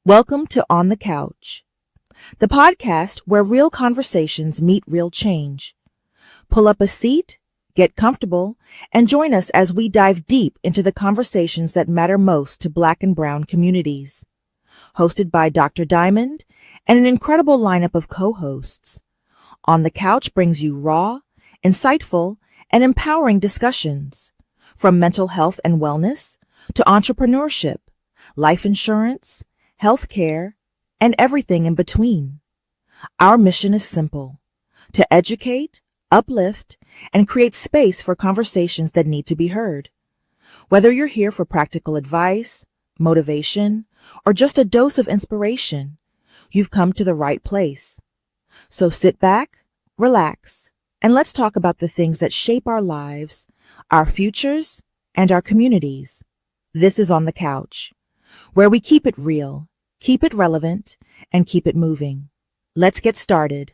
Welcome to On the Couch, the podcast where real conversations meet real change. Pull up a seat, get comfortable, and join us as we dive deep into the conversations that matter most to Black and Brown communities. Hosted by Dr. Diamond and an incredible lineup of co-hosts, On the Couch brings you raw, insightful, and empowering discussions, from mental health and wellness to entrepreneurship, life insurance, healthcare, and everything in between. Our mission is simple: to educate, uplift, and create space for conversations that need to be heard. Whether you're here for practical advice, motivation, or just a dose of inspiration, you've come to the right place. So sit back, relax, and let's talk about the things that shape our lives, our futures, and our communities. This is On the Couch, where we keep it real, keep it relevant, and keep it moving. Let's get started.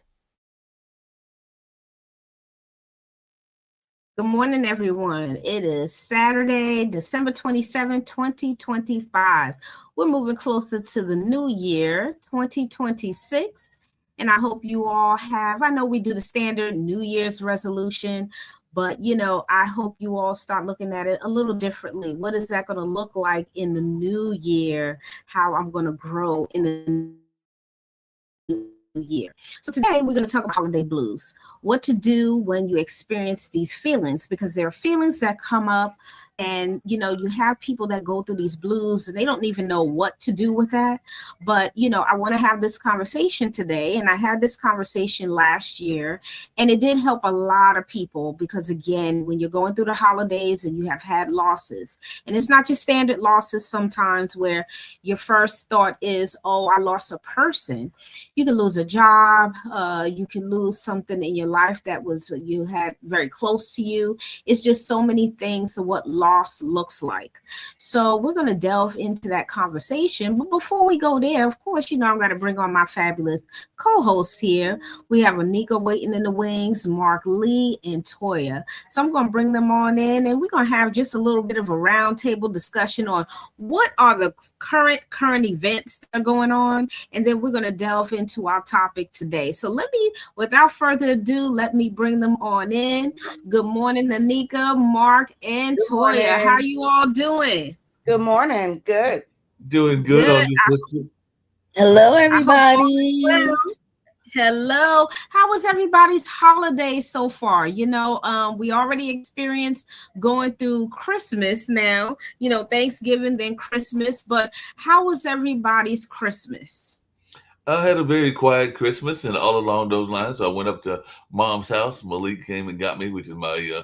Good morning, everyone. It is Saturday, December 27, 2025. We're moving closer to the new year, 2026. And I hope you all I know we do the standard New Year's resolution, but, I hope you all start looking at it a little differently. What is that going to look like in the new year? How I'm going to grow in the new year. So today we're going to talk about holiday blues, what to do when you experience these feelings, because there are feelings that come up and, you have people that go through these blues and they don't even know what to do with that. But, I want to have this conversation today. And I had this conversation last year and it did help a lot of people because, again, when you're going through the holidays and you have had losses, and it's not just standard losses sometimes where your first thought is, oh, I lost a person. You can lose a job. You can lose something in your life that you had very close to you. It's just so many things of what loss looks like. So we're going to delve into that conversation. But before we go there, of course, I'm going to bring on my fabulous co-hosts here. We have Anika waiting in the wings, Mark Lee, and Toya. So I'm going to bring them on in and we're going to have just a little bit of a roundtable discussion on what are the current events that are going on. And then we're going to delve into our topic today. So without further ado, let me bring them on in. Good morning, Anika, Mark, and Toya. How you all doing? Good morning. Good. Doing good. Hello, everybody. Hello. How was everybody's holiday so far? We already experienced going through Christmas now, Thanksgiving, then Christmas. But how was everybody's Christmas? I had a very quiet Christmas, and all along those lines, I went up to Mom's house. Malik came and got me, which is my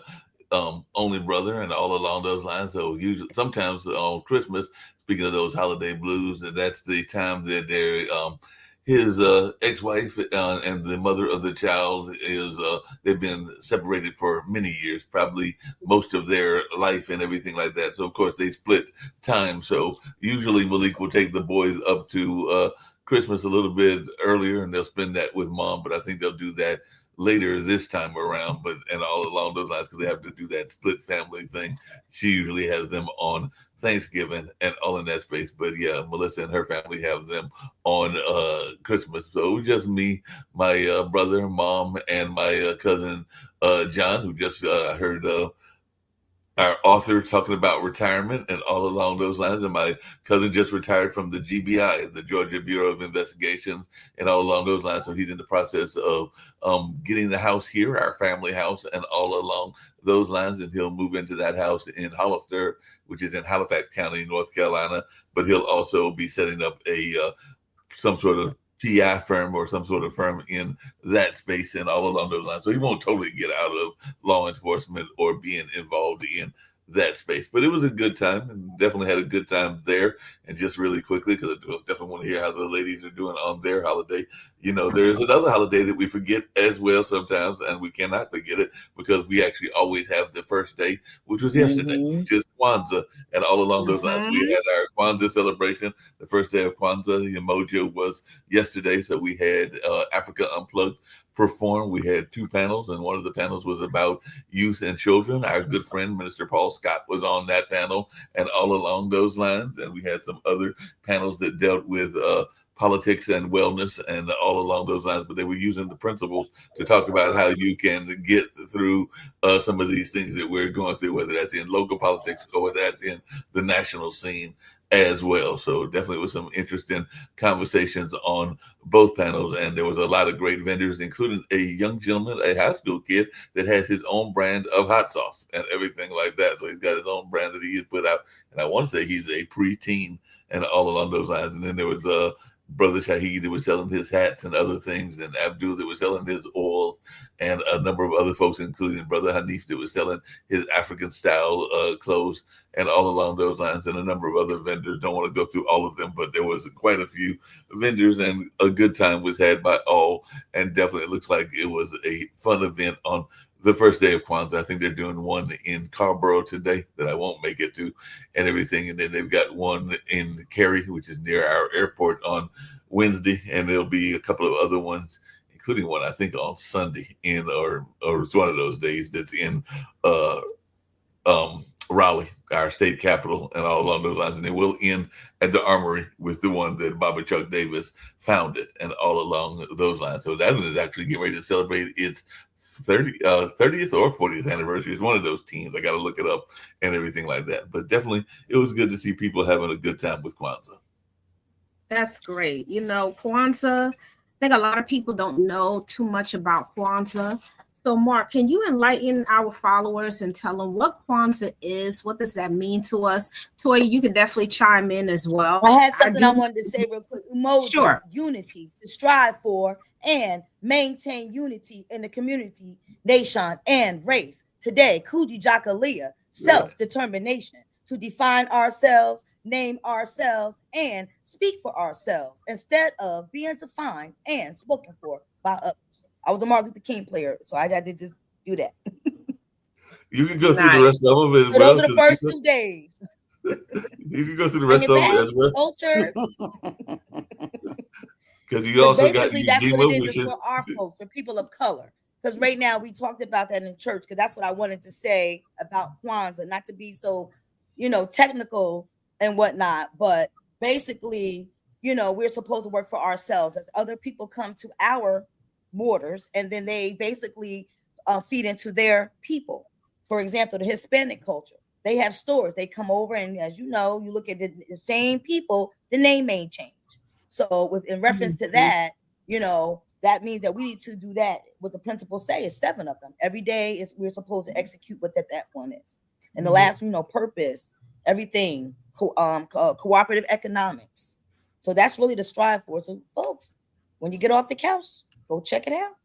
only brother, and all along those lines. So usually, sometimes on Christmas, speaking of those holiday blues, that's the time that his ex-wife and the mother of the child they've been separated for many years, probably most of their life and everything like that. So of course they split time. So usually Malik will take the boys up to Christmas a little bit earlier and they'll spend that with Mom, but I think they'll do that later this time around, and all along those lines, because they have to do that split family thing. She usually has them on Thanksgiving and all in that space. But yeah, Melissa and her family have them on Christmas. So it was just me, my brother, Mom, and my cousin John, who just heard our author talking about retirement and all along those lines. And my cousin just retired from the GBI, the Georgia Bureau of Investigations, and all along those lines. So he's in the process of getting the house here, our family house, and all along those lines. And he'll move into that house in Hollister, which is in Halifax County, North Carolina. But he'll also be setting up some sort of PI firm or some sort of firm in that space and all along those lines. So he won't totally get out of law enforcement or being involved in that space. But it was a good time and definitely had a good time there. And just really quickly, because I definitely want to hear how the ladies are doing on their holiday. There's another holiday that we forget as well sometimes, and we cannot forget it because we actually always have the first day, which was yesterday, which is Kwanzaa. And all along those lines, we had our Kwanzaa celebration. The first day of Kwanzaa, Mojo was yesterday. So we had Africa Unplugged perform. We had 2 panels, and one of the panels was about youth and children. Our good friend, Minister Paul Scott, was on that panel, and all along those lines. And we had some other panels that dealt with politics and wellness and all along those lines, but they were using the principles to talk about how you can get through some of these things that we're going through, whether that's in local politics or whether that's in the national scene as well. So definitely was some interesting conversations on both panels, and there was a lot of great vendors, including a young gentleman, a high school kid that has his own brand of hot sauce and everything like that. So he's got his own brand that he has put out, and I want to say he's a preteen and all along those lines. And then there was Brother Shahid that was selling his hats and other things, and Abdul that was selling his oils, and a number of other folks, including Brother Hanif that was selling his African style clothes, and all along those lines, and a number of other vendors. Don't want to go through all of them, but there was quite a few vendors, and a good time was had by all, and definitely it looks like it was a fun event on the first day of Kwanzaa. I think they're doing one in Carborough today that I won't make it to and everything. And then they've got one in Cary, which is near our airport, on Wednesday. And there'll be a couple of other ones, including one, I think, on Sunday or it's one of those days that's in Raleigh, our state capital, and all along those lines. And they will end at the Armory with the one that Baba Chuck Davis founded, and all along those lines. So that one is actually getting ready to celebrate its 30th or 40th anniversary. It's one of those teams. I got to look it up and everything like that. But definitely, it was good to see people having a good time with Kwanzaa. That's great. Kwanzaa, I think a lot of people don't know too much about Kwanzaa. So, Mark, can you enlighten our followers and tell them what Kwanzaa is? What does that mean to us? Toya, you can definitely chime in as well. I had something I wanted to say real quick. Emoji, sure. Unity, to strive for and maintain unity in the community, nation, and race. Today, Kuji Jakalia, self-determination, to define ourselves, name ourselves, and speak for ourselves instead of being defined and spoken for by others. I was a Martin Luther King player, so I had to just do that. You can go through the rest of them as so well. Those are the first 2 days. You can go through the rest of them as well. Culture. Because you also got that's what it is for our folks, for people of color. Because right now we talked about that in church, because that's what I wanted to say about Kwanzaa, not to be so, technical and whatnot, but basically, we're supposed to work for ourselves as other people come to our borders, and then they basically feed into their people. For example, the Hispanic culture, they have stores. They come over, and as you know, you look at the same people, the name may change. So in reference to that, that means that we need to do that. What the principles say is 7 of them. Every day we're supposed to execute what that one is. And the last, purpose, everything, cooperative economics. So that's really the strive for. So folks, when you get off the couch, go check it out.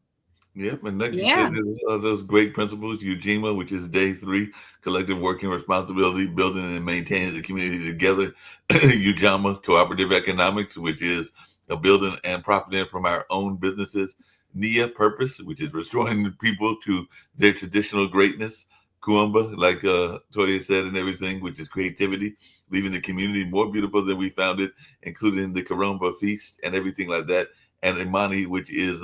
Yep, and like you said, those great principles, UJIMA, which is day 3, collective working responsibility, building and maintaining the community together. UJAMA, cooperative economics, which is building and profiting from our own businesses. NIA, purpose, which is restoring people to their traditional greatness. Kuumba, like Toya said, and everything, which is creativity, leaving the community more beautiful than we found it, including the Karumba feast and everything like that. And Imani, which is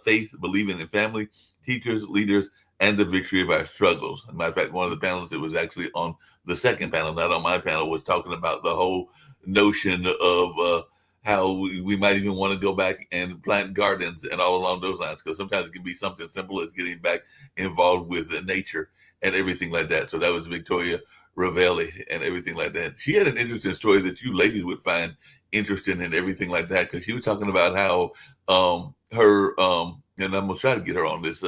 faith, believing in family, teachers, leaders, and the victory of our struggles. As a matter of fact, one of the panels that was actually on the second panel, not on my panel, was talking about the whole notion of how we might even want to go back and plant gardens and all along those lines, because sometimes it can be something simple as getting back involved with nature and everything like that. So that was Victoria Ravelli and everything like that. She had an interesting story that you ladies would find interesting and everything like that, because she was talking about how her and I'm gonna try to get her on this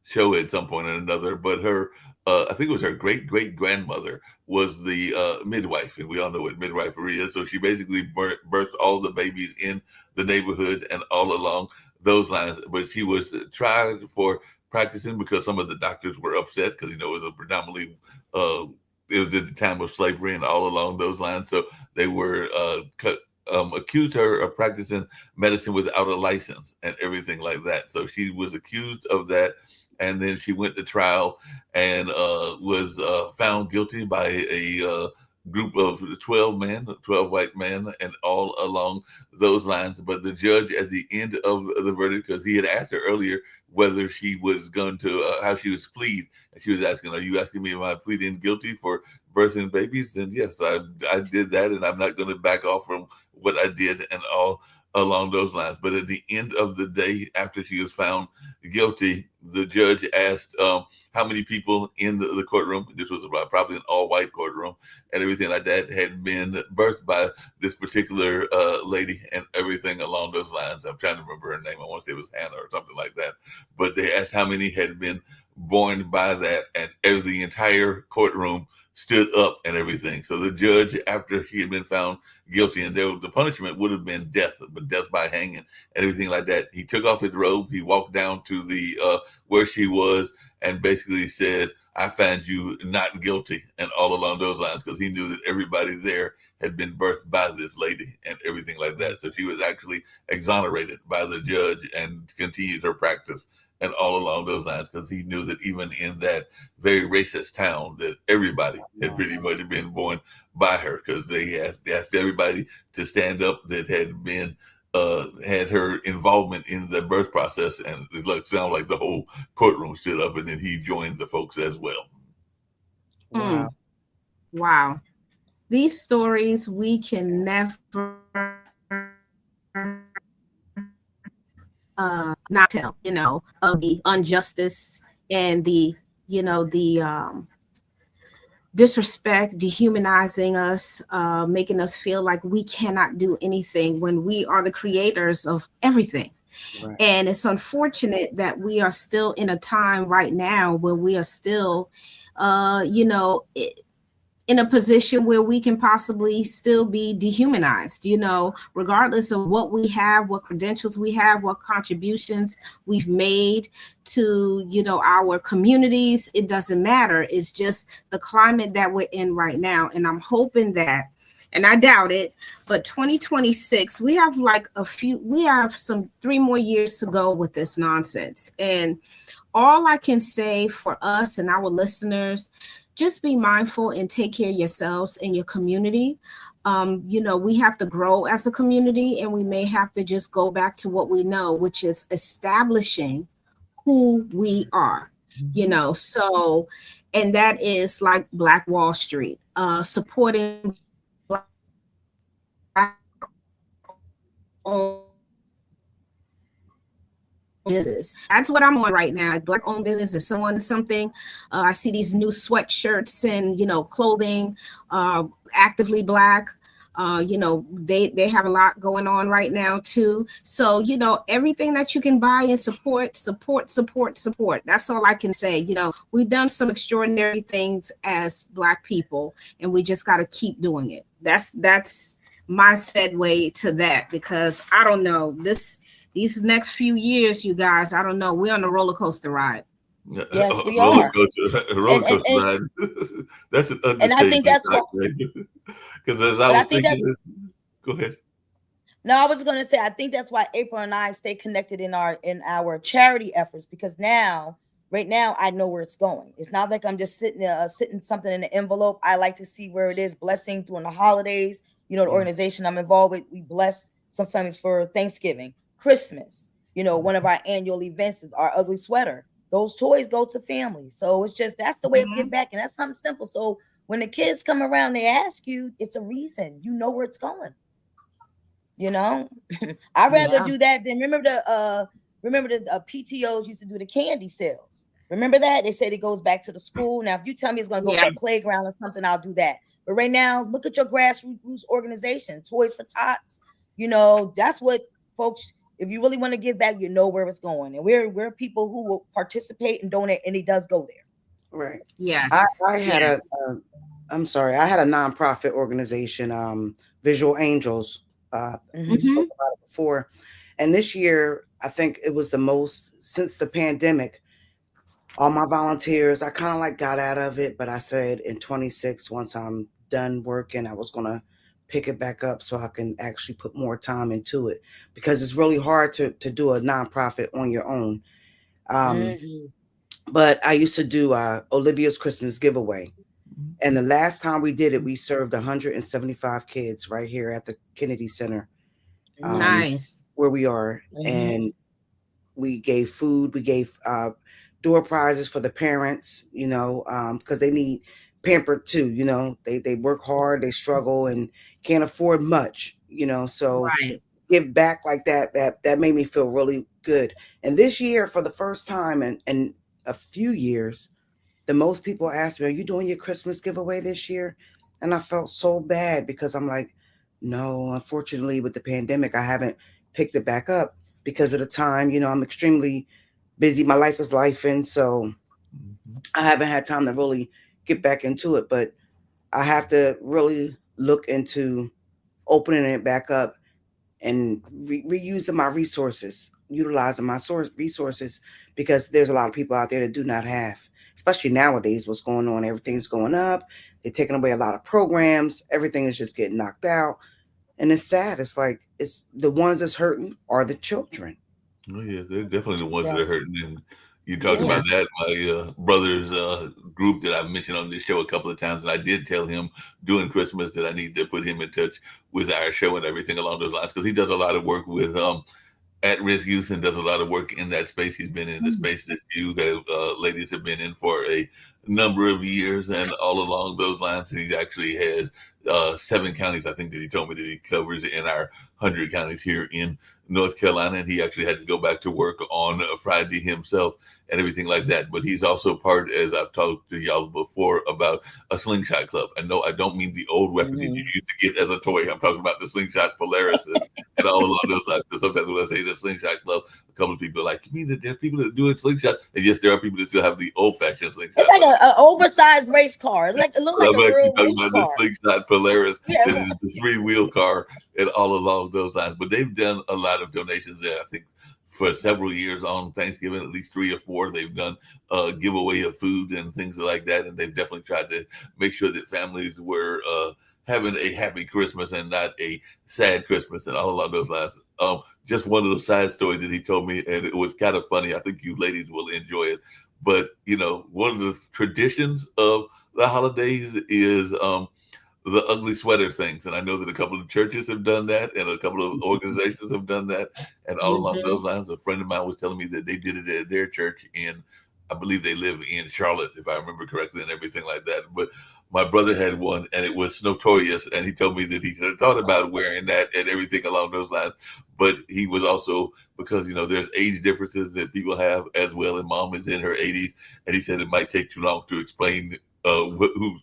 show at some point or another, but her I think it was her great grandmother was the midwife, and we all know what midwifery is. So she basically birthed all the babies in the neighborhood and all along those lines. But she was tried for practicing because some of the doctors were upset, because it was a predominantly it was at the time of slavery and all along those lines. So they were accused her of practicing medicine without a license and everything like that. So she was accused of that. And then she went to trial and was found guilty by a group of 12 white men, and all along those lines. But the judge at the end of the verdict, because he had asked her earlier whether she was going to how she was plead, and she was asking, "Are you asking me am I pleading guilty for birthing babies?" And yes, I did that, and I'm not going to back off from what I did and all along those lines. But at the end of the day, after she was found guilty, the judge asked how many people in the courtroom. This was probably an all-white courtroom, and everything like that had been birthed by this particular lady, and everything along those lines. I'm trying to remember her name. I want to say it was Hannah or something like that. But they asked how many had been born by that, and the entire courtroom stood up and everything. So the judge, after he had been found guilty, and the punishment would have been death, but death by hanging and everything like that, he took off his robe, he walked down to the where she was, and basically said, "I find you not guilty," and all along those lines, because he knew that everybody there had been birthed by this lady and everything like that. So she was actually exonerated by the judge and continued her practice and all along those lines, because he knew that even in that very racist town, that everybody had pretty much been born by her, because they asked everybody to stand up that had been had her involvement in the birth process, and it sounded like the whole courtroom stood up, and then he joined the folks as well. Wow. Wow. These stories we can never not tell, of the injustice and the, the disrespect, dehumanizing us, making us feel like we cannot do anything when we are the creators of everything. Right. And it's unfortunate that we are still in a time right now where we are still, in a position where we can possibly still be dehumanized, regardless of what we have, what credentials we have, what contributions we've made to, our communities. It doesn't matter. It's just the climate that we're in right now. And I'm hoping that, and I doubt it, but 2026, we have some 3 more years to go with this nonsense. And all I can say for us and our listeners, just be mindful and take care of yourselves and your community. We have to grow as a community, and we may have to just go back to what we know, which is establishing who we are, so, and that is like Black Wall Street, supporting Black-owned business. That's what I'm on right now. Black-owned business. If someone is something, I see these new sweatshirts and clothing, actively Black. They have a lot going on right now too. So everything that you can buy and support. That's all I can say. We've done some extraordinary things as Black people, and we just got to keep doing it. That's my segue to that, because I don't know these next few years, you guys, I don't know. We're on a roller coaster ride. Yes, we are. Roller coaster ride. That's an understatement. And I think that's what. Because as I was thinking, go ahead. No, I was going to say, I think that's why April and I stay connected in our charity efforts, because right now, I know where it's going. It's not like I'm just sitting something in an envelope. I like to see where it is. Blessing during the holidays. The organization I'm involved with, we bless some families for Thanksgiving, Christmas. One of our annual events is our ugly sweater. Those toys go to families. So it's just, that's the way of giving back. And that's something simple. So when the kids come around, they ask you, it's a reason. You know where it's going. I'd rather do that than remember the PTOs used to do the candy sales. Remember that? They said it goes back to the school. Now, if you tell me it's going to go to a playground or something, I'll do that. But right now, look at your grassroots organization, Toys for Tots. That's what folks, if you really want to give back, where it's going. And we're people who will participate and donate, and it does go there. Right. Yes. I had I had a nonprofit organization, Visual Angels. We spoke about it before. And this year, I think it was the most since the pandemic. All my volunteers, I kind of got out of it, but I said in 26, once I'm done working, I was going to pick it back up so I can actually put more time into it, because it's really hard to do a nonprofit on your own. But I used to do Olivia's Christmas giveaway. And the last time we did it, we served 175 kids right here at the Kennedy Center. Nice. Where we are. And We gave food. We gave door prizes for the parents, because they need pampered too. They work hard, they struggle, and can't afford much. So Right. give back like that. That made me feel really good. And this year, for the first time in a few years, the most people asked me, "Are you doing your Christmas giveaway this year?" And I felt so bad because I'm like, no, unfortunately, with the pandemic, I haven't picked it back up because of the time. I'm extremely busy. My life is life, and so I haven't had time to really get back into it. But I have to really look into opening it back up and reusing my resources, utilizing my resources, because there's a lot of people out there that do not have, especially nowadays, what's going on. Everything's going up. They're taking away a lot of programs. Everything is just getting knocked out. And it's sad. It's like, it's the ones that's hurting are the children. Oh yeah, they're definitely the ones that are Yes. hurting. And you talked Yeah. about that. My brother's group that I've mentioned on this show a couple of times, and I did tell him during Christmas that I need to put him in touch with our show and everything along those lines, because he does a lot of work with at-risk youth and does a lot of work in that space. He's been in the space that you ladies have been in for a number of years, and all along those lines, he actually has 7 counties, I think, that he told me that he covers in our 100 counties here in North Carolina, and he actually had to go back to work on Friday himself and everything like that. But he's also part, as I've talked to y'all before, about a slingshot club. And no, I don't mean the old weapon that you used to get as a toy. I'm talking about the slingshot Polaris and all along those lines. Because sometimes when I say the slingshot club, a couple of people are like, "You mean that there are people that do it slingshot?" And yes, there are people that still have the old-fashioned slingshot. It's like an oversized race car. It looked like I'm a actually real talking race about car. the slingshot Polaris. Yeah. That is the 3-wheel car and all along those lines. But they've done a lot of donations there. I think for several years on Thanksgiving, at least 3 or 4, they've done giveaway of food and things like that. And they've definitely tried to make sure that families were having a happy Christmas and not a sad Christmas and all along those lines. Just one little side story that he told me, and it was kind of funny. I think you ladies will enjoy it. But, one of the traditions of the holidays is the ugly sweater things. And I know that a couple of churches have done that and a couple of organizations have done that. And all along those lines, a friend of mine was telling me that they did it at their church in, I believe they live in Charlotte, if I remember correctly, and everything like that. But my brother had one and it was notorious. And he told me that he had thought about wearing that and everything along those lines. But he was also, because, there's age differences that people have as well. And mom is in her 80s. And he said it might take too long to explain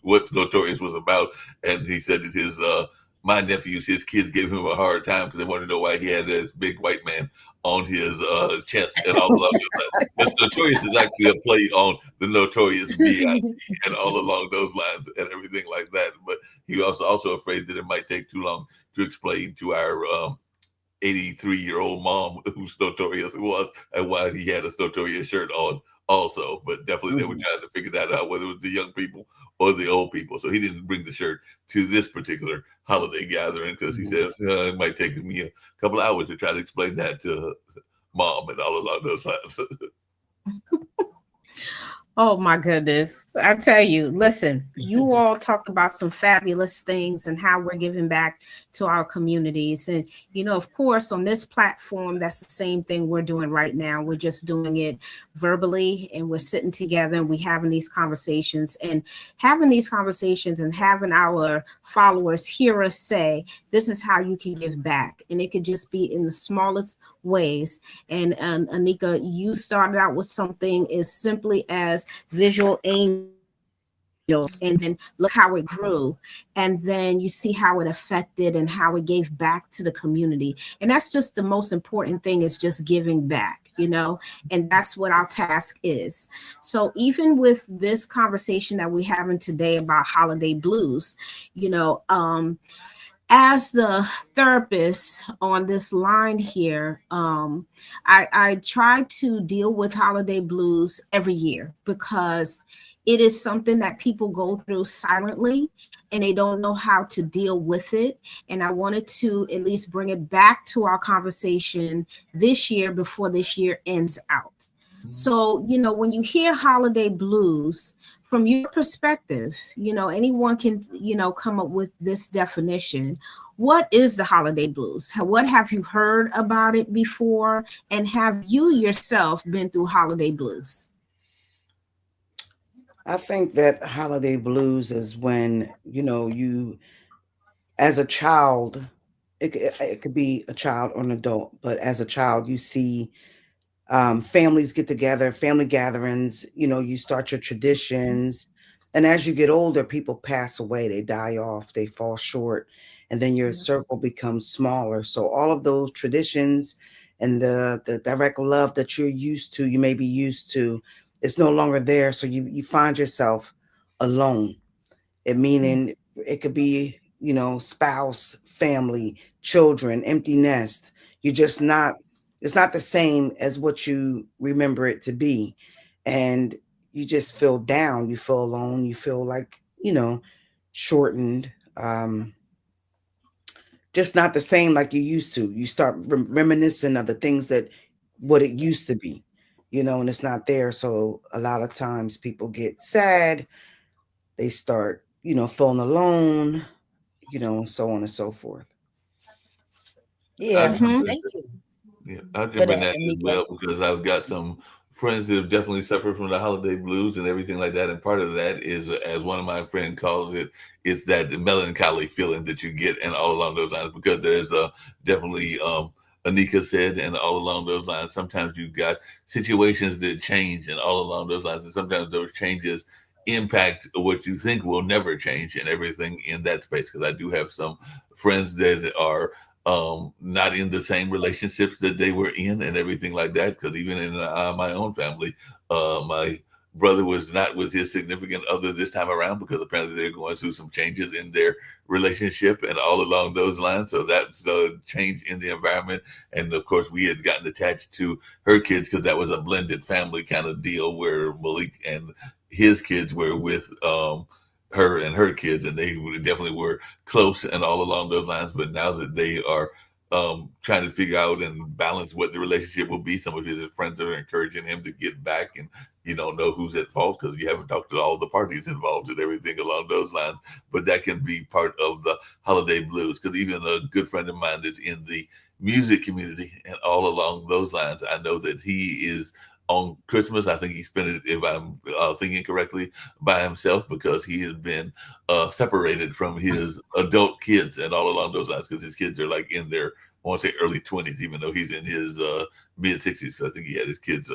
what's Notorious was about. And he said that my nephews, his kids gave him a hard time because they wanted to know why he had this big white man on his chest and all along that. Because Notorious is actually a play on the Notorious B.I.G. and all along those lines and everything like that. But he was also afraid that it might take too long to explain to our 83-year-old mom who's Notorious was and why he had a Notorious shirt on also. But definitely they were trying to figure that out, whether it was the young people or the old people. So he didn't bring the shirt to this particular holiday gathering because he said it might take me a couple of hours to try to explain that to mom and all along those lines. Oh my goodness. I tell you, listen, you all talked about some fabulous things and how we're giving back to our communities. And, of course, on this platform, that's the same thing we're doing right now. We're just doing it verbally and we're sitting together and we're having these conversations and having our followers hear us say, this is how you can give back. And it could just be in the smallest ways. And Anika, you started out with something as simply as visual angels, and then look how it grew, and then you see how it affected and how it gave back to the community. And that's just the most important thing, is just giving back, and that's what our task is. So even with this conversation that we're having today about holiday blues, as the therapist on this line here, I try to deal with holiday blues every year because it is something that people go through silently and they don't know how to deal with it. And I wanted to at least bring it back to our conversation this year before this year ends out. So, when you hear holiday blues, from your perspective, anyone can, come up with this definition. What is the holiday blues? What have you heard about it before? And have you yourself been through holiday blues? I think that holiday blues is when, you, as a child, it could be a child or an adult, but as a child, you see families get together, family gatherings, you start your traditions. And as you get older, people pass away, they die off, they fall short, and then your circle becomes smaller. So all of those traditions and the direct love that you may be used to, it's no longer there. So you find yourself alone. It meaning it could be, spouse, family, children, empty nest. You're just not, it's not the same as what you remember it to be. And you just feel down, you feel alone, you feel like, shortened. Just not the same like you used to. You start reminiscing of the things that what it used to be, and it's not there. So a lot of times people get sad, they start, feeling alone, and so on and so forth. Yeah, Mhm. thank you Yeah, I'll for jump in that, that as Anika. well because I've got some friends that have definitely suffered from the holiday blues and everything like that. And part of that is, as one of my friends calls it, it's that melancholy feeling that you get, and all along those lines, because there's definitely, Anika said, and all along those lines, sometimes you've got situations that change, and all along those lines, and sometimes those changes impact what you think will never change and everything in that space. Because I do have some friends that are not in the same relationships that they were in and everything like that. Because even in my own family, my brother was not with his significant other this time around because apparently they're going through some changes in their relationship and all along those lines. So that's a change in the environment. And of course, we had gotten attached to her kids because that was a blended family kind of deal where Malik and his kids were with her and her kids, and they definitely were close and all along those lines. But now that they are trying to figure out and balance what the relationship will be, some of his friends are encouraging him to get back, and you don't know who's at fault because you haven't talked to all the parties involved and everything along those lines. But that can be part of the holiday blues, because even a good friend of mine that's in the music community and all along those lines, I know that he is on Christmas. I think he spent it, if I'm thinking correctly, by himself because he has been separated from his adult kids and all along those lines, because his kids are like in their, I want to say early 20s, even though he's in his mid 60s. So I think he had his kids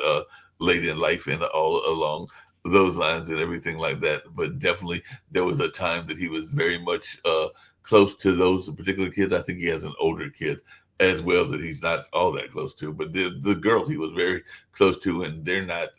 late in life and all along those lines and everything like that. But definitely there was a time that he was very much close to those particular kids. I think he has an older kid as well that he's not all that close to, but the girls he was very close to, and they're not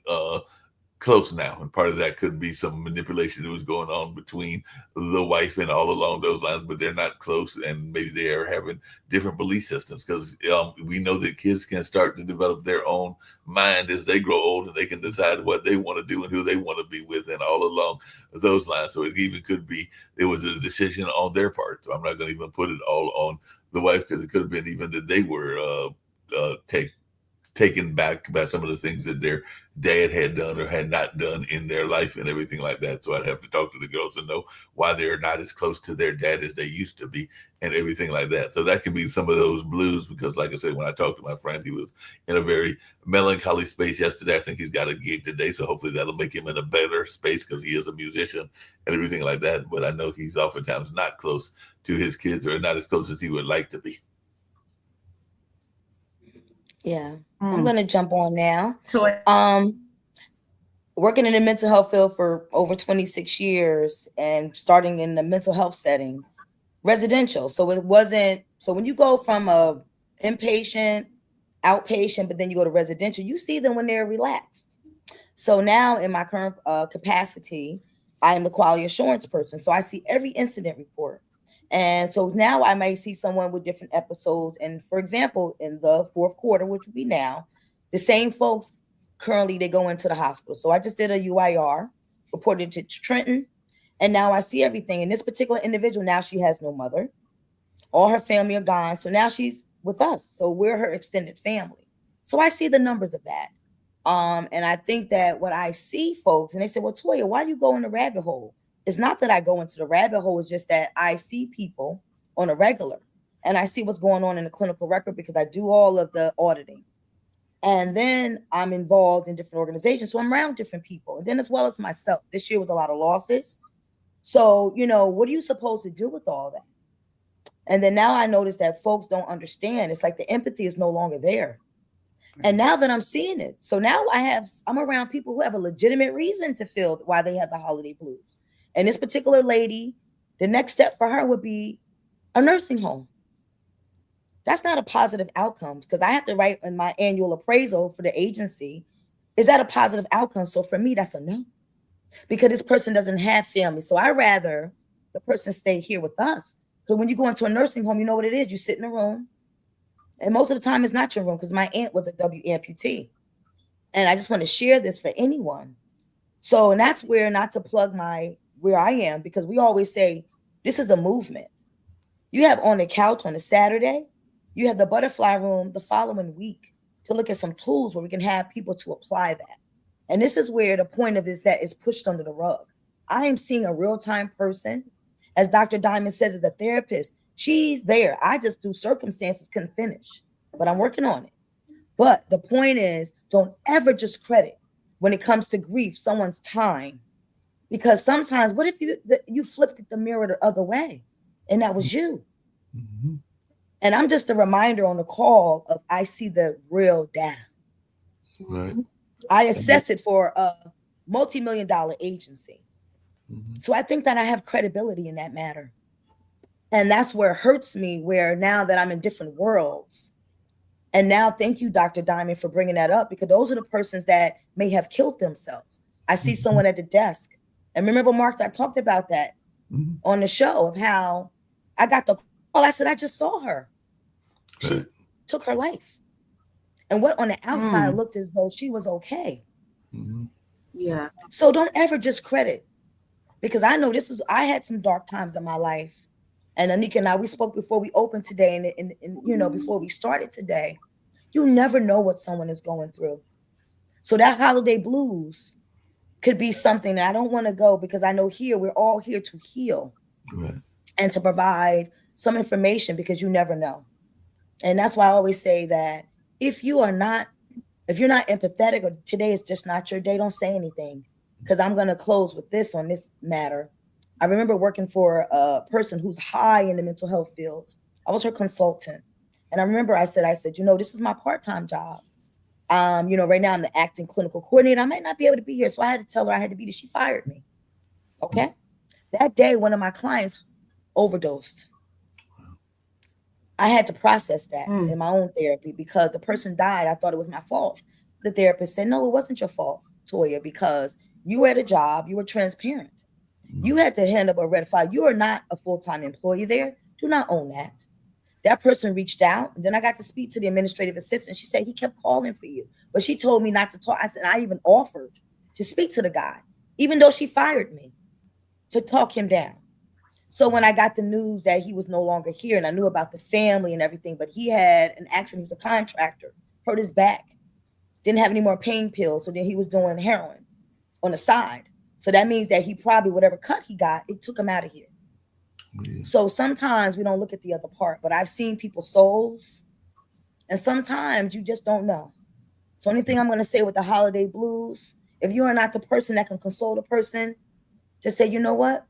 close now. And part of that could be some manipulation that was going on between the wife and all along those lines, but they're not close, and maybe they are having different belief systems, because we know that kids can start to develop their own mind as they grow old, and they can decide what they want to do and who they want to be with and all along those lines. So it even could be it was a decision on their part. So I'm not going to even put it all on the wife, because it could have been even that they were taken back by some of the things that their dad had done or had not done in their life and everything like that. So I'd have to talk to the girls to know why they're not as close to their dad as they used to be and everything like that. So that could be some of those blues, because like I said, when I talked to my friend, he was in a very melancholy space yesterday. I think he's got a gig today, so hopefully that'll make him in a better space, because he is a musician and everything like that. But I know he's oftentimes not close to his kids, or not as close as he would like to be. Yeah, I'm gonna jump on now. So Working in the mental health field for over 26 years and starting in the mental health setting, residential. So it wasn't, so when you go from a inpatient, outpatient, but then you go to residential, you see them when they're relaxed. So now in my current capacity, I am the quality assurance person. So I see every incident report. And so now I may see someone with different episodes. And for example, in the fourth quarter, which will be now, the same folks currently, they go into the hospital. So I just did a UIR, reported to Trenton, and now I see everything. And this particular individual, now she has no mother. All her family are gone. So now she's with us. So we're her extended family. So I see the numbers of that. And I think that what I see folks, and they say, well, Toya, why do you go in the rabbit hole? It's not that I go into the rabbit hole. It's just that I see people on a regular and I see what's going on in the clinical record because I do all of the auditing. And then I'm involved in different organizations. So I'm around different people. And then as well as myself, this year was a lot of losses. So, you know, what are you supposed to do with all that? And then now I notice that folks don't understand. It's like the empathy is no longer there. And now that I'm seeing it, so now I'm around people who have a legitimate reason to feel why they have the holiday blues. And this particular lady, the next step for her would be a nursing home. That's not a positive outcome because I have to write in my annual appraisal for the agency. Is that a positive outcome? So for me, that's a no, because this person doesn't have family. So I rather the person stay here with us. Because when you go into a nursing home, you know what it is. You sit in a room. And most of the time it's not your room because my aunt was a W amputee. And I just want to share this for anyone. So, and that's where, not to plug where I am, because we always say, this is a movement. You have on the couch on a Saturday, you have the butterfly room the following week to look at some tools where we can have people to apply that. And this is where the point of this that is pushed under the rug. I am seeing a real-time person, as Dr. Diamond says, as a therapist. She's there. I just, through circumstances, couldn't finish, but I'm working on it. But the point is, don't ever discredit when it comes to grief, someone's time, because sometimes, what if you flipped the mirror the other way, and that was you? Mm-hmm. And I'm just a reminder on the call of I see the real data. Right. I assess it for a multi-million-dollar agency. Mm-hmm. So I think that I have credibility in that matter. And that's where it hurts me, where now that I'm in different worlds. And now, thank you, Dr. Diamond, for bringing that up, because those are the persons that may have killed themselves. I see someone at the desk. And remember, Mark, I talked about that on the show of how I got the call. I said, I just saw her. She took her life. And what on the outside looked as though she was okay. Mm-hmm. Yeah. So don't ever discredit, because I know I had some dark times in my life. And Anika and I, we spoke before we opened today, and you know, before we started today. You never know what someone is going through. So that holiday blues could be something that I don't want to go, because I know we're all here to heal and to provide some information, because you never know. And that's why I always say that if you're not empathetic, or today is just not your day, don't say anything, because I'm going to close with this on this matter. I remember working for a person who's high in the mental health field. I was her consultant. And I remember I said, you know, this is my part-time job. You know, right now I'm the acting clinical coordinator. I might not be able to be here. So I had to tell her I had to be there. She fired me. Okay. That day, one of my clients overdosed. I had to process that in my own therapy, because the person died. I thought it was my fault. The therapist said, no, it wasn't your fault, Toya, because you were at a job. You were transparent. You had to hand up a red flag. You are not a full-time employee there. Do not own that. That person reached out. And then I got to speak to the administrative assistant. She said he kept calling for you, but she told me not to talk. I said, I even offered to speak to the guy, even though she fired me, to talk him down. So when I got the news that he was no longer here, and I knew about the family and everything, but he had an accident. He was a contractor, hurt his back, didn't have any more pain pills. So then he was doing heroin on the side. So that means that he probably, whatever cut he got, it took him out of here. Yeah. So sometimes we don't look at the other part, but I've seen people's souls, and sometimes you just don't know. So only thing I'm going to say with the holiday blues, if you are not the person that can console the person, just say, you know what?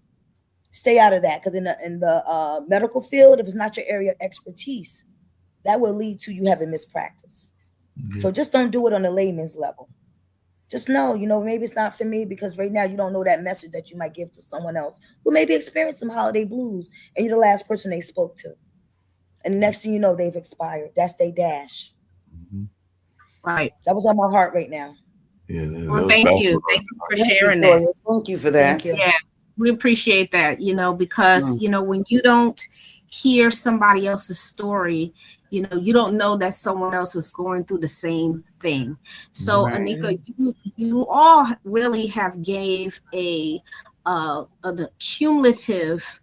Stay out of that. Because in the medical field, if it's not your area of expertise, that will lead to you having mispractice. Yeah. So just don't do it on a layman's level. Just know, you know, maybe it's not for me, because right now you don't know that message that you might give to someone else who maybe experienced some holiday blues, and you're the last person they spoke to. And the next thing you know, they've expired. That's their dash. Mm-hmm. Right. That was on my heart right now. Yeah. Well, thank you. Thank you for sharing that. Thank you for that. Thank you. Yeah, we appreciate that, you know, because, you know, when you don't hear somebody else's story, you know, you don't know that someone else is going through the same thing. So, Anika, you all really have gave a cumulative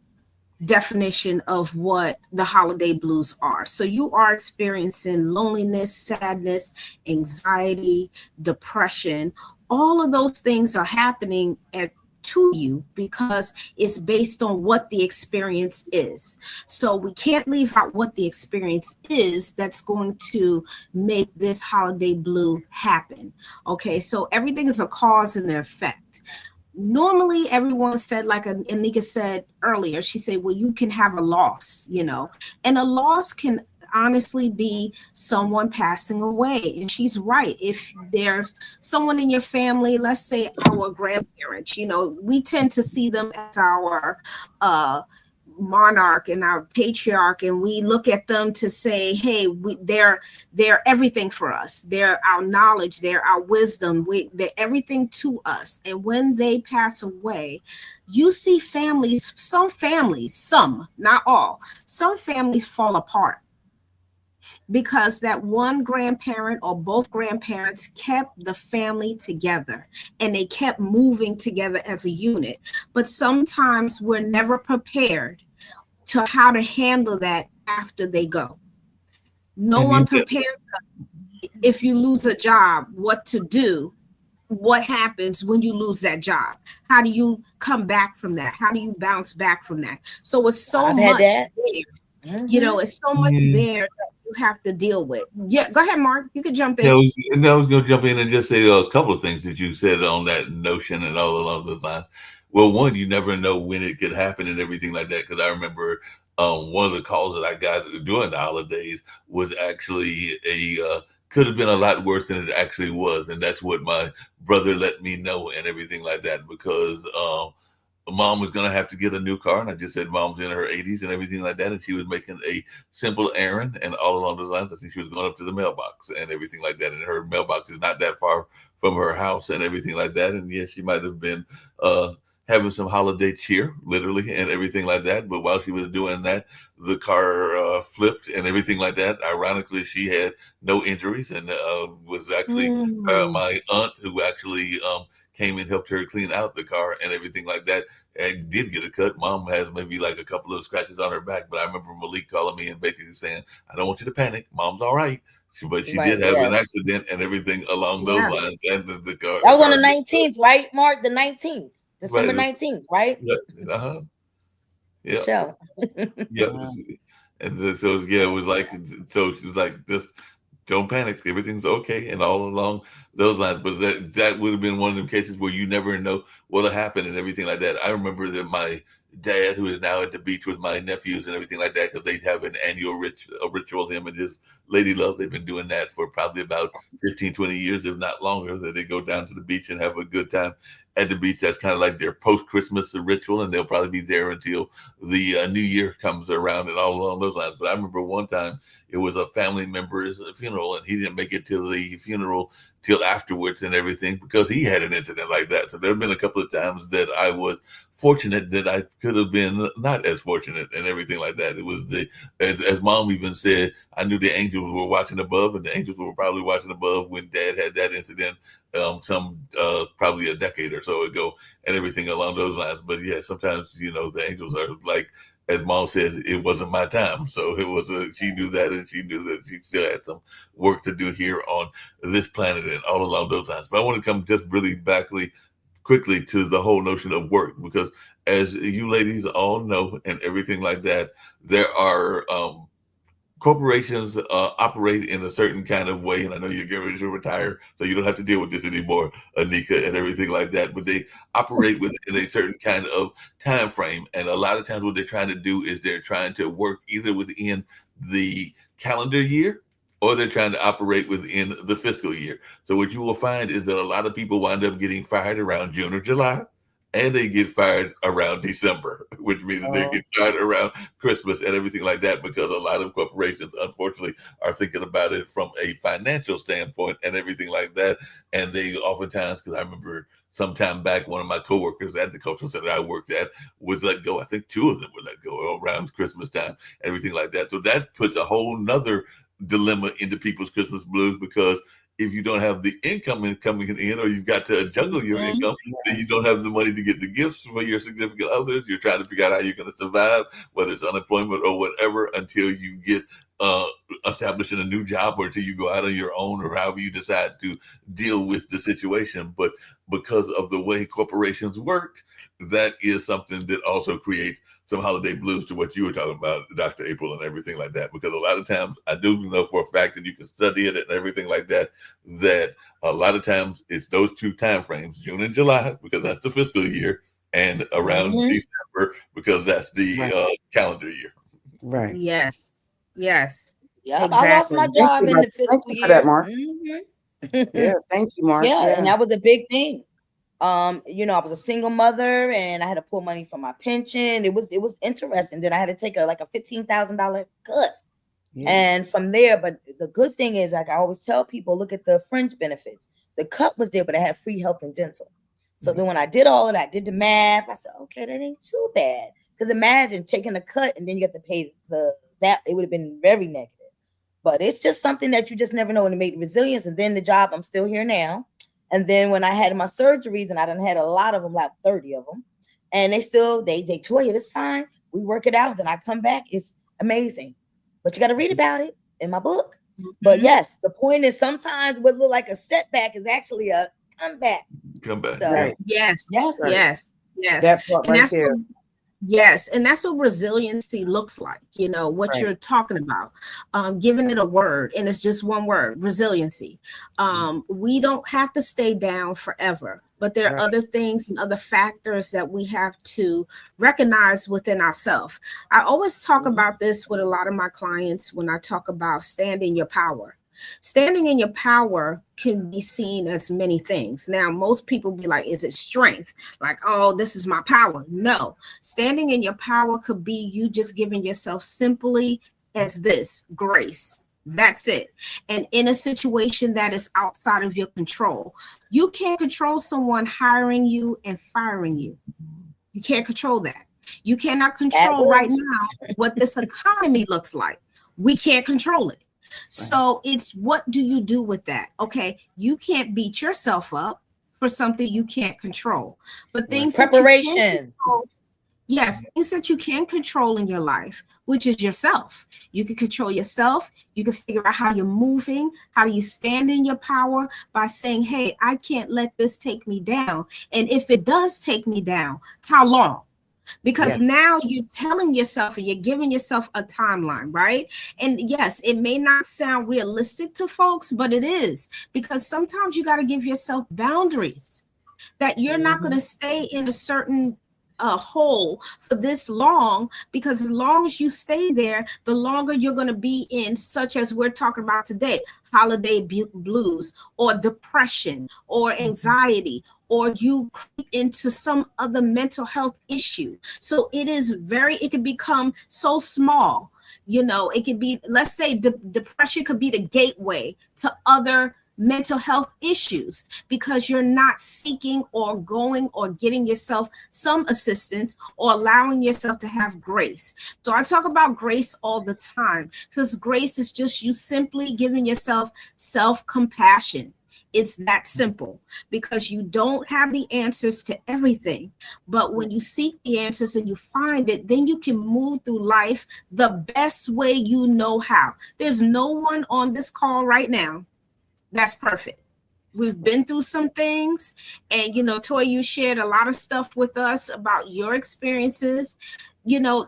definition of what the holiday blues are. So you are experiencing loneliness, sadness, anxiety, depression. All of those things are happening to you because it's based on what the experience is. So we can't leave out what the experience is that's going to make this holiday blue happen. Okay, so everything is a cause and an effect. Normally everyone said, like Anika said earlier, she said, well, you can have a loss, and a loss can honestly be someone passing away. And she's right. If there's someone in your family, let's say our grandparents, we tend to see them as our monarch and our patriarch, and we look at them to say, hey, they're everything for us. They're our knowledge, they're our wisdom, they're everything to us. And when they pass away, you see some, not all, some families fall apart because that one grandparent or both grandparents kept the family together and they kept moving together as a unit. But sometimes we're never prepared to how to handle that after they go. No one prepares us. If you lose a job, what to do, what happens when you lose that job, how do you come back from that, how do you bounce back from that? So it's so much there. It's so much there that you have to deal with. Yeah, go ahead, Mark, you could jump in. I was going to jump in and just say a couple of things that you said on that notion and all along those lines. Well, one, you never know when it could happen and everything like that. Because I remember one of the calls that I got during the holidays was actually could have been a lot worse than it actually was. And that's what my brother let me know and everything like that, because mom was going to have to get a new car. And I just said mom's in her 80s and everything like that. And she was making a simple errand. And all along those lines, I think she was going up to the mailbox and everything like that. And her mailbox is not that far from her house and everything like that. And yes, she might have been having some holiday cheer, literally, and everything like that. But while she was doing that, the car flipped and everything like that. Ironically, she had no injuries and was actually my aunt who actually came and helped her clean out the car and everything like that, and did get a cut. Mom has maybe like a couple of scratches on her back, but I remember Malik calling me and basically saying, I don't want you to panic. Mom's all right. But she did have an accident and everything along those lines. And the car. That was on the 19th, right, Mark? The 19th. December 19th, right? Uh-huh. Yeah. So. Yeah. And so, yeah, it was like, so she was like, just don't panic. Everything's okay. And all along those lines. But that would have been one of them cases where you never know what'll happen and everything like that. I remember that my dad, who is now at the beach with my nephews and everything like that, because they have an annual ritual, him and his lady love. They've been doing that for probably about 15, 20 years, if not longer, that they go down to the beach and have a good time at the beach. That's kind of like their post-Christmas ritual, and they'll probably be there until the new year comes around and all along those lines. But I remember one time it was a family member's funeral, and he didn't make it to the funeral till afterwards and everything because he had an incident like that. So there have been a couple of times that I was fortunate that I could have been not as fortunate and everything like that. It was as mom even said, I knew the angels were watching above, and the angels were probably watching above when dad had that incident probably a decade or so ago and everything along those lines. But yeah, sometimes, the angels are like, as mom said, it wasn't my time. So it was she knew that, and she knew that she still had some work to do here on this planet and all along those lines. But I want to come just really quickly to the whole notion of work, because as you ladies all know and everything like that, there are corporations operate in a certain kind of way, and I know you're getting ready to retire, so you don't have to deal with this anymore, Anika, and everything like that. But they operate within a certain kind of time frame, and a lot of times what they're trying to do is they're trying to work either within the calendar year or they're trying to operate within the fiscal year. So what you will find is that a lot of people wind up getting fired around June or July, and they get fired around December, which means that they get fired around Christmas and everything like that, because a lot of corporations, unfortunately, are thinking about it from a financial standpoint and everything like that. And they oftentimes, because I remember sometime back, one of my coworkers at the cultural center I worked at was let go. I think 2 of them were let go around Christmas time, everything like that. So that puts a whole nother dilemma into people's Christmas blues, because if you don't have the income coming in, or you've got to juggle your income, then you don't have the money to get the gifts for your significant others. You're trying to figure out how you're going to survive, whether it's unemployment or whatever, until you get established in a new job, or until you go out on your own, or however you decide to deal with the situation. But because of the way corporations work, that is something that also creates some holiday blues to what you were talking about, Dr. April, and everything like that. Because a lot of times, I do know for a fact that you can study it and everything like that, that a lot of times it's those two time frames, June and July, because that's the fiscal year, and around December, because that's the calendar year. Right. Yes. Yes. Yeah, Exactly. I lost my job in the fiscal Thank you year. for that, Mark. Mhm. Yeah, thank you, Mark. Yeah, and that was a big thing. You know, I was a single mother and I had to pull money from my pension. It was interesting. Then I had to take a $15,000 cut. Yeah. And from there, but the good thing is, like I always tell people, look at the fringe benefits. The cut was there, but I had free health and dental. So then when I did all of that, did the math, I said, okay, that ain't too bad. Because imagine taking a cut and then you have to pay that, it would have been very negative. But it's just something that you just never know, and it made resilience. And then the job, I'm still here now. And then when I had my surgeries, and I done had a lot of them, like 30 of them, and they told you, it's fine. We work it out. Then I come back. It's amazing. But you got to read about it in my book. But yes, the point is sometimes what look like a setback is actually a comeback. So, Right. Yes. Yes. Right. Yes. Yes. That part And right that's there. what, yes, and that's what resiliency looks like. You know what Right. you're talking about, giving it a word, and it's just one word: resiliency. We don't have to stay down forever, but there are Right. other things and other factors that we have to recognize within ourselves. I always talk about this with a lot of my clients when I talk about standing your power. Standing in your power can be seen as many things. Now, most people be like, is it strength? Like, oh, this is my power. No, standing in your power could be you just giving yourself simply as this grace. That's it. And in a situation that is outside of your control, you can't control someone hiring you and firing you. You can't control that. You cannot control right now what this economy looks like. We can't control it. So it's, what do you do with that? Okay, you can't beat yourself up for something you can't control, but things that you can control, yes, things that you can control in your life, which is yourself. You can control yourself. You can figure out how you're moving, how you stand in your power by saying, hey, I can't let this take me down. And if it does take me down, how long? Because now you're telling yourself and you're giving yourself a timeline, right? And yes, it may not sound realistic to folks, but it is, because sometimes you got to give yourself boundaries that you're not going to stay in a certain hole for this long, because as long as you stay there, the longer you're going to be in, such as we're talking about today, holiday blues or depression or anxiety, or you creep into some other mental health issue. So it can become so small. You know, it could be, let's say depression could be the gateway to other mental health issues, because you're not seeking or going or getting yourself some assistance or allowing yourself to have grace. So I talk about grace all the time, because grace is just you simply giving yourself self-compassion. It's that simple, because you don't have the answers to everything. But when you seek the answers and you find it, then you can move through life the best way you know how. There's no one on this call right now that's perfect. We've been through some things, and you know, Toy, you shared a lot of stuff with us about your experiences. You know,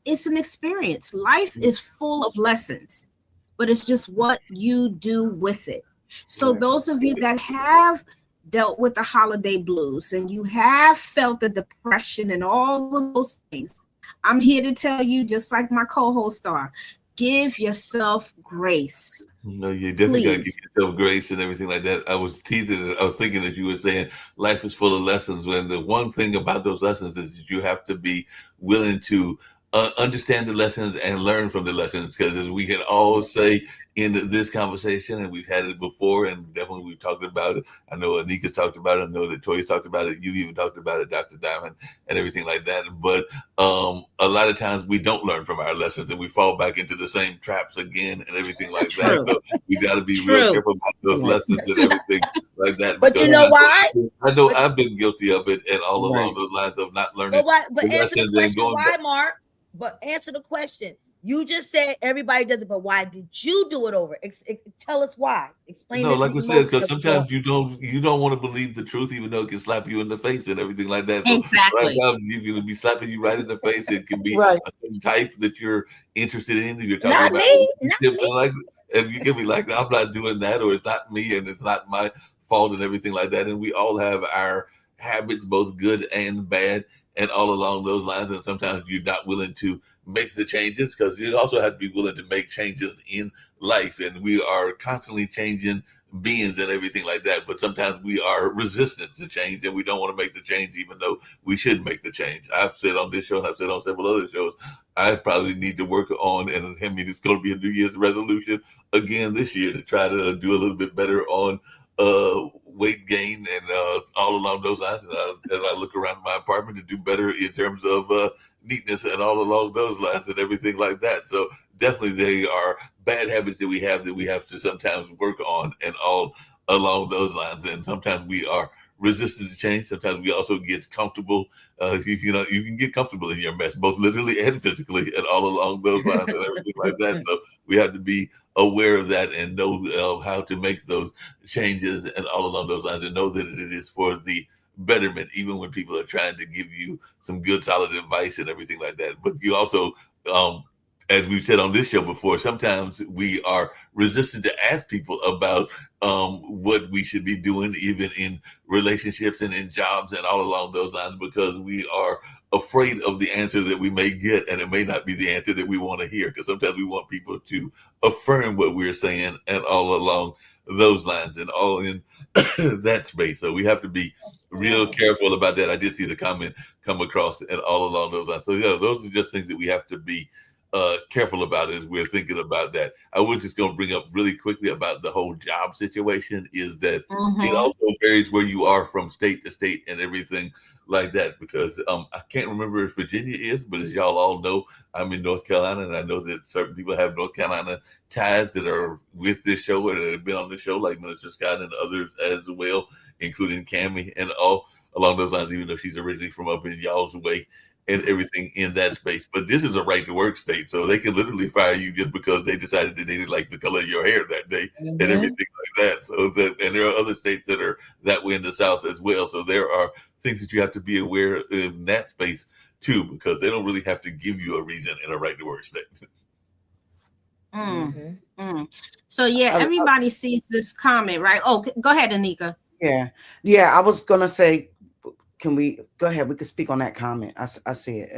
it's an experience. Life is full of lessons, but it's just what you do with it. So those of you that have dealt with the holiday blues and you have felt the depression and all of those things, I'm here to tell you, just like my co-host are, give yourself grace. No, you definitely got to give yourself grace and everything like that. I was teasing. I was thinking that you were saying life is full of lessons. When the one thing about those lessons is that you have to be willing to understand the lessons and learn from the lessons. Because as we can all say in this conversation, and we've had it before, and definitely we've talked about it. I know Anika's talked about it. I know that Toya's talked about it. You've even talked about it, Dr. Diamond, and everything like that. But a lot of times we don't learn from our lessons, and we fall back into the same traps again, and everything like that. So we got to be real careful about those lessons and everything like that. But you know why? I know I've been guilty of it, and all along those lines of not learning. But answer the question, why, Mark? But answer the question. You just said everybody does it, but why did you do it over? Tell us why. Explain. No, like we said, because sometimes you don't want to believe the truth, even though it can slap you in the face and everything like that. So exactly. You can be slapping you right in the face. It can be a certain type that you're interested in. You're talking not me. Like, and you can be like, I'm not doing that, or it's not me, and it's not my fault, and everything like that. And we all have our habits, both good and bad, and all along those lines. And sometimes you're not willing to make the changes, because you also have to be willing to make changes in life. And we are constantly changing beings and everything like that. But sometimes we are resistant to change, and we don't want to make the change, even though we should make the change. I've said on this show, and I've said on several other shows, I probably need to work on, and I mean, it's going to be a New Year's resolution again this year, to try to do a little bit better on weight gain and all along those lines. And as I look around my apartment, to do better in terms of neatness and all along those lines and everything like that. So definitely they are bad habits that we have to sometimes work on, and all along those lines. And sometimes we are resistant to change. Sometimes we also get comfortable. You can get comfortable in your mess, both literally and physically, and all along those lines and everything like that. So we have to be aware of that and know how to make those changes and all along those lines, and know that it is for the betterment, even when people are trying to give you some good, solid advice and everything like that. But you also, as we've said on this show before, sometimes we are resistant to ask people about what we should be doing, even in relationships and in jobs and all along those lines, because we are afraid of the answer that we may get, and it may not be the answer that we want to hear, because sometimes we want people to affirm what we're saying, and all along those lines, and all in that space. So we have to be real careful about that. I did see the comment come across, and all along those lines. So yeah, those are just things that we have to be careful about as we're thinking about that. I was just going to bring up really quickly about the whole job situation, is that it also varies where you are from state to state and everything like that, because I can't remember if Virginia is, but as y'all all know, I'm in North Carolina, and I know that certain people have North Carolina ties that are with this show, or that have been on the show, like Minister Scott and others as well, including Cammie and all along those lines, even though she's originally from up in y'all's way and everything in that space. But this is a right to work state, so they can literally fire you just because they decided that they didn't like the color of your hair that day and everything like that. So and there are other states that are that way in the South as well. So there are things that you have to be aware of in that space too, because they don't really have to give you a reason in a right to work state. So yeah, everybody sees this comment, right? Oh, go ahead, Anika. Yeah. I was gonna say, can we go ahead? We could speak on that comment. I see it.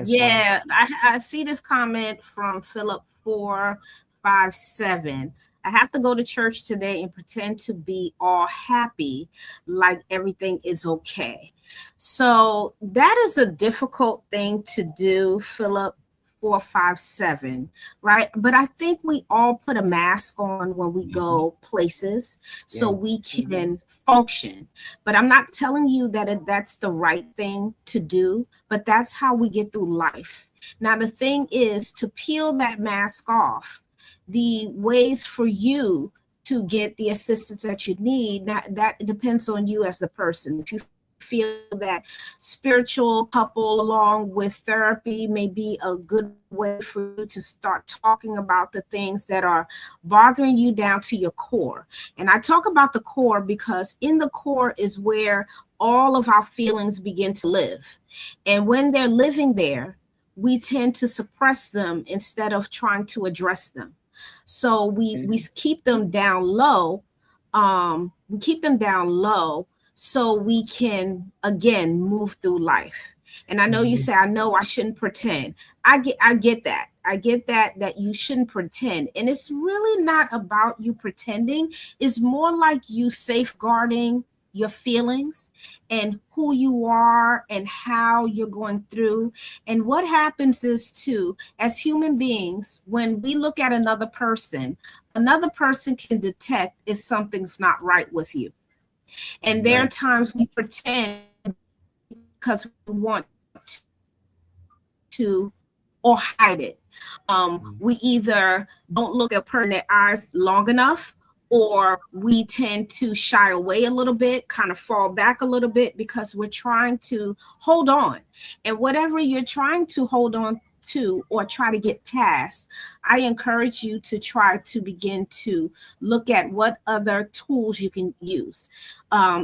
I see this comment from Philip 457. I have to go to church today and pretend to be all happy, like everything is okay. So that is a difficult thing to do, Philip 457, right? But I think we all put a mask on when we go places, so we can function. But I'm not telling you that that's the right thing to do, but that's how we get through life. Now, the thing is to peel that mask off. The ways for you to get the assistance that you need, that depends on you as the person. If you feel that spiritual couple along with therapy may be a good way for you to start talking about the things that are bothering you down to your core. And I talk about the core because in the core is where all of our feelings begin to live. And when they're living there, we tend to suppress them instead of trying to address them. So we keep them down low. So we can, again, move through life. And I know you say, I know I shouldn't pretend. I get that. I get that you shouldn't pretend. And it's really not about you pretending. It's more like you safeguarding your feelings and who you are and how you're going through. And what happens is too, as human beings, when we look at another person, another person can detect if something's not right with you. And there are times we pretend because we want to or hide it. We either don't look at a person in their eyes long enough, or we tend to shy away a little bit, kind of fall back a little bit, because we're trying to hold on. And whatever you're trying to hold on to or try to get past, I encourage you to try to begin to look at what other tools you can use.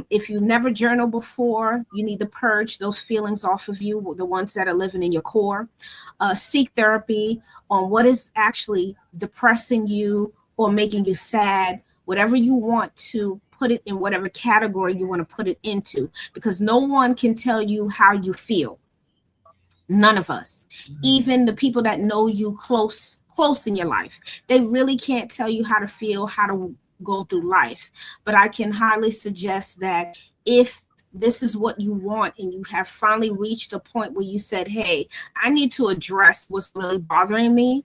If you never journaled before, you need to purge those feelings off of you, the ones that are living in your core. Seek therapy on what is actually depressing you or making you sad, whatever you want to put it in, whatever category you want to put it into, because no one can tell you how you feel. None of us, even the people that know you close in your life, they really can't tell you how to feel, how to go through life. But I can highly suggest that if this is what you want and you have finally reached a point where you said, hey, I need to address what's really bothering me,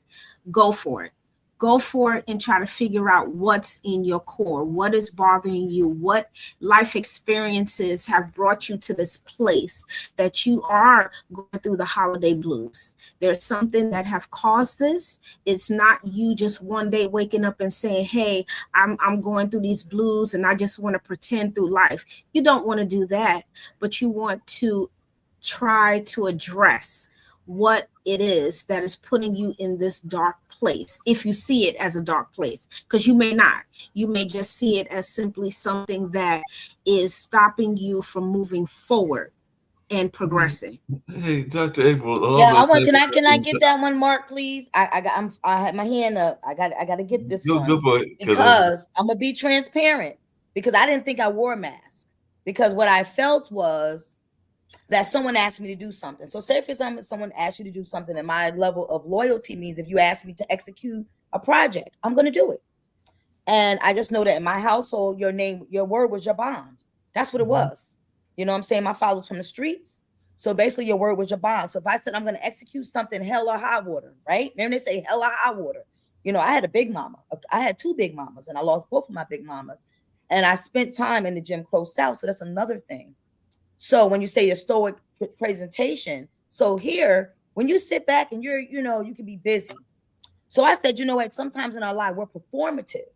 go for it. Go for it and try to figure out what's in your core, what is bothering you, what life experiences have brought you to this place that you are going through the holiday blues. There's something that have caused this. It's not you just one day waking up and saying, hey, I'm going through these blues and I just want to pretend through life. You don't want to do that, but you want to try to address what it is that is putting you in this dark place, if you see it as a dark place, because you may not. You may just see it as simply something that is stopping you from moving forward and progressing. Hey, Dr. April. Yeah, I want. Can I get that one, Mark, please? I had my hand up. I got to get this one Go for it, because I'm gonna be transparent, because I didn't think I wore a mask, because what I felt was that someone asked me to do something. So say for example, someone asked you to do something, and my level of loyalty means if you ask me to execute a project, I'm going to do it. And I just know that in my household, your word was your bond. That's what it was. You know what I'm saying? My father's from the streets. So basically your word was your bond. So if I said I'm going to execute something, hell or high water, right? Remember they say hell or high water. You know, I had a big mama. I had two big mamas, and I lost both of my big mamas. And I spent time in the Jim Crow South. So that's another thing. So when you say your stoic presentation, so here, when you sit back and you can be busy. So I said, you know what, sometimes in our life, we're performative.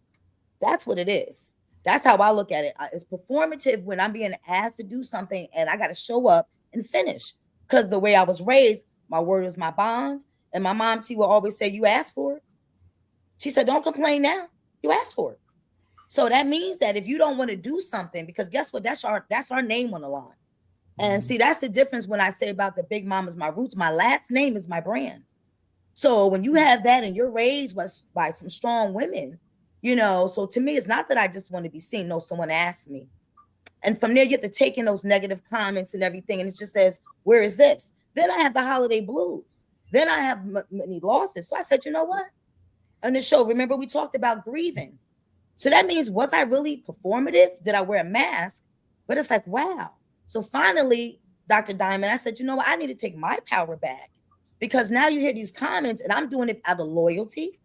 That's what it is. That's how I look at it. It's performative when I'm being asked to do something and I got to show up and finish. Because the way I was raised, my word is my bond. And my mom, will always say, you asked for it. She said, don't complain now. You asked for it. So that means that if you don't want to do something, because guess what? That's our name on the line. And see, that's the difference when I say about the big mama's my roots. My last name is my brand. So when you have that and you're raised by some strong women, so to me, it's not that I just want to be seen. No, someone asked me. And from there, you have to take in those negative comments and everything. And it just says, where is this? Then I have the holiday blues. Then I have many losses. So I said, you know what? On the show, remember we talked about grieving. So that means, was I really performative? Did I wear a mask? But it's like, wow. So finally, Dr. Diamond, I said, you know what? I need to take my power back, because now you hear these comments and I'm doing it out of loyalty,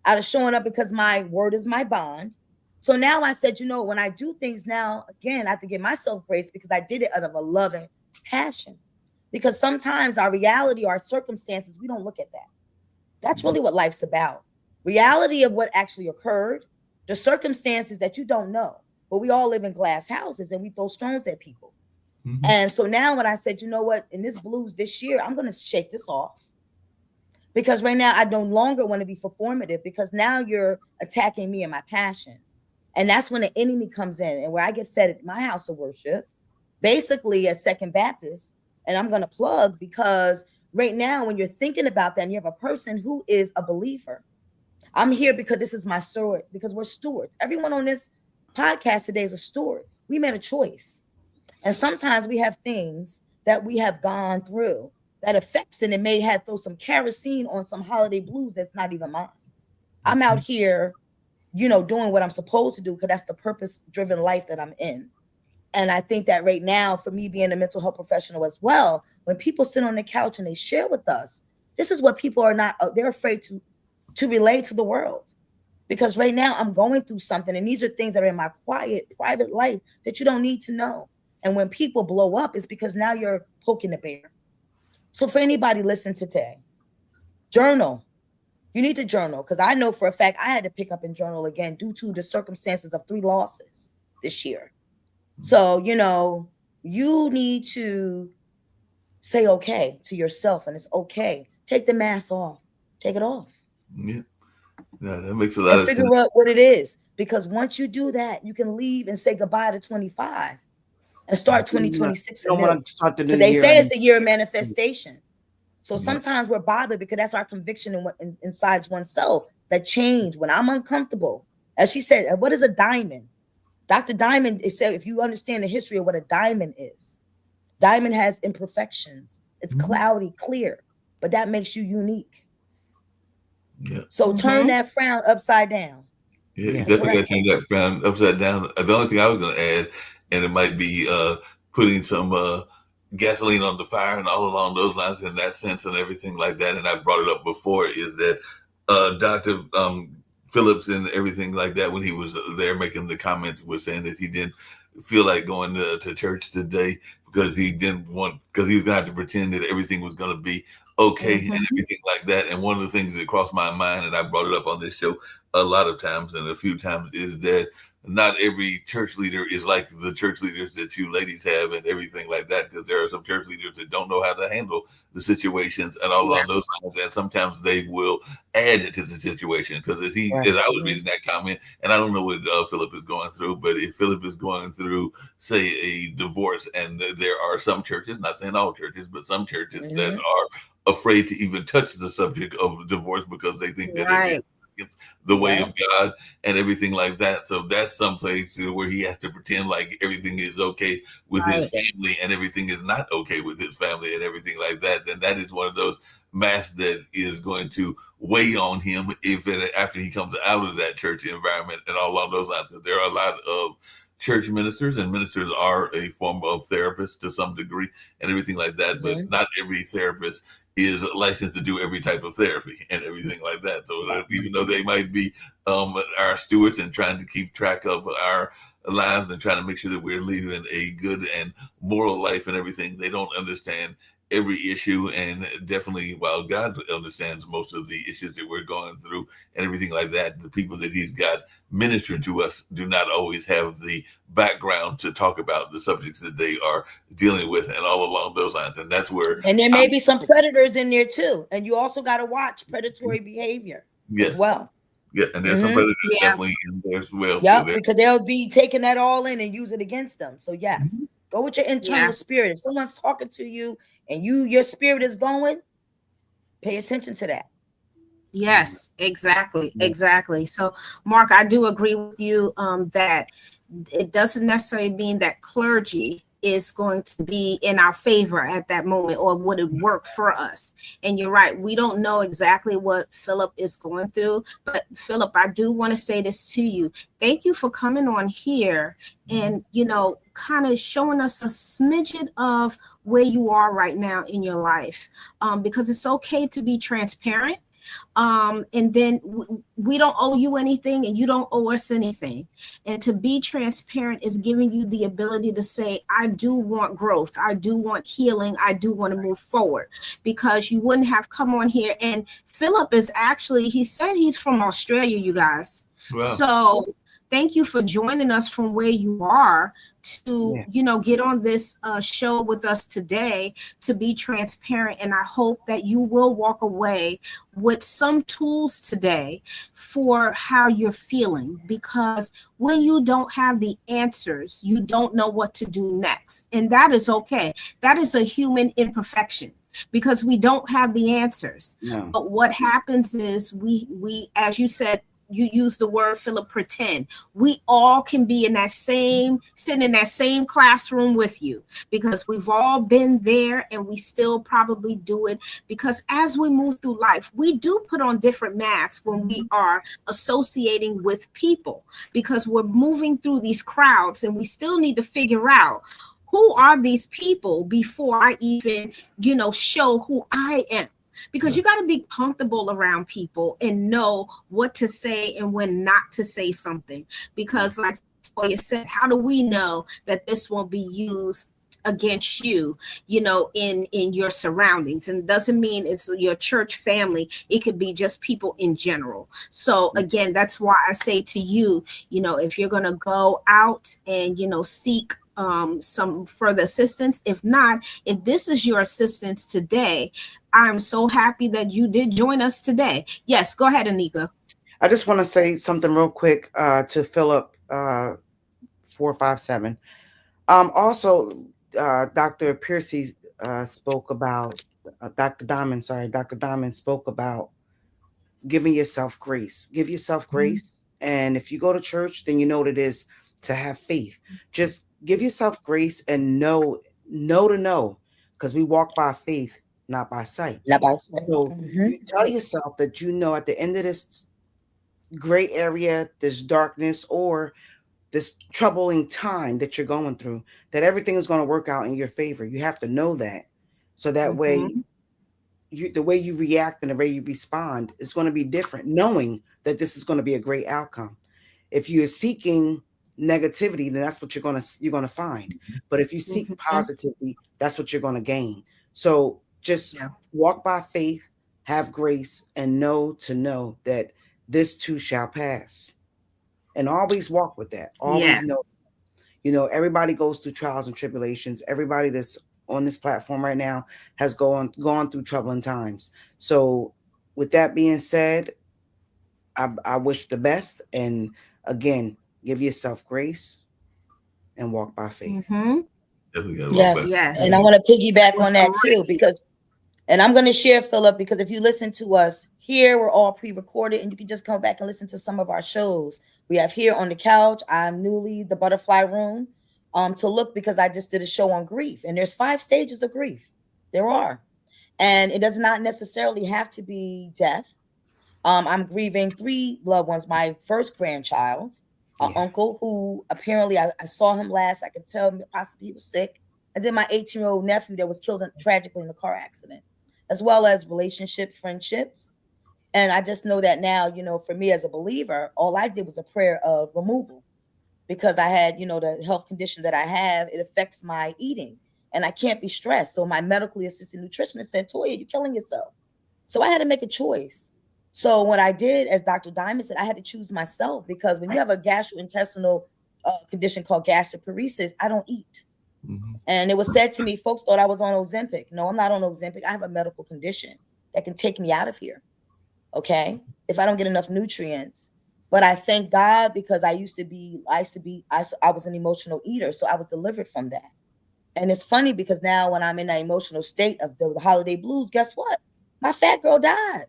out of showing up because my word is my bond. So now I said, when I do things now, again, I have to give myself grace because I did it out of a love and passion. Because sometimes our reality, our circumstances, we don't look at that. That's really what life's about. Reality of what actually occurred, the circumstances that you don't know. But we all live in glass houses and we throw stones at people. Mm-hmm. And so now when I said, you know what, in this blues this year, I'm going to shake this off, because right now I no longer want to be performative, because now you're attacking me and my passion. And that's when the enemy comes in, and where I get fed at my house of worship, basically as Second Baptist. And I'm going to plug, because right now when you're thinking about that and you have a person who is a believer, I'm here because this is my steward, because we're stewards. Everyone on this podcast today is a steward. We made a choice. And sometimes we have things that we have gone through that affects it and may have throw some kerosene on some holiday blues that's not even mine. I'm out here, doing what I'm supposed to do, because that's the purpose-driven life that I'm in. And I think that right now, for me being a mental health professional as well, when people sit on the couch and they share with us, this is what people are not, they're afraid to relate to the world. Because right now I'm going through something, and these are things that are in my quiet, private life that you don't need to know. And when people blow up, it's because now you're poking the bear. So for anybody listening today, journal. You need to journal, because I know for a fact I had to pick up and journal again due to the circumstances of 3 losses this year. So, you need to say okay to yourself, and it's okay. Take the mask off. Take it off. Yeah. Yeah, that makes a lot of sense. Figure out what it is, because once you do that, you can leave and say goodbye to 25 and start 2026. You don't want to start the new year. They say it's the year of manifestation. So sometimes we're bothered because that's our conviction inside oneself, that change. When I'm uncomfortable, as she said, what is a diamond? Dr. Diamond said, if you understand the history of what a diamond is, diamond has imperfections. It's cloudy, clear, but that makes you unique. Yeah. So turn that frown upside down. Yeah, you definitely got to turn that frown upside down. The only thing I was going to add, and it might be putting some gasoline on the fire and all along those lines in that sense and everything like that. And I brought it up before, is that Dr. Phillips and everything like that, when he was there making the comments, was saying that he didn't feel like going to church today because he didn't want, because he was going to have to pretend that everything was going to be okay and everything like that. And one of the things that crossed my mind, and I brought it up on this show a lot of times and a few times, is that not every church leader is like the church leaders that you ladies have and everything like that, because there are some church leaders that don't know how to handle the situations and all along those lines, and sometimes they will add to the situation. Because as I was reading that comment, and I don't know what Philip is going through, but if Philip is going through, say, a divorce, and there are some churches, not saying all churches, but some churches that are afraid to even touch the subject of divorce because they think that it is the way of God and everything like that. So that's some place where he has to pretend like everything is okay with his family and everything is not okay with his family and everything like that. Then that is one of those masks that is going to weigh on him after he comes out of that church environment and all along those lines. Because there are a lot of church ministers, and ministers are a form of therapist to some degree and everything like that. But not every therapist is licensed to do every type of therapy and everything like that. So even though they might be our stewards and trying to keep track of our lives and trying to make sure that we're living a good and moral life and everything, they don't understand every issue. And definitely, while God understands most of the issues that we're going through and everything like that, the people that he's got ministering to us do not always have the background to talk about the subjects that they are dealing with and all along those lines. And that's where, and there may be some predators in there too, and you also got to watch predatory behavior as well. Yeah, and there's some predators definitely in there as well. Because they'll be taking that all in and use it against them. So go with your internal spirit. If someone's talking to you and your spirit is going, pay attention to that. Yes, exactly. So, Mark, I do agree with you that it doesn't necessarily mean that clergy is going to be in our favor at that moment, or would it work for us? And you're right, we don't know exactly what Philip is going through. But Philip, I do want to say this to you. Thank you for coming on here and, kind of showing us a smidgen of where you are right now in your life, because it's okay to be transparent. And then we don't owe you anything and you don't owe us anything. And to be transparent is giving you the ability to say, I do want growth. I do want healing. I do want to move forward, because you wouldn't have come on here. And Philip is actually, he said he's from Australia, you guys. Wow. So thank you for joining us from where you are to, get on this show with us today to be transparent. And I hope that you will walk away with some tools today for how you're feeling, because when you don't have the answers, you don't know what to do next. And that is okay. That is a human imperfection, because we don't have the answers. No. But what happens is we, as you said, you use the word, Philip, pretend. We all can be sitting in that same classroom with you, because we've all been there and we still probably do it. Because as we move through life, we do put on different masks when we are associating with people, because we're moving through these crowds and we still need to figure out, who are these people before I even, show who I am? because you got to be comfortable around people and know what to say and when not to say something. Because like Toya said, how do we know that this won't be used against you, in your surroundings? And it doesn't mean it's your church family. It could be just people in general. So again, that's why I say to you, if you're going to go out and, seek some further assistance, if this is your assistance today, I'm so happy that you did join us today. Yes, go ahead, Anika. I just want to say something real quick to Philip 457. Also, Dr. Piercy spoke about, Dr. Diamond spoke about giving yourself grace. Give yourself grace. And if you go to church, then you know what it is to have faith. Just give yourself grace and know, because we walk by faith, not by sight. So you tell yourself that at the end of this gray area, this darkness, or this troubling time that you're going through, that everything is going to work out in your favor. You have to know that. So that way, the way you react and the way you respond is going to be different, knowing that this is going to be a great outcome. If you're seeking negativity, then that's what you're going to find. But if you seek positivity, that's what you're going to gain. So just walk by faith, have grace, and know that this too shall pass. And always walk with that. Always know, everybody goes through trials and tribulations. Everybody that's on this platform right now has gone through troubling times. So with that being said, I wish the best. And again, give yourself grace and walk by faith. Yes. And I want to piggyback on that too, and I'm going to share, Philip, because if you listen to us here, we're all pre-recorded, and you can just come back and listen to some of our shows. We have Here on the Couch. I'm newly the Butterfly Room to look, because I just did a show on grief, and there's 5 stages of grief. There are. And it does not necessarily have to be death. I'm grieving 3 loved ones. My first grandchild, uncle, who apparently I saw him last. I could tell possibly he was sick. And then my 18-year-old nephew that was killed tragically in a car accident, as well as friendships. And I just know that now, for me as a believer, all I did was a prayer of removal, because I had, the health condition that I have, it affects my eating and I can't be stressed. So my medically assisted nutritionist said, Toya, you're killing yourself. So I had to make a choice. So what I did, as Dr. Diamond said, I had to choose myself, because when you have a gastrointestinal condition called gastroparesis, I don't eat. And it was said to me, folks thought I was on Ozempic. No, I'm not on Ozempic. I have a medical condition that can take me out of here. Okay. If I don't get enough nutrients. But I thank God, because I was an emotional eater. So I was delivered from that. And it's funny, because now when I'm in that emotional state of the holiday blues, guess what? My fat girl died.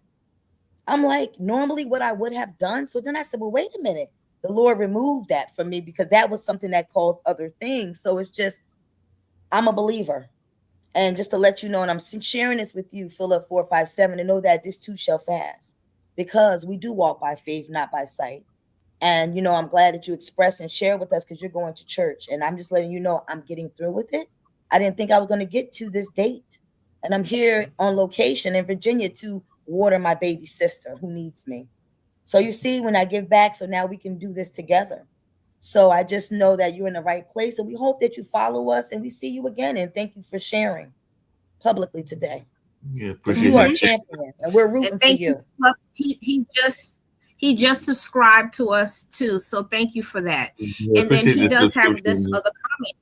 I'm like, normally what I would have done. So then I said, well, wait a minute. The Lord removed that from me, because that was something that caused other things. So it's just, I'm a believer. And just to let you know, and I'm sharing this with you, Philip 457, to know that this too shall pass, because we do walk by faith, not by sight. And, I'm glad that you express and share with us, because you're going to church. And I'm just letting you know I'm getting through with it. I didn't think I was going to get to this date. And I'm here on location in Virginia to water my baby sister who needs me. So you see, when I give back, so now we can do this together. So I just know that you're in the right place, and we hope that you follow us, and we see you again. And thank you for sharing publicly today. Yeah, appreciate you. Are a champion, and we're rooting for you. He just subscribed to us too, so thank you for that. Yeah, and then he does have this other comment.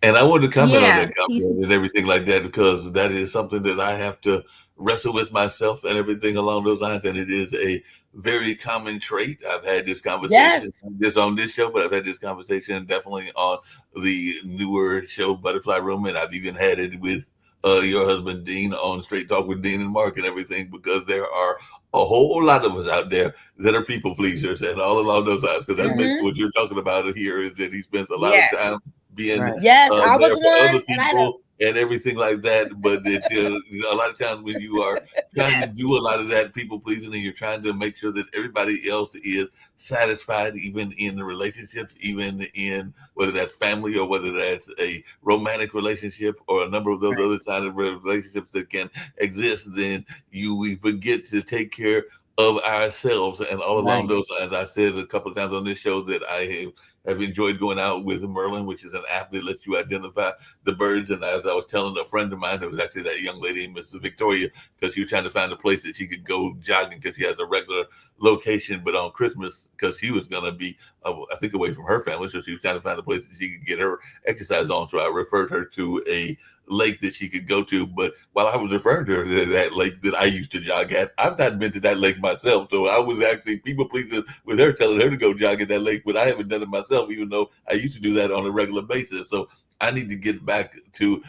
And I wanted to comment on that comment and everything like that, because that is something that I have to wrestle with myself and everything along those lines. And it is a very common trait. I've had this conversation just on this show, but I've had this conversation definitely on the newer show, Butterfly Room. And I've even had it with your husband, Dean, on Straight Talk with Dean and Mark and everything, because there are a whole lot of us out there that are people pleasers and all along those lines. Because that's basically what you're talking about here, is that he spends a lot of time being I was one, other people and everything like that. But a lot of times when you are trying to do a lot of that people pleasing, and you're trying to make sure that everybody else is satisfied, even in the relationships, even in whether that's family or whether that's a romantic relationship or a number of those other kind of relationships that can exist, then we forget to take care of ourselves. And all along those lines, I said a couple of times on this show that I have enjoyed going out with Merlin, which is an app that lets you identify the birds. And as I was telling a friend of mine, it was actually that young lady, Mrs. Victoria, because she was trying to find a place that she could go jogging because she has a regular location. But on Christmas, because she was going to be, I think, away from her family, so she was trying to find a place that she could get her exercise on. So I referred her to a lake that she could go to. But while I was referring to her to that lake that I used to jog at, I've not been to that lake myself. So I was actually people pleasing with her, telling her to go jog at that lake, but I haven't done it myself, even though I used to do that on a regular basis. So I need to get back to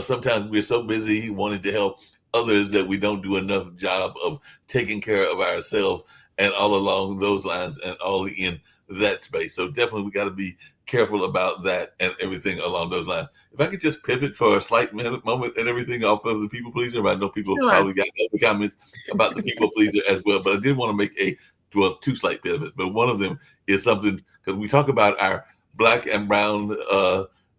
sometimes we're so busy wanting to help others that we don't do enough job of taking care of ourselves, and all along those lines and all in that space. So definitely we got to be careful about that and everything along those lines. If I could just pivot for a slight moment and everything off of the people pleaser, I know people probably got other comments about the people pleaser as well, but I did want to make two slight pivots. But one of them is something, because we talk about our Black and brown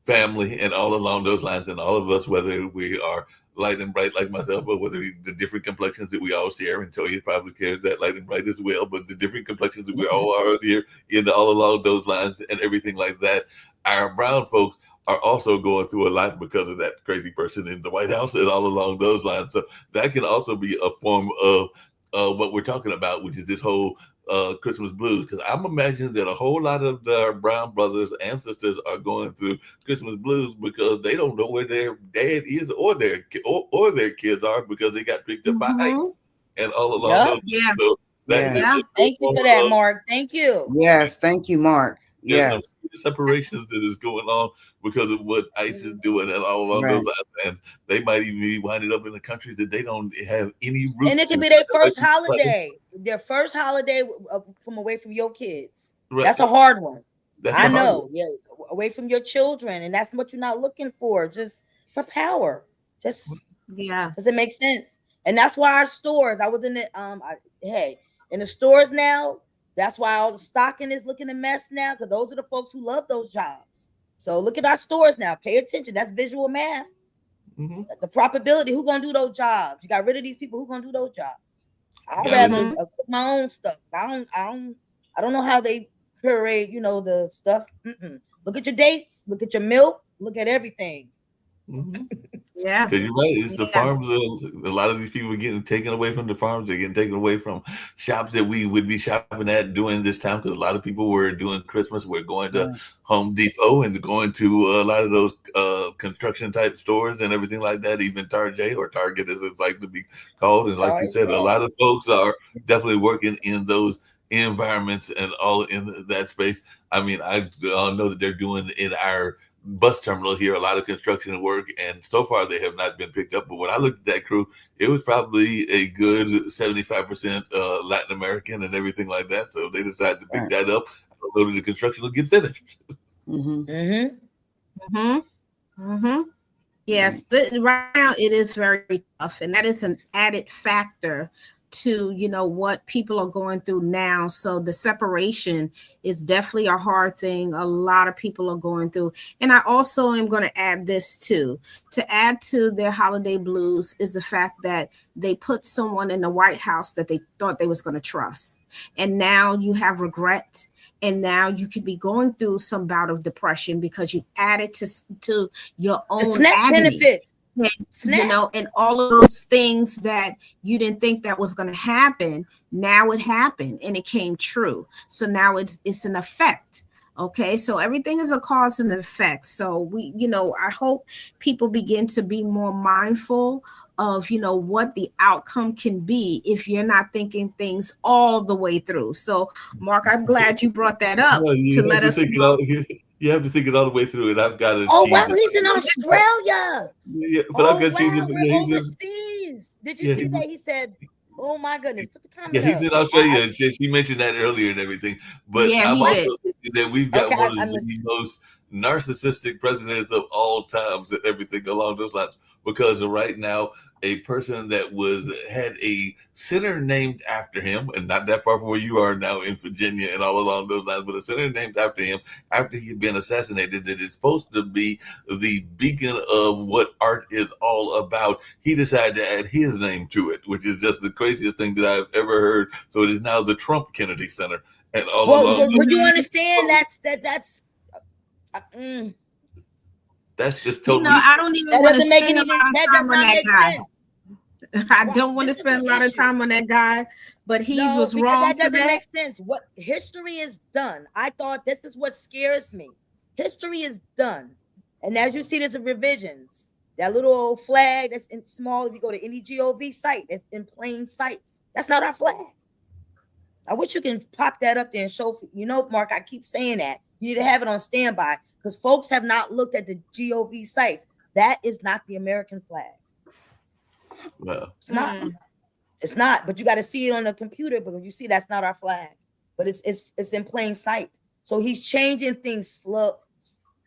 family and all along those lines, and all of us, whether we are light and bright like myself, or whether the different complexions that we all share, and Toya probably cares that light and bright as well, but the different complexions that we all are here in all along those lines and everything like that, our brown folks are also going through a lot because of that crazy person in the White House and all along those lines. So that can also be a form of what we're talking about, which is this whole Christmas blues, because I'm imagining that a whole lot of their brown brothers and sisters are going through Christmas blues because they don't know where their dad is or their kids are, because they got picked up by ICE and all along those. Yeah. So Thank you for that, Mark. Thank you. Yes, thank you, Mark. Yes, separations that is going on because of what ICE is doing and all along those lines, and they might even be winding up in a country that they don't have any roots. And it can be their first holiday, from away from your kids. Right. That's a hard one. I know. Yeah, away from your children, and that's what you're not looking for, just for power. Just does it make sense? And that's why our stores. I was in the in the stores now. That's why all the stocking is looking a mess now, because those are the folks who love those jobs. So look at our stores now. Pay attention. That's visual math. Mm-hmm. The probability. Who's gonna do those jobs? You got rid of these people. Who's gonna do those jobs? I'd rather cook my own stuff. I don't know how they curate, the stuff. Look at your dates. Look at your milk. Look at everything. Mm-hmm. Yeah, because you're right. It's the farms. A lot of these people are getting taken away from the farms. They're getting taken away from shops that we would be shopping at during this time, because a lot of people were doing Christmas. We're going to Home Depot and going to a lot of those construction type stores and everything like that. Even Target, or Target as it's like to be called. And like you said, a lot of folks are definitely working in those environments and all in that space. I mean, I know that they're doing in our bus terminal here a lot of construction work, and so far they have not been picked up. But when I looked at that crew, it was probably a good 75% Latin American and everything like that. So they decided to pick that up. I don't know that the construction will get finished. Yes, right now it is very tough, and that is an added factor to what people are going through now. So the separation is definitely a hard thing a lot of people are going through. And I also am going to add this too. To add to their holiday blues is the fact that they put someone in the White House that they thought they was going to trust, and now you have regret. And now you could be going through some bout of depression because you added to your own SNAP benefits. And all of those things that you didn't think that was going to happen, now it happened and it came true. So now it's an effect. Okay, so everything is a cause and an effect. So I hope people begin to be more mindful of what the outcome can be if you're not thinking things all the way through. So Mark, I'm glad you brought that up to let us know. You have to think it all the way through, and I've got to. Oh wow, he's in Australia. Yeah, but I've got to change it. We're overseas. Did you see that? He said, "Oh my goodness!" Put the comment. Yeah, he's in Australia. She mentioned that earlier and everything. But I'm also thinking that we've got one of the most narcissistic presidents of all times and everything along those lines. Because right now, a person that had a center named after him, and not that far from where you are now in Virginia and all along those lines, but a center named after him after he'd been assassinated that is supposed to be the beacon of what art is all about. He decided to add his name to it, which is just the craziest thing that I've ever heard. So it is now the Trump Kennedy Center. And all well, along, would you understand that's just totally. I don't even that want to doesn't make spend any a lot of that time does on not that make guy. sense. I don't want to This is spend a the lot of issue. time on that guy, but he No, was because wrong that for doesn't that. make sense. What history is done. I thought this is what scares me. History is done. And as you see, there's revisions. That little old flag that's in small, if you go to any GOV site, it's in plain sight. That's not our flag. I wish you can pop that up there and show, Mark, I keep saying that. You need to have it on standby because folks have not looked at the GOV sites. That is not the American flag. Well, It's not. It's not, but you got to see it on the computer because you see that's not our flag. But it's in plain sight. So he's changing things slow,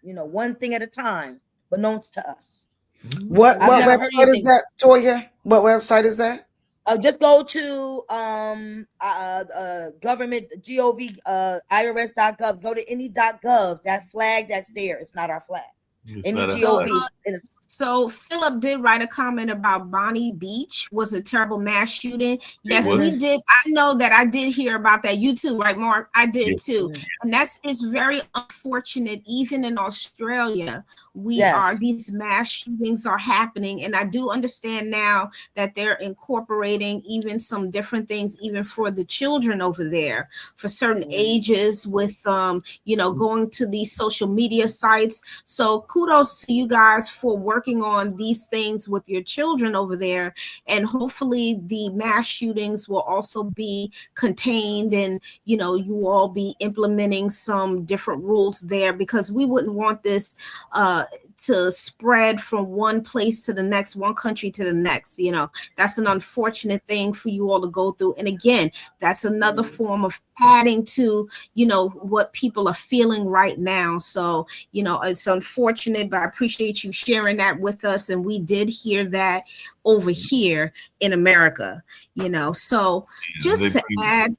one thing at a time, but known to us. What never heard website is anything. that, Toya? What website is that? Just go to government gov irs.gov. Go to any.gov. That flag that's there, it's not our flag. it's Any not a GOV. flag. So Philip did write a comment about Bonnie Beach was a terrible mass shooting. Yes, was. we did. I know that I did hear about that. You too, right, Mark? I did Yes. too. And it's very unfortunate. Even in Australia, Yes. these mass shootings are happening. And I do understand now that they're incorporating even some different things, even for the children over there, for certain ages with, going to these social media sites. So kudos to you guys for working on these things with your children over there, and hopefully the mass shootings will also be contained, and you all be implementing some different rules there, because we wouldn't want this to spread from one place to the next, one country to the next. That's an unfortunate thing for you all to go through. And again, that's another form of adding to what people are feeling right now. So it's unfortunate, but I appreciate you sharing that with us. And we did hear that over here in America. So just to add,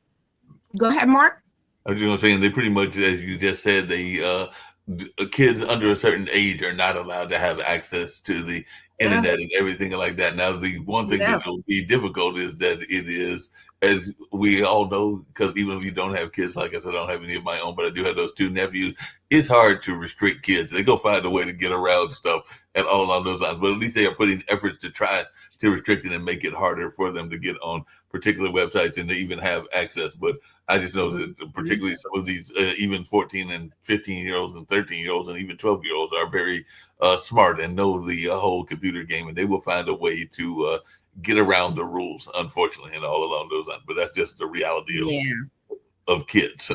go ahead, Mark. I was just gonna say, and they pretty much, as you just said, they kids under a certain age are not allowed to have access to the internet and everything like that. Now, the one thing that will be difficult is that it is, as we all know, because even if you don't have kids, like I said, I don't have any of my own, but I do have those two nephews. It's hard to restrict kids. They go find a way to get around stuff and all along those lines. But at least they are putting efforts to try to restrict it and make it harder for them to get on particular websites and to even have access. But I just know that particularly some of these even 14 and 15-year-olds and 13-year-olds and even 12-year-olds are very smart and know the whole computer game, and they will find a way to get around the rules, unfortunately, and all along those lines. But that's just the reality of kids.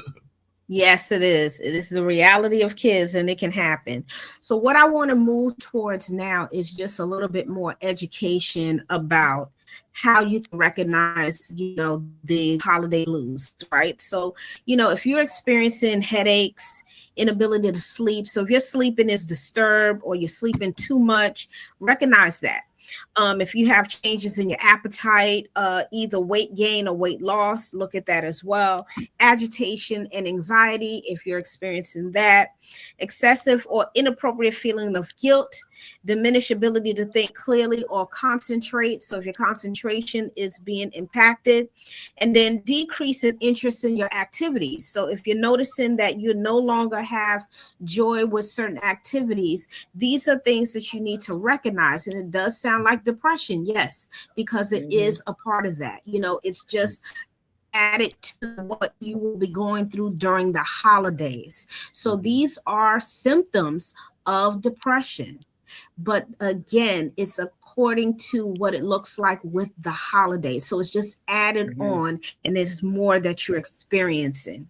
Yes, it is. It is the reality of kids, and it can happen. So what I want to move towards now is just a little bit more education about how you can recognize, the holiday blues, right? So, if you're experiencing headaches, inability to sleep, so if your sleeping is disturbed or you're sleeping too much, recognize that. If you have changes in your appetite, either weight gain or weight loss, look at that as well. Agitation and anxiety, if you're experiencing that. Excessive or inappropriate feeling of guilt, diminished ability to think clearly or concentrate. So if your concentration is being impacted, and then decrease in interest in your activities. So if you're noticing that you no longer have joy with certain activities, these are things that you need to recognize. And it does sound like depression, yes, because it is a part of that. It's just added to what you will be going through during the holidays. So these are symptoms of depression. But again, it's according to what it looks like with the holidays. So it's just added on, and there's more that you're experiencing.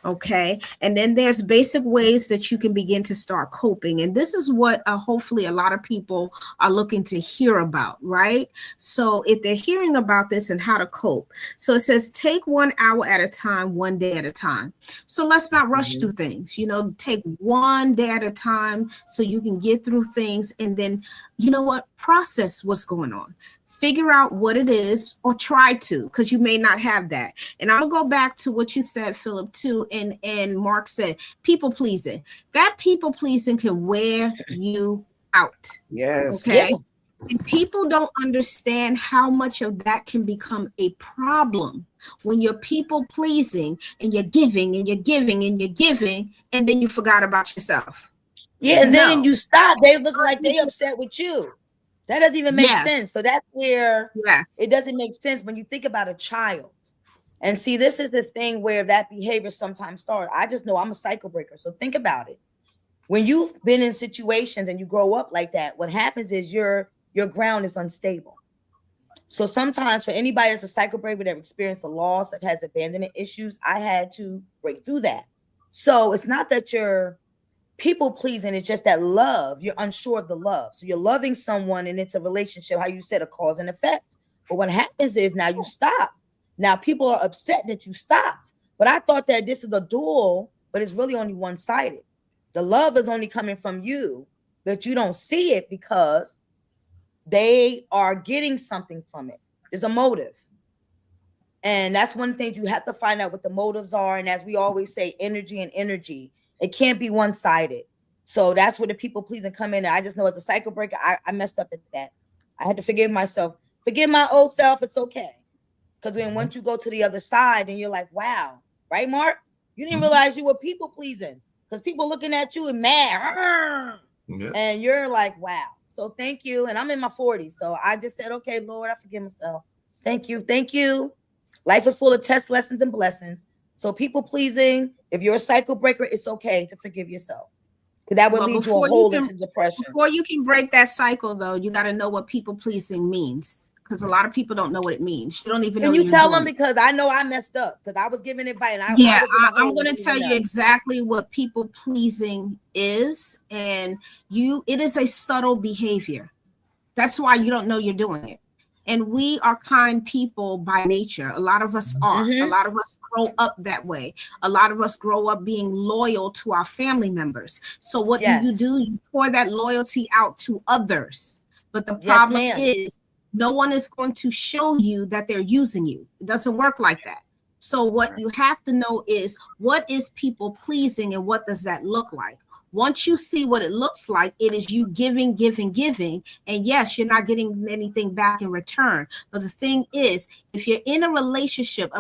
Okay. And then there's basic ways that you can begin to start coping. And this is what hopefully a lot of people are looking to hear about, right? So if they're hearing about this and how to cope. So it says take 1 hour at a time, 1 day at a time. So let's not rush through things, take 1 day at a time so you can get through things. And then, process what's going on. Figure out what it is, or try to, because you may not have that. And I'll go back to what you said, Philip, too, and Mark said, people pleasing. That people pleasing can wear you out. Yes. Okay. And people don't understand how much of that can become a problem when you're people pleasing and you're giving and you're giving and you're giving, and then you forgot about yourself. Yeah, and then you stop. They look like they upset with you. That doesn't even make sense. So that's where it doesn't make sense when you think about a child. And see, this is the thing where that behavior sometimes starts. I just know I'm a cycle breaker. So think about it. When you've been in situations and you grow up like that, what happens is your ground is unstable. So sometimes for anybody that's a cycle breaker that experienced a loss, that has abandonment issues, I had to break through that. So it's not that you're people pleasing, it's just that love, you're unsure of the love. So you're loving someone and it's a relationship, how you said, a cause and effect. But what happens is now you stop. Now people are upset that you stopped. But I thought that this is a dual, but it's really only one-sided. The love is only coming from you, but you don't see it because they are getting something from it. There's a motive. And that's one thing you have to find out what the motives are. And as we always say, energy and energy. It can't be one-sided. So that's where the people pleasing come in. And I just know as a cycle breaker, I messed up at that. I had to forgive myself. Forgive my old self. It's okay. Because once you go to the other side and you're like, wow, right, Mark? You didn't realize you were people pleasing because people looking at you and mad. And you're like, wow. So thank you. And I'm in my 40s. So I just said, okay, Lord, I forgive myself. Thank you. Thank you. Life is full of tests, lessons, and blessings. So people pleasing, if you're a cycle breaker, it's okay to forgive yourself. That would lead you a hole into depression. Before you can break that cycle, though, you got to know what people pleasing means. Because a lot of people don't know what it means. You don't even know. Can you tell them? Because I know I messed up because I was giving advice. I'm going to tell you exactly what people pleasing is. And it is a subtle behavior. That's why you don't know you're doing it. And we are kind people by nature. A lot of us are. A lot of us grow up that way. A lot of us grow up being loyal to our family members. So what do? You pour that loyalty out to others. But the problem is no one is going to show you that they're using you. It doesn't work like that. So what you have to know is what is people pleasing and what does that look like? Once you see what it looks like, it is you giving, giving, giving. And yes, you're not getting anything back in return. But the thing is, if you're in a relationship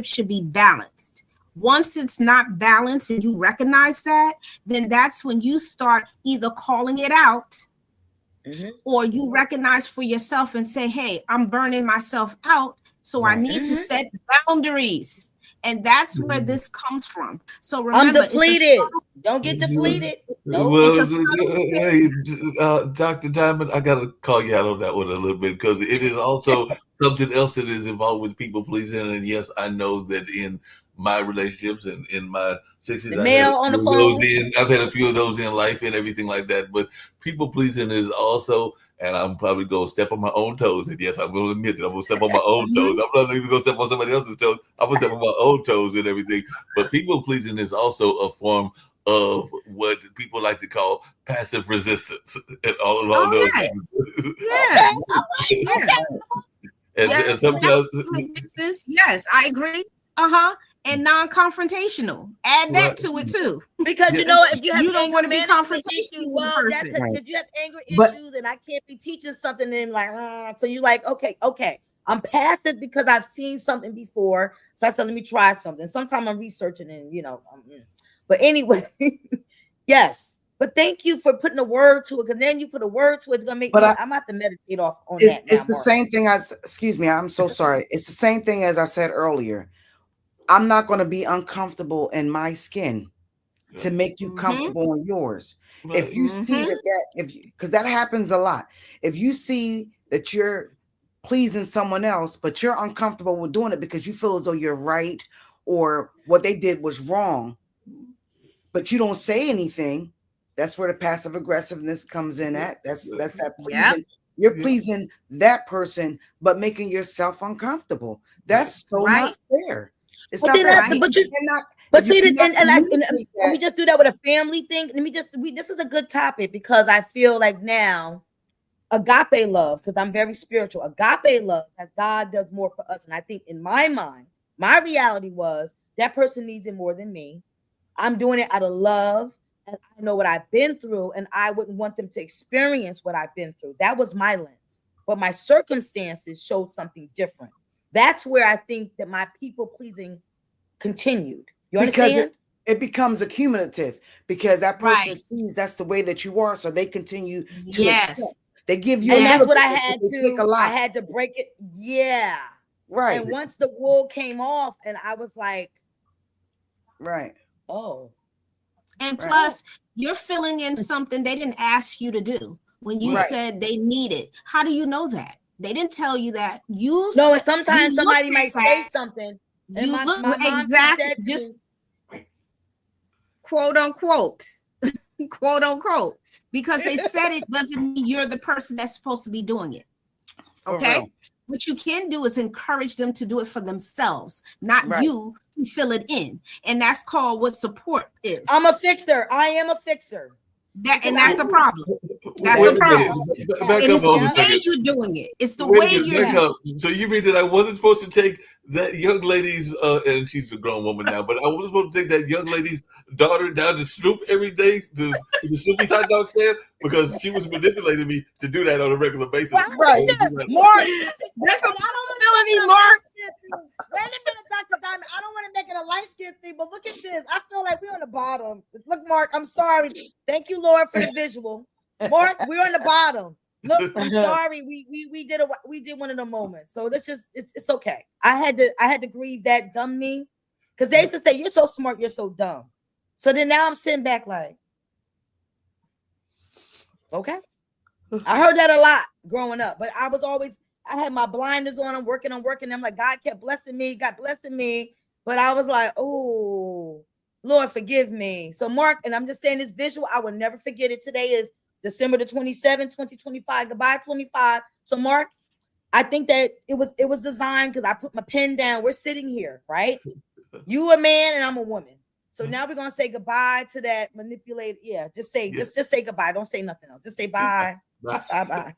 should be balanced. Once it's not balanced and you recognize that, then that's when you start either calling it out or you recognize for yourself and say, hey, I'm burning myself out. So I need to set boundaries. And that's where this comes from. So remember, I'm depleted. Don't get depleted. Well, hey, Dr. Diamond, I got to call you out on that one a little bit because it is also something else that is involved with people pleasing. And yes, I know that in my relationships and in my 60s, I've had a few of those in life and everything like that. But people pleasing is also, and I'm probably going to step on my own toes. And yes, I'm going to admit that I'm going to step on my own toes. I'm not even going to step on somebody else's toes. I'm going to step on my own toes and everything. But people pleasing is also a form of what people like to call passive resistance. And all along those and sometimes resistance, yes, I agree. And non-confrontational. Add that to it too. Because if you have don't want to be confrontational, that's because you have anger issues, and I can't be teaching something and like, so you're like, okay, I'm passive because I've seen something before. So I said, let me try something. Sometimes I'm researching and but anyway, yes. But thank you for putting a word to it, because then you put a word to it, it's gonna make I'm gonna have to meditate on that. It's the same thing as, excuse me, I'm so sorry. It's the same thing as I said earlier. I'm not going to be uncomfortable in my skin to make you comfortable in yours. If you see because that happens a lot. If you see that you're pleasing someone else, but you're uncomfortable with doing it because you feel as though you're right or what they did was wrong, but you don't say anything, that's where the passive aggressiveness comes in at. That's that pleasing. Yep. You're pleasing that person, but making yourself uncomfortable. That's so not fair. It's But not then fair. I- but you- cannot, But if you see, and cannot let communicate me just do that with a family thing. This is a good topic because I feel like now agape love, because I'm very spiritual. Agape love, that God does more for us. And I think in my mind, my reality was that person needs it more than me. I'm doing it out of love, and I know what I've been through, and I wouldn't want them to experience what I've been through. That was my lens. But my circumstances showed something different. That's where I think that my people pleasing continued. You understand? It becomes accumulative because that person sees that's the way that you are, so they continue to accept. They give you, and that's what I had to take a lot. I had to break it. Yeah, right. And once the wool came off, and I was like, right. Oh. And plus, you're filling in something they didn't ask you to do. When you said they need it, how do you know that? They didn't tell you that. No, and sometimes somebody might say something. You my look mom exactly said to just me, quote unquote, quote unquote, because they said it doesn't mean you're the person that's supposed to be doing it. Okay. What you can do is encourage them to do it for themselves, not you to fill it in. And that's called what support is. I'm a fixer. I am a fixer. That's a problem. That's a problem. Back up on the way you're doing it. It's the way you're doing it. So you mean that I wasn't supposed to take that young lady's, and she's a grown woman now, but I wasn't supposed to take that young lady's daughter down to Snoop every day to the Snoopy's hot dog stand because she was manipulating me to do that on a regular basis. Right. Mark, that's a possibility, Mark. Wait a minute, Dr. Diamond. I don't want to make it a light skin thing, but look at this. I feel like we're on the bottom. Look, Mark, I'm sorry. Thank you, Lord, for the visual. Mark, we're on the bottom. Look, I'm sorry. We did one of the moments. So that's just it's okay. I had to grieve that dumb me. Because they used to say, you're so smart, you're so dumb. So then now I'm sitting back like, okay. I heard that a lot growing up, but I had my blinders on. I'm working. I'm like, God kept blessing me. God blessing me. But I was like, oh, Lord, forgive me. So Mark, and I'm just saying this visual, I will never forget it. Today is December the 27th, 2025. Goodbye, 25. So Mark, I think that it was designed because I put my pen down. We're sitting here, right? You a man and I'm a woman. So now we're gonna say goodbye to that manipulated. Yeah, just say goodbye. Don't say nothing else. Just say bye. Bye.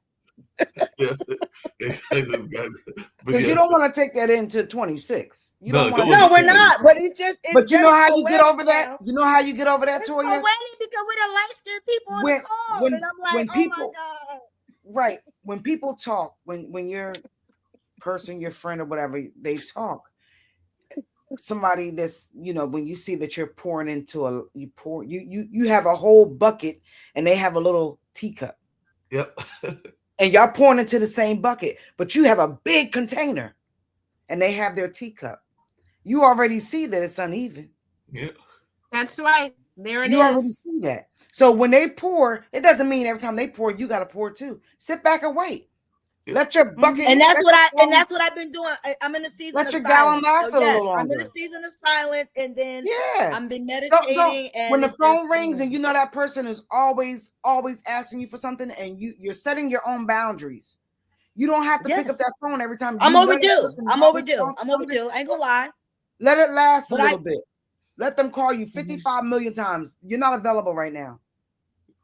Because you don't want to take that into 26. You don't want. No, we're not. But but you know how you get over that. You know how you get over that, it's Toya? Because we're the light-skinned people on the call, and I'm like, people, oh my God. Right. When people talk, when your person, your friend, or whatever, they talk. Somebody that's, when you see that you're pouring into you have a whole bucket and they have a little teacup. Yep. And y'all pouring into the same bucket, but you have a big container and they have their teacup. You already see that it's uneven. Yeah. That's right. There it is. You already see that. So when they pour, it doesn't mean every time they pour, you got to pour too. Sit back and wait. Let your bucket. And that's what I've been doing. I'm in the season of silence. Let your gallon last a little longer. I'm in the season of silence, and then I'm been meditating. And when the phone rings, and that person is always asking you for something, and you're setting your own boundaries. You don't have to pick up that phone every time. I'm overdue. I ain't gonna lie. Let it last a little bit. Let them call you 55 million times. You're not available right now.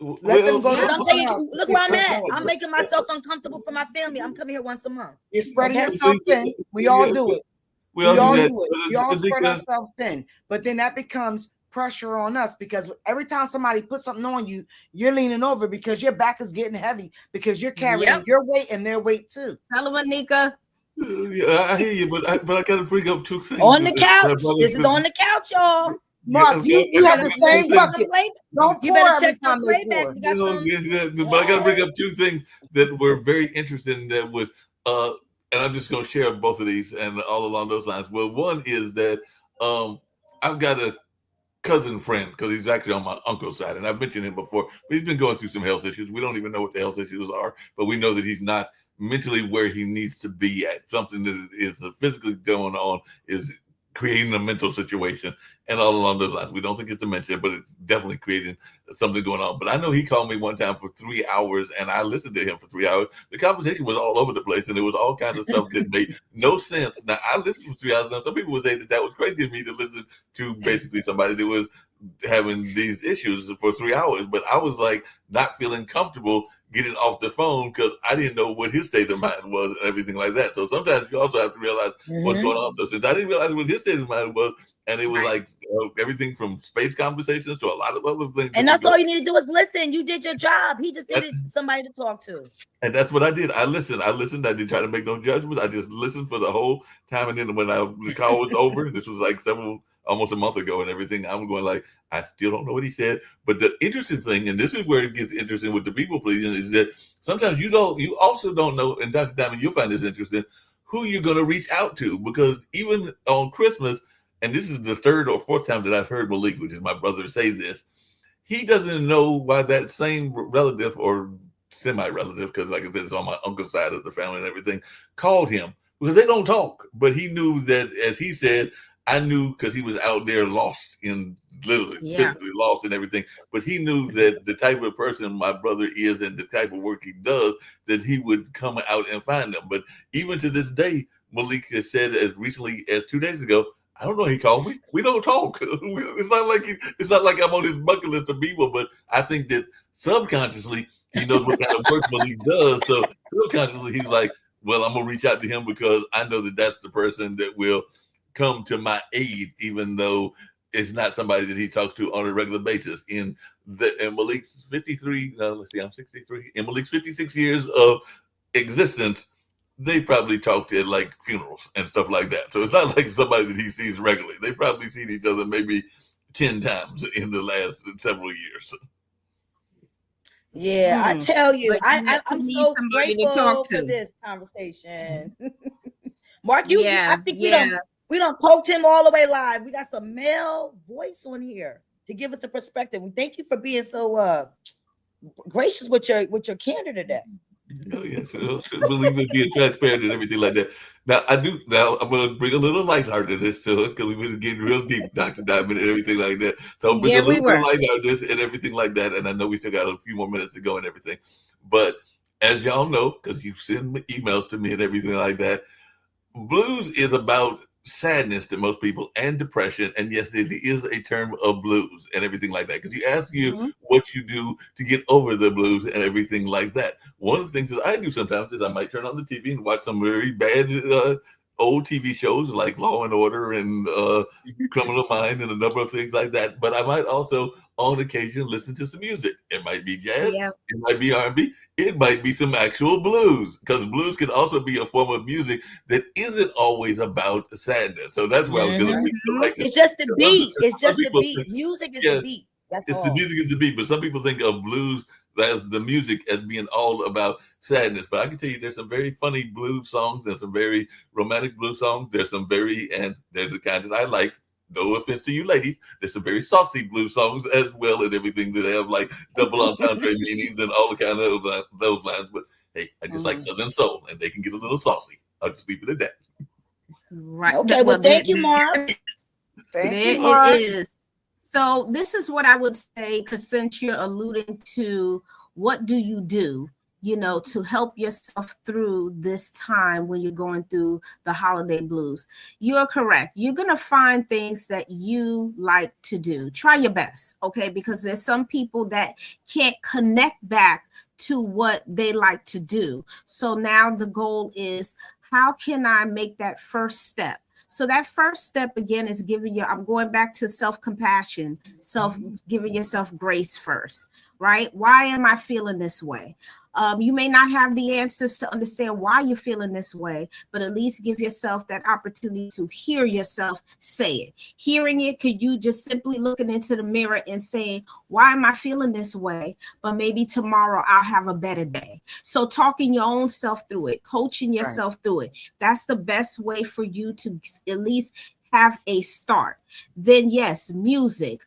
Let them go. Look where I'm at. I'm making myself uncomfortable for my family. I'm coming here once a month. You're spreading yourself thin. We all do it. We all do it. We all spread ourselves thin. But then that becomes pressure on us because every time somebody puts something on you, you're leaning over because your back is getting heavy because you're carrying your weight and their weight too. Tell them, Anika. Yeah, I hear you, but I gotta bring up two things. On the couch. This is on the couch, y'all. Mark, you have the same bucket. Don't you better check the playback. But I got to bring up two things that were very interesting. That was, and I'm just going to share both of these and all along those lines. Well, one is that I've got a cousin friend because he's actually on my uncle's side, and I've mentioned him before. But he's been going through some health issues. We don't even know what the health issues are, but we know that he's not mentally where he needs to be at. Something that is physically going on is creating a mental situation and all along those lines. We don't think it's dementia, but it's definitely creating something going on. But I know he called me one time for 3 hours and I listened to him for 3 hours. The conversation was all over the place and it was all kinds of stuff that made no sense. Now I listened for 3 hours. Now some people would say that was crazy of me to listen to basically somebody that was having these issues for 3 hours, but I was like not feeling comfortable getting off the phone because I didn't know what his state of mind was and everything like that. So sometimes you also have to realize what's going on. So since I didn't realize what his state of mind was, and it was like everything from space conversations to a lot of other things. And that's all you need to do is listen. You did your job. He just needed somebody to talk to. And that's what I did. I listened. I didn't try to make no judgments. I just listened for the whole time. And then when the call was over, this was like almost a month ago and everything, I'm going like, I still don't know what he said. But the interesting thing, and this is where it gets interesting with the people pleasing, is that sometimes you also don't know, and Dr. Diamond, you'll find this interesting, who you're going to reach out to. Because even on Christmas, and this is the third or fourth time that I've heard Malik, which is my brother, say this, he doesn't know why that same relative or semi-relative, because like I said, it's on my uncle's side of the family and everything, called him because they don't talk. But he knew that, as he said, I knew because he was out there lost in physically lost and everything. But he knew that the type of person my brother is and the type of work he does, that he would come out and find them. But even to this day, Malik has said as recently as 2 days ago, I don't know. He called me. We don't talk. It's not like I'm on his bucket list of people. But I think that subconsciously he knows what kind of work Malik does. So subconsciously he's like, well, I'm gonna reach out to him because I know that that's the person that will come to my aid, even though it's not somebody that he talks to on a regular basis. And Malik's 53. Let's see, I'm 63. In Malik's 56 years of existence, they probably talked at like funerals and stuff like that. So it's not like somebody that he sees regularly. They probably seen each other maybe 10 times in the last several years. Yeah, I tell you, I'm so grateful for this conversation. Mark, I think we don't poked him all the way live. We got some male voice on here to give us a perspective. Thank you for being so gracious with your candor today. Oh, yes. I believe in being transparent and everything like that. Now, I'm going to bring a little lightheartedness to it because we've been getting real deep, Dr. Diamond, and everything like that. So I'll bring a little bit of lightheartedness and everything like that. And I know we still got a few more minutes to go and everything. But as y'all know, because you send emails to me and everything like that, blues is about sadness to most people and depression. And yes, it is a term of blues and everything like that. Because you ask you what you do to get over the blues and everything like that. One of the things that I do sometimes is I might turn on the TV and watch some very bad old TV shows like Law and Order and Criminal Mind and a number of things like that. But I might also on occasion listen to some music. It might be jazz, it might be R&B, it might be some actual blues, because blues can also be a form of music that isn't always about sadness. So that's where I was going to like it's just the beat. It's just the beat. Music is the beat. That's all. The music is the beat, but some people think of blues as the music as being all about sadness. But I can tell you there's some very funny blues songs and some very romantic blues songs. There's the kind that I like. No offense to you ladies. There's some very saucy blues songs as well and everything that have like double entendre meanings and all the kind of those lines. But hey, I just like Southern soul and they can get a little saucy. I'll just leave it at that. Right. Okay, well thank you, Mark. Thank you, Mark. It is. So this is what I would say, because since you're alluding to what do you do, to help yourself through this time when you're going through the holiday blues. You're correct. You're going to find things that you like to do. Try your best, okay? Because there's some people that can't connect back to what they like to do. So now the goal is, how can I make that first step? So that first step, again, is I'm going back to self-compassion, giving yourself grace first, right? Why am I feeling this way? You may not have the answers to understand why you're feeling this way, but at least give yourself that opportunity to hear yourself say it. Hearing it, could you just simply looking into the mirror and saying, why am I feeling this way? But maybe tomorrow I'll have a better day. So talking your own self through it, coaching yourself through it. That's the best way for you to at least have a start. Then yes, music.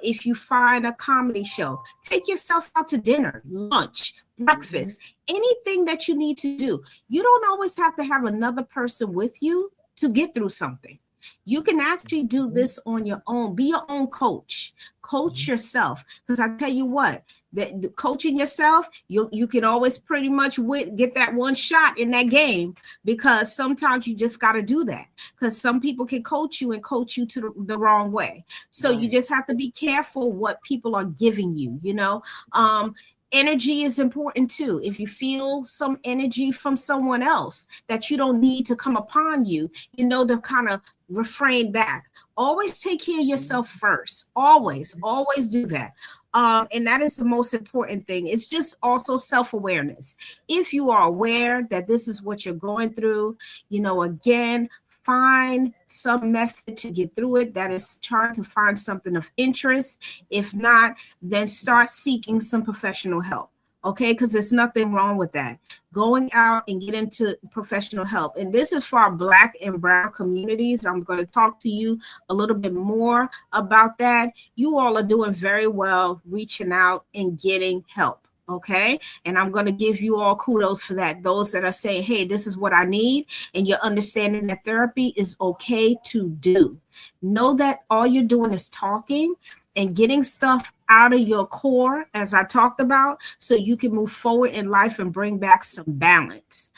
If you find a comedy show, take yourself out to dinner, lunch, breakfast, anything that you need to do. You don't always have to have another person with you to get through something. You can actually do this on your own. Be your own coach. Coach yourself. Because I tell you what, the coaching yourself, you can always pretty much get that one shot in that game, because sometimes you just got to do that, because some people can coach you and coach you to the wrong way. So you just have to be careful what people are giving you, you know. Energy is important too. If you feel some energy from someone else that you don't need to come upon you, you know, to kind of refrain back. Always take care of yourself first. Always do that. And that is the most important thing. It's just also self-awareness. If you are aware that this is what you're going through, you know, again, find some method to get through it. That is trying to find something of interest. If not, then start seeking some professional help. Okay, because there's nothing wrong with that. Going out and get into professional help. And this is for our Black and brown communities. I'm going to talk to you a little bit more about that. You all are doing very well reaching out and getting help. Okay, and I'm going to give you all kudos for that. Those that are saying, hey, this is what I need, and you're understanding that therapy is okay to do. Know that all you're doing is talking and getting stuff out of your core, as I talked about, so you can move forward in life and bring back some balance.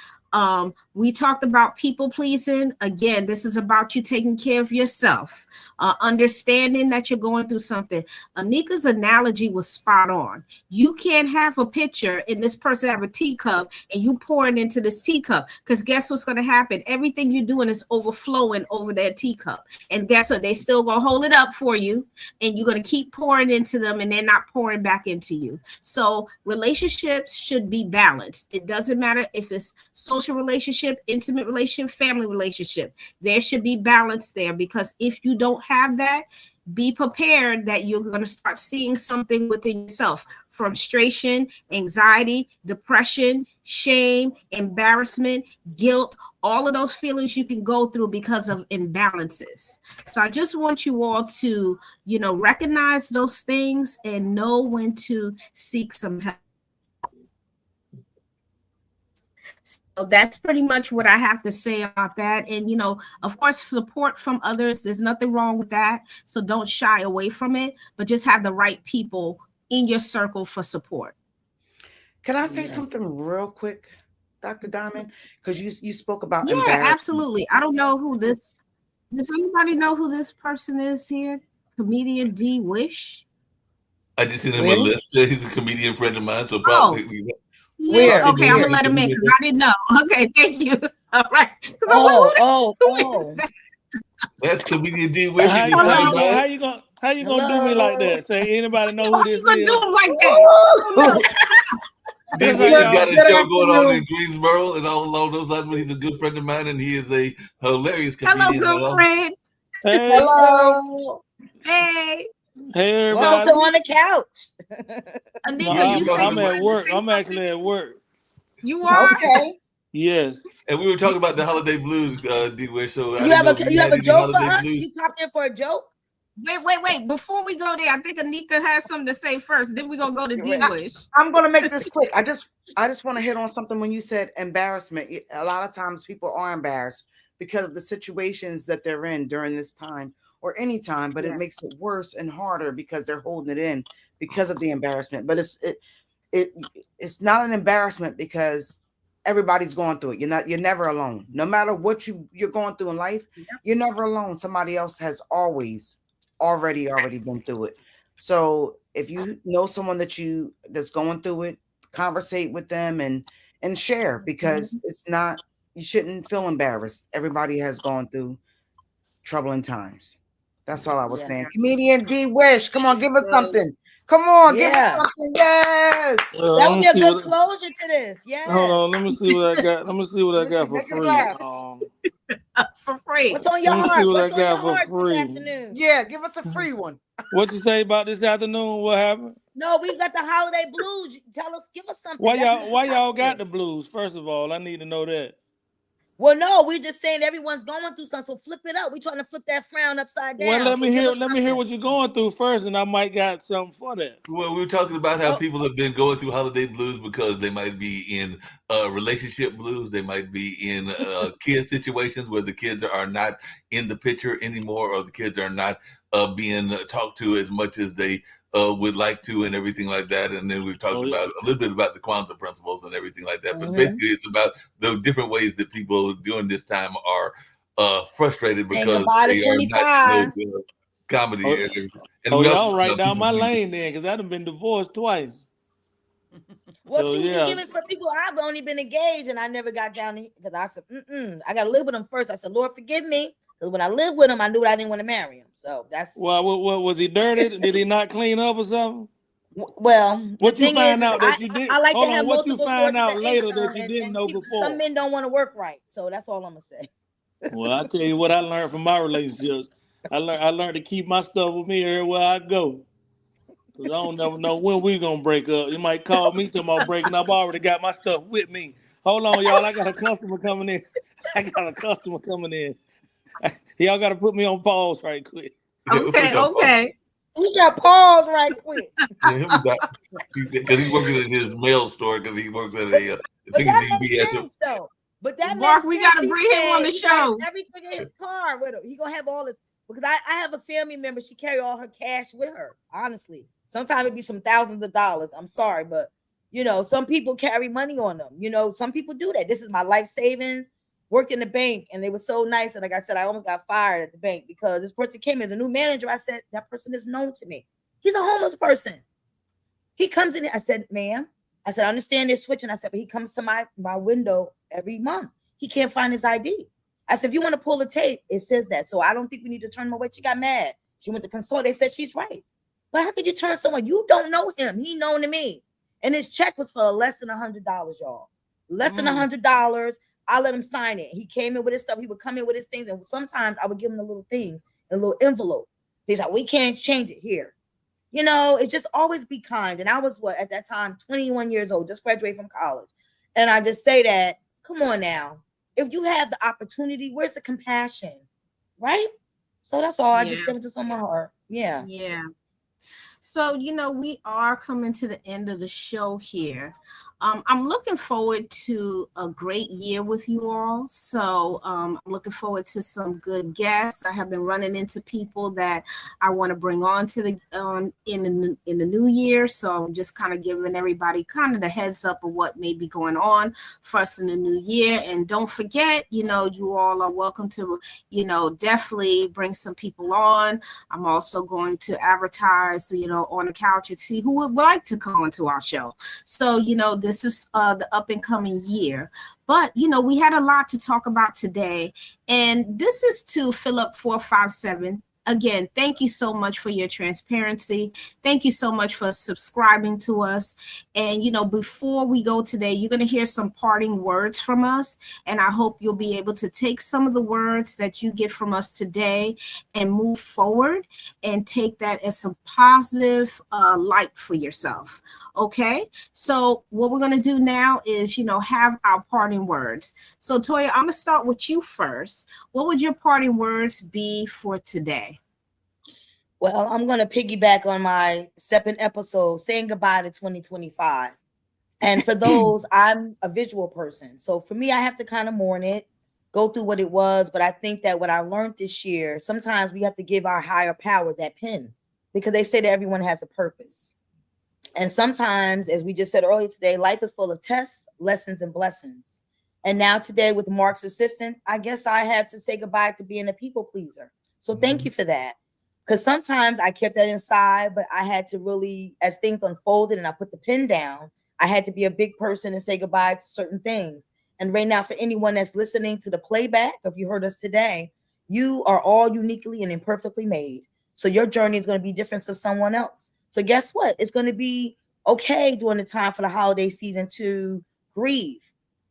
We talked about people pleasing. Again, this is about you taking care of yourself, understanding that you're going through something. Anika's analogy was spot on. You can't have a pitcher and this person have a teacup and you pour it into this teacup, because guess what's going to happen? Everything you're doing is overflowing over that teacup. And guess what? They still going to hold it up for you, and you're going to keep pouring into them, and they're not pouring back into you. So relationships should be balanced. It doesn't matter if it's social relationship, intimate relationship, family relationship. There should be balance there, because if you don't have that, be prepared that you're going to start seeing something within yourself: frustration, anxiety, depression, shame, embarrassment, guilt, all of those feelings you can go through because of imbalances. So I just want you all to, you know, recognize those things and know when to seek some help. So that's pretty much what I have to say about that. And, you know, of course, support from others, there's nothing wrong with that. So don't shy away from it, but just have the right people in your circle for support. Can I say something real quick, Dr. Diamond? Because you spoke about embarrassment. Absolutely. I don't know who this, does anybody know who this person is here? Comedian D. Wish? I just sent him a list. He's a comedian friend of mine, so probably... Yes. Okay, I'm gonna let him in because I didn't know. Okay, thank you. All right. That's comedian D. Wish. How you gonna do me like that? Say anybody know who this is? You gonna do him like that? D. Wish has got a show going on in Greensboro and all along those lines. But he's a good friend of mine, and he is a hilarious comedian. Hello, good friend. Hey. Hello. Hey. Hey, everybody. Welcome on the couch. Anika, I'm at work. I'm actually at work. You are? Okay. Yes. And we were talking about the holiday blues, D. Wish. So you have a joke for us? Blues. You popped in for a joke? Wait. Before we go there, I think Anika has something to say first. Then we're gonna go to D. Wish. I'm gonna make this quick. I just want to hit on something when you said embarrassment. A lot of times people are embarrassed because of the situations that they're in during this time or any time, but it makes it worse and harder because they're holding it in because of the embarrassment. But it's not an embarrassment because everybody's going through it. You're never alone. No matter what you're going through in life, you're never alone. Somebody else has already been through it. So if you know someone that's going through it, conversate with them and share, because it's not, you shouldn't feel embarrassed. Everybody has gone through troubling times. That's all I was saying. Comedian D. Wish, come on, give us something. Come on, give us something. Yes. That would be a good closure to this. Yes. Hold on, let me see what I got. Let me see what I got for free. For free. What's on your heart? What's on your heart this afternoon? Yeah, give us a free one. What you say about this afternoon? What happened? No, we got the holiday blues. Tell us, give us something. Why y'all got the blues? First of all, I need to know that. Well, no, we're just saying everyone's going through something. So flip it up. We're trying to flip that frown upside down. Well, let me hear what you're going through first, and I might got something for that. Well, we were talking about how people have been going through holiday blues because they might be in relationship blues. They might be in kid situations where the kids are not in the picture anymore, or the kids are not being talked to as much as they would like to, and everything like that. And then we talked about a little bit about the Kwanzaa principles and everything like that. But basically, it's about the different ways that people during this time are frustrated because they are not comedy. And we y'all right down my lane then, because I've been divorced twice. Well, so, you give it for people. I've only been engaged, and I never got down because I said, I got to live with them first. I said, Lord, forgive me. Because when I lived with him, I knew I didn't want to marry him. So that's. Well, what was he dirty? Did he not clean up or something? Well, what you find out that you did? I like to have what multiple you find sources out of later income, that you didn't know before. Some men don't want to work right, so that's all I'm gonna say. Well, I tell you what I learned from my relationships. I learned to keep my stuff with me everywhere I go. Cause I don't never know when we gonna break up. You might call me talking about breaking up. I already got my stuff with me. Hold on, y'all. I got a customer coming in. Y'all got to put me on pause right quick. Okay. We got pause right quick. Because he's working at his mail store. Because he works at a. But that makes sense, though. But that Mark, we got to bring him on the show. Everything in his car with him. He gonna have all this. Because I have a family member. She carry all her cash with her. Honestly, sometimes it be some thousands of dollars. I'm sorry, but some people carry money on them. Some people do that. This is my life savings. Worked in the bank, and they were so nice. And like I said, I almost got fired at the bank because this person came as a new manager. I said, that person is known to me. He's a homeless person. He comes in. I said, ma'am. I said, I understand they're switching. I said, but he comes to my window every month. He can't find his ID. I said, if you want to pull the tape, it says that. So I don't think we need to turn him away. She got mad. She went to consult. They said she's right. But how could you turn someone? You don't know him. He known to me. And his check was for less than $100, y'all. Less than $100. I let him sign it. He came in with his stuff. He would come in with his things. And sometimes I would give him the little things, a little envelope. He's like, we can't change it here. It's just always be kind. And I was at that time, 21 years old, just graduated from college. And I just say that, come on now. If you have the opportunity, where's the compassion? Right? So that's all. I just said just on my heart. Yeah. Yeah. So, we are coming to the end of the show here. I'm looking forward to a great year with you all. So I'm looking forward to some good guests. I have been running into people that I want to bring on to the in the new year. So I'm just kind of giving everybody kind of the heads up of what may be going on for us in the new year. And don't forget, you all are welcome to, definitely bring some people on. I'm also going to advertise, on the couch and see who would like to come onto our show. So, this is the up and coming year. But, we had a lot to talk about today. And this is to Philip 457. Again, thank you so much for your transparency. Thank you so much for subscribing to us. And, before we go today, you're going to hear some parting words from us. And I hope you'll be able to take some of the words that you get from us today and move forward and take that as some positive light for yourself. Okay. So what we're going to do now is, have our parting words. So Toya, I'm going to start with you first. What would your parting words be for today? Well, I'm going to piggyback on my second episode, saying goodbye to 2025. And for those, I'm a visual person. So for me, I have to kind of mourn it, go through what it was. But I think that what I learned this year, sometimes we have to give our higher power that pen, because they say that everyone has a purpose. And sometimes, as we just said earlier today, life is full of tests, lessons, and blessings. And now today with Mark's assistant, I guess I had to say goodbye to being a people pleaser. So thank you for that. Because sometimes I kept that inside, but I had to really, as things unfolded and I put the pen down, I had to be a big person and say goodbye to certain things. And right now, for anyone that's listening to the playback, if you heard us today, you are all uniquely and imperfectly made. So your journey is going to be different from someone else. So guess what? It's going to be okay during the time for the holiday season to grieve.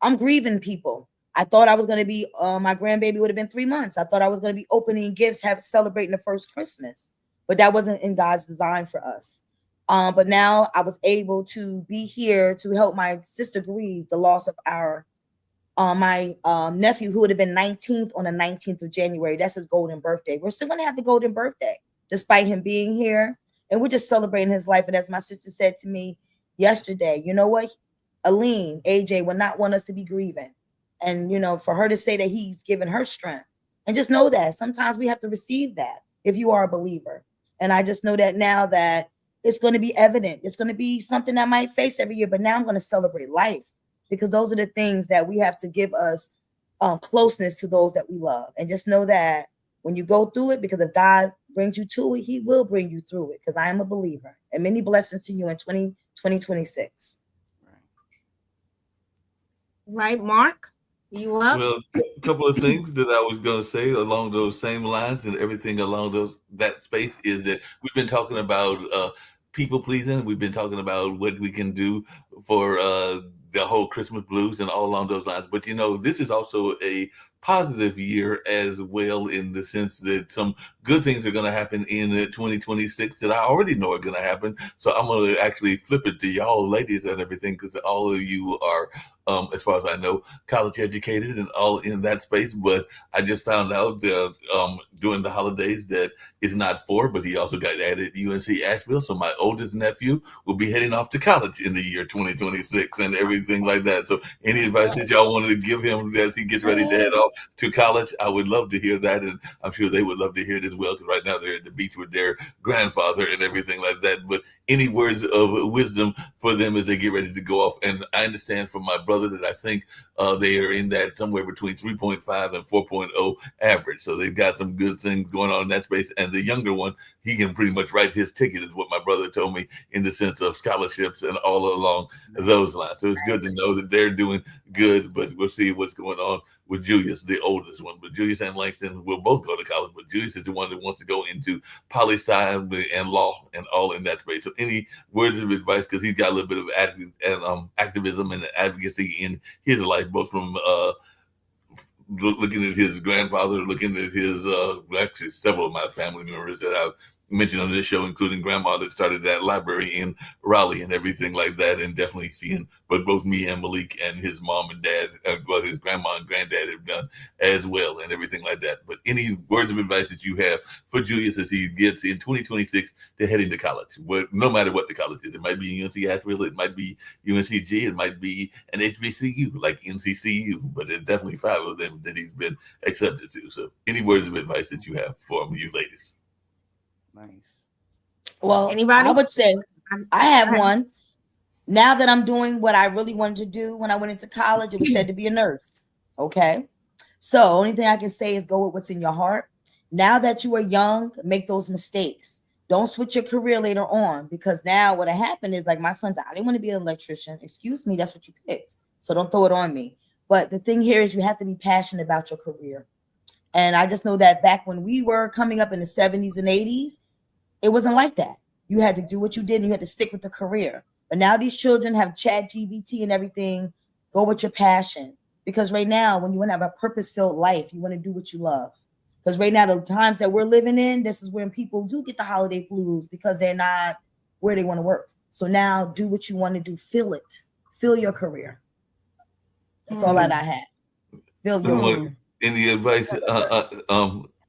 I'm grieving people. I thought I was going to be, my grandbaby would have been 3 months. I thought I was going to be opening gifts, celebrating the first Christmas, but that wasn't in God's design for us. But now I was able to be here to help my sister grieve the loss of our my nephew, who would have been 19th on the 19th of January. That's his golden birthday. We're still going to have the golden birthday, despite him being here. And we're just celebrating his life. And as my sister said to me yesterday, you know what? Aline, AJ would not want us to be grieving. And, for her to say that he's given her strength. And just know that sometimes we have to receive that if you are a believer. And I just know that now that it's going to be evident. It's going to be something I might face every year. But now I'm going to celebrate life, because those are the things that we have to give us closeness to those that we love. And just know that when you go through it, because if God brings you to it, he will bring you through it, because I am a believer. And many blessings to you in 2026. Right, Mark? You up? Well, a couple of things that I was going to say along those same lines and everything along that space is that we've been talking about people pleasing. We've been talking about what we can do for the whole Christmas blues and all along those lines. But, this is also a positive year as well, in the sense that some good things are going to happen in 2026 that I already know are going to happen. So I'm going to actually flip it to y'all ladies and everything, because all of you are, as far as I know, college educated and all in that space. But I just found out that during the holidays that it's not 4, but he also got added UNC Asheville. So my oldest nephew will be heading off to college in the year 2026 and everything like that. So any advice that y'all wanted to give him as he gets ready to head off to college, I would love to hear that. And I'm sure they would love to hear it as well, because right now they're at the beach with their grandfather and everything like that. But any words of wisdom for them as they get ready to go off? And I understand from my brother that I think they are in that somewhere between 3.5 and 4.0 average. So they've got some good things going on in that space. And the younger one, he can pretty much write his ticket, is what my brother told me, in the sense of scholarships and all along those lines. So it's good to know that they're doing good, but we'll see what's going on with Julius, the oldest one. But Julius and Langston will both go to college, but Julius is the one that wants to go into poli-sci and law and all in that space. So any words of advice, because he's got a little bit of activism and advocacy in his life, both from looking at his grandfather, looking at his actually several of my family members that I've mentioned on this show, including grandma that started that library in Raleigh and everything like that, and definitely seeing what both me and Malik and his mom and dad, what his grandma and granddad have done as well, and everything like that. But any words of advice that you have for Julius as he gets in 2026 to head into college, no matter what the college is? It might be UNC Asheville, it might be UNCG, it might be an HBCU like NCCU, but there's definitely 5 of them that he's been accepted to. So any words of advice that you have for you ladies? Nice. Well, Anybody? I would say I have one. Now that I'm doing what I really wanted to do when I went into college, it was said to be a nurse. Okay. So only thing I can say is go with what's in your heart. Now that you are young, make those mistakes. Don't switch your career later on, because now what happened is, like my son said, I didn't want to be an electrician. Excuse me, that's what you picked. So don't throw it on me. But the thing here is you have to be passionate about your career. And I just know that back when we were coming up in the 70s and 80s, it wasn't like that. You had to do what you did and you had to stick with the career. But now these children have ChatGPT and everything. Go with your passion. Because right now, when you want to have a purpose-filled life, you want to do what you love. Because right now, the times that we're living in, this is when people do get the holiday blues because they're not where they want to work. So now do what you want to do. Feel it. Feel your career. That's all that I have. Feel your Any advice,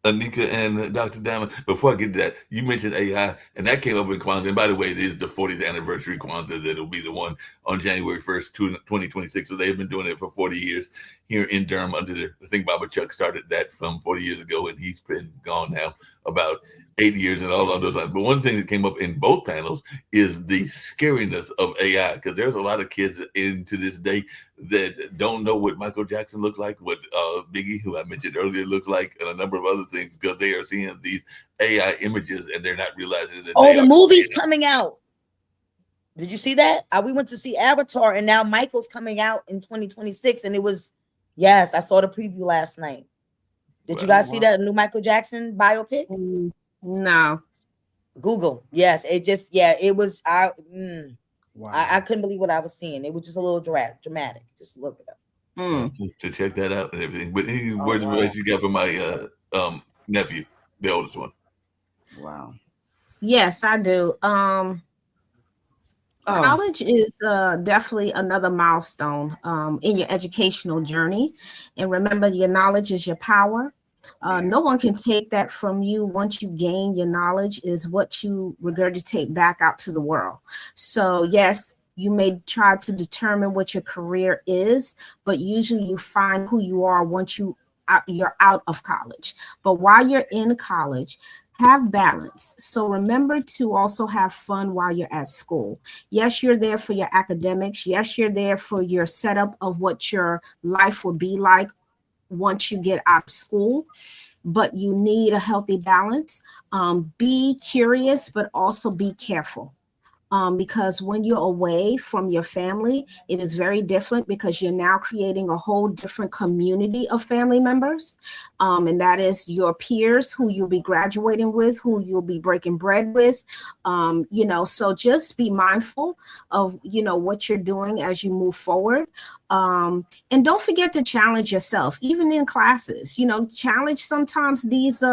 Anika and Dr. Diamond? Before I get to that, you mentioned AI, and that came up in Kwanzaa. And by the way, it is the 40th anniversary Kwanzaa. That'll be the one on January 1st, 2026. So they've been doing it for 40 years here in Durham I think Baba Chuck started that from 40 years ago, and he's been gone now about 8 years and all of those lines. But one thing that came up in both panels is the scariness of AI, because there's a lot of kids to this day that don't know what Michael Jackson looked like, what Biggie, who I mentioned earlier, looked like, and a number of other things, because they are seeing these AI images and they're not realizing that. The movie's coming out. Did you see that? We went to see Avatar, and now Michael's coming out in 2026, and it was, yes, I saw the preview last night. Did you guys see that new Michael Jackson biopic? No. Google. Yes, it was. Wow. I couldn't believe what I was seeing. It was just a little dramatic. Just look it up. To check that out and everything. But any words of advice you got for my nephew, the oldest one? Wow. Yes, I do. Oh, College is definitely another milestone in your educational journey. And remember, your knowledge is your power. No one can take that from you. Once you gain your knowledge, is what you regurgitate back out to the world. So, yes, you may try to determine what your career is, but usually you find who you are once you're out of college. But while you're in college, have balance. So remember to also have fun while you're at school. Yes, you're there for your academics. Yes, you're there for your setup of what your life will be like once you get out of school, but you need a healthy balance. Be curious, but also be careful. Because when you're away from your family, it is very different because you're now creating a whole different community of family members. And that is your peers who you'll be graduating with, who you'll be breaking bread with. So just be mindful of, what you're doing as you move forward. And don't forget to challenge yourself, even in classes, challenge sometimes these,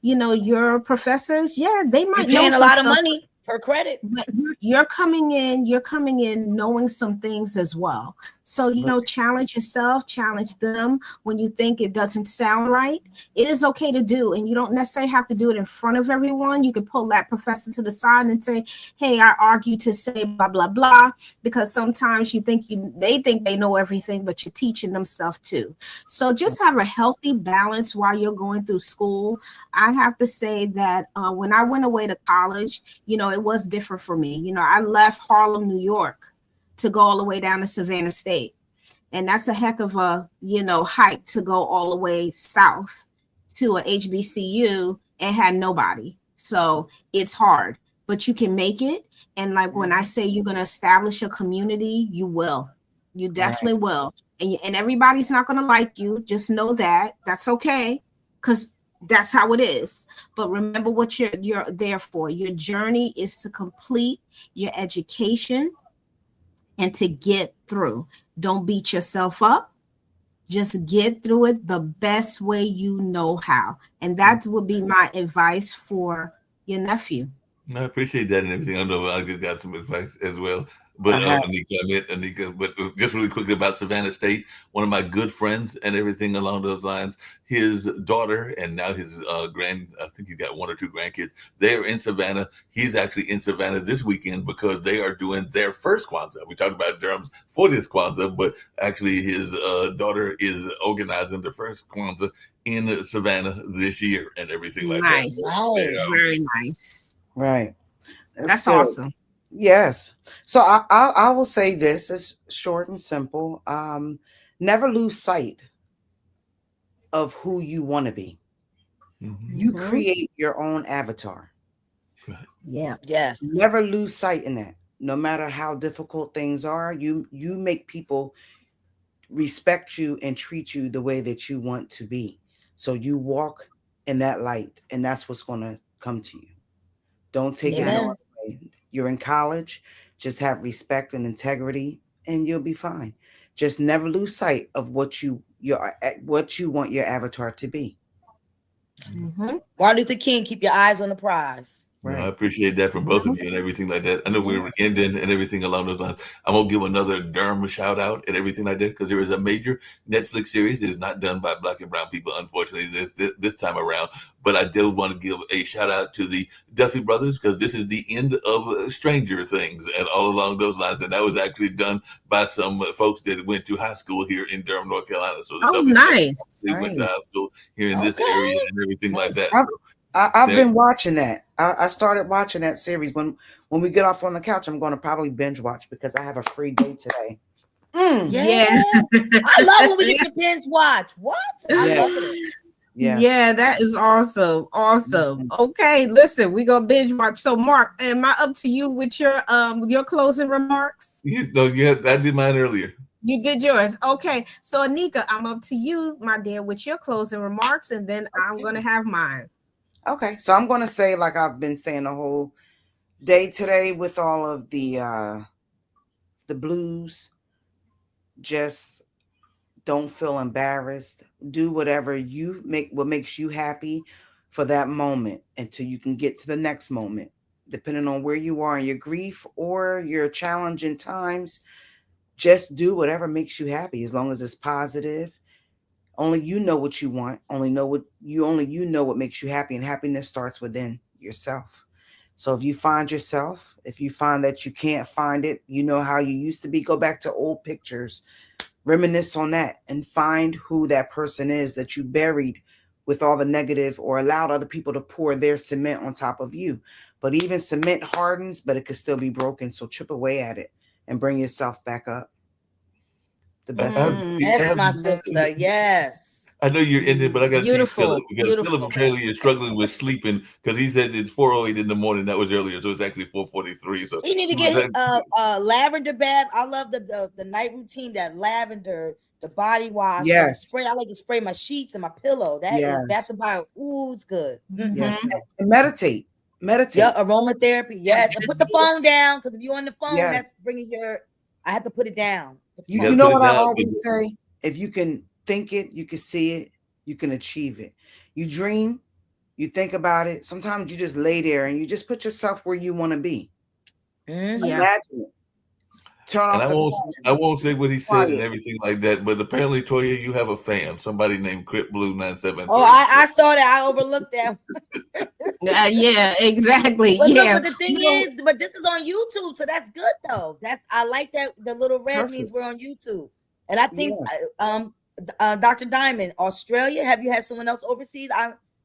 your professors. Yeah, they might You're know paying a some lot of stuff, money per credit. but you're coming in knowing some things as well. So challenge yourself, challenge them. When you think it doesn't sound right, it is okay to do, and you don't necessarily have to do it in front of everyone. You can pull that professor to the side and say, hey, I argue to say blah blah blah, because sometimes they think they know everything, but you're teaching them stuff too. So just have a healthy balance while you're going through school. I have to say that when I went away to college, it was different for me. I left Harlem, New York to go all the way down to Savannah State. And that's a heck of a, hike to go all the way south to a HBCU and had nobody. So it's hard, but you can make it. And like when I say you're going to establish a community, you will. You definitely will. And everybody's not going to like you. Just know that. That's okay. Because that's how it is. But remember what you're there for. Your journey is to complete your education and to get through. Don't beat yourself up. Just get through it the best way you know how. And that would be my advice for your nephew. I appreciate that and everything. I know I just got some advice as well. But Anika, but just really quickly about Savannah State, one of my good friends and everything along those lines, his daughter and now his I think he's got one or two grandkids. They're in Savannah. He's actually in Savannah this weekend because they are doing their first Kwanzaa. We talked about Durham's 40th Kwanzaa, but actually his daughter is organizing the first Kwanzaa in Savannah this year and everything like that. Nice. Very nice. Right. That's awesome. Yes. So I will say this. It's short and simple. Never lose sight of who you want to be. Mm-hmm. You create your own avatar. Yeah. Yes. Never lose sight in that. No matter how difficult things are, you make people respect you and treat you the way that you want to be. So you walk in that light, and that's what's going to come to you. Don't take it all away. You're in college, just have respect and integrity, and you'll be fine. Just never lose sight of what you want your avatar to be. Mm-hmm. Martin Luther King, keep your eyes on the prize. Right. I appreciate that from both of you and everything like that. I know we're ending and everything along those lines. I'm going to give another Durham shout out and everything like that because there is a major Netflix series that is not done by Black and brown people, unfortunately, this time around. But I do want to give a shout out to the Duffy brothers because this is the end of Stranger Things and all along those lines. And that was actually done by some folks that went to high school here in Durham, North Carolina. So the Duffy nice. Went to high school here in this area and everything like that. I've been watching that. I started watching that series. When we get off on the couch, I'm going to probably binge watch because I have a free day today. Yeah. I love when we get to binge watch. What? I love it. Yes. Yeah, that is awesome. Awesome. Mm-hmm. Okay, listen, we gonna binge watch. So, Mark, am I up to you with your closing remarks? I did mine earlier. You did yours. Okay. So, Anika, I'm up to you, my dear, with your closing remarks, and then I'm gonna have mine. Okay, so I'm gonna say, like I've been saying the whole day today, with all of the blues, just don't feel embarrassed. Do whatever what makes you happy for that moment until you can get to the next moment depending on where you are in your grief or your challenging times. Just do whatever makes you happy, as long as it's positive. Only you know what you want. Only you know what makes you happy, and happiness starts within yourself. So if you find yourself, if you find that you can't find it, you know how you used to be, go back to old pictures, reminisce on that, and find who that person is that you buried with all the negative or allowed other people to pour their cement on top of you. But even cement hardens, but it could still be broken. So chip away at it and bring yourself back up. The best. That's my sister. Yes. I know you're ending, but I got to tell you, Philip, because Beautiful. Philip apparently is struggling with sleeping because he said it's 4:08 in the morning. That was earlier, so it's actually 4:43. So He need to get his lavender bath. I love the night routine, that lavender, the body wash. Yes. Spray. I like to spray my sheets and my pillow. That is Bath and Body. Ooh, it's good. Yes. And meditate. Yeah, aromatherapy. Yes. And put the phone down, because if you're on the phone, that's bringing I have to put it down. You know what I always say? If you can think it, you can see it, you can achieve it. You dream, you think about it. Sometimes you just lay there and you just put yourself where you want to be. Imagine it. Turn off I won't say what he said and everything like that, but apparently, Toya, you have a fan, somebody named Crip Blue 973. Oh, I saw that. I overlooked that. Yeah, exactly. But yeah. Look, but the thing is, but this is on YouTube, so that's good though. I like that the little red means we're on YouTube. And I think Dr. Diamond, Australia, have you had someone else overseas?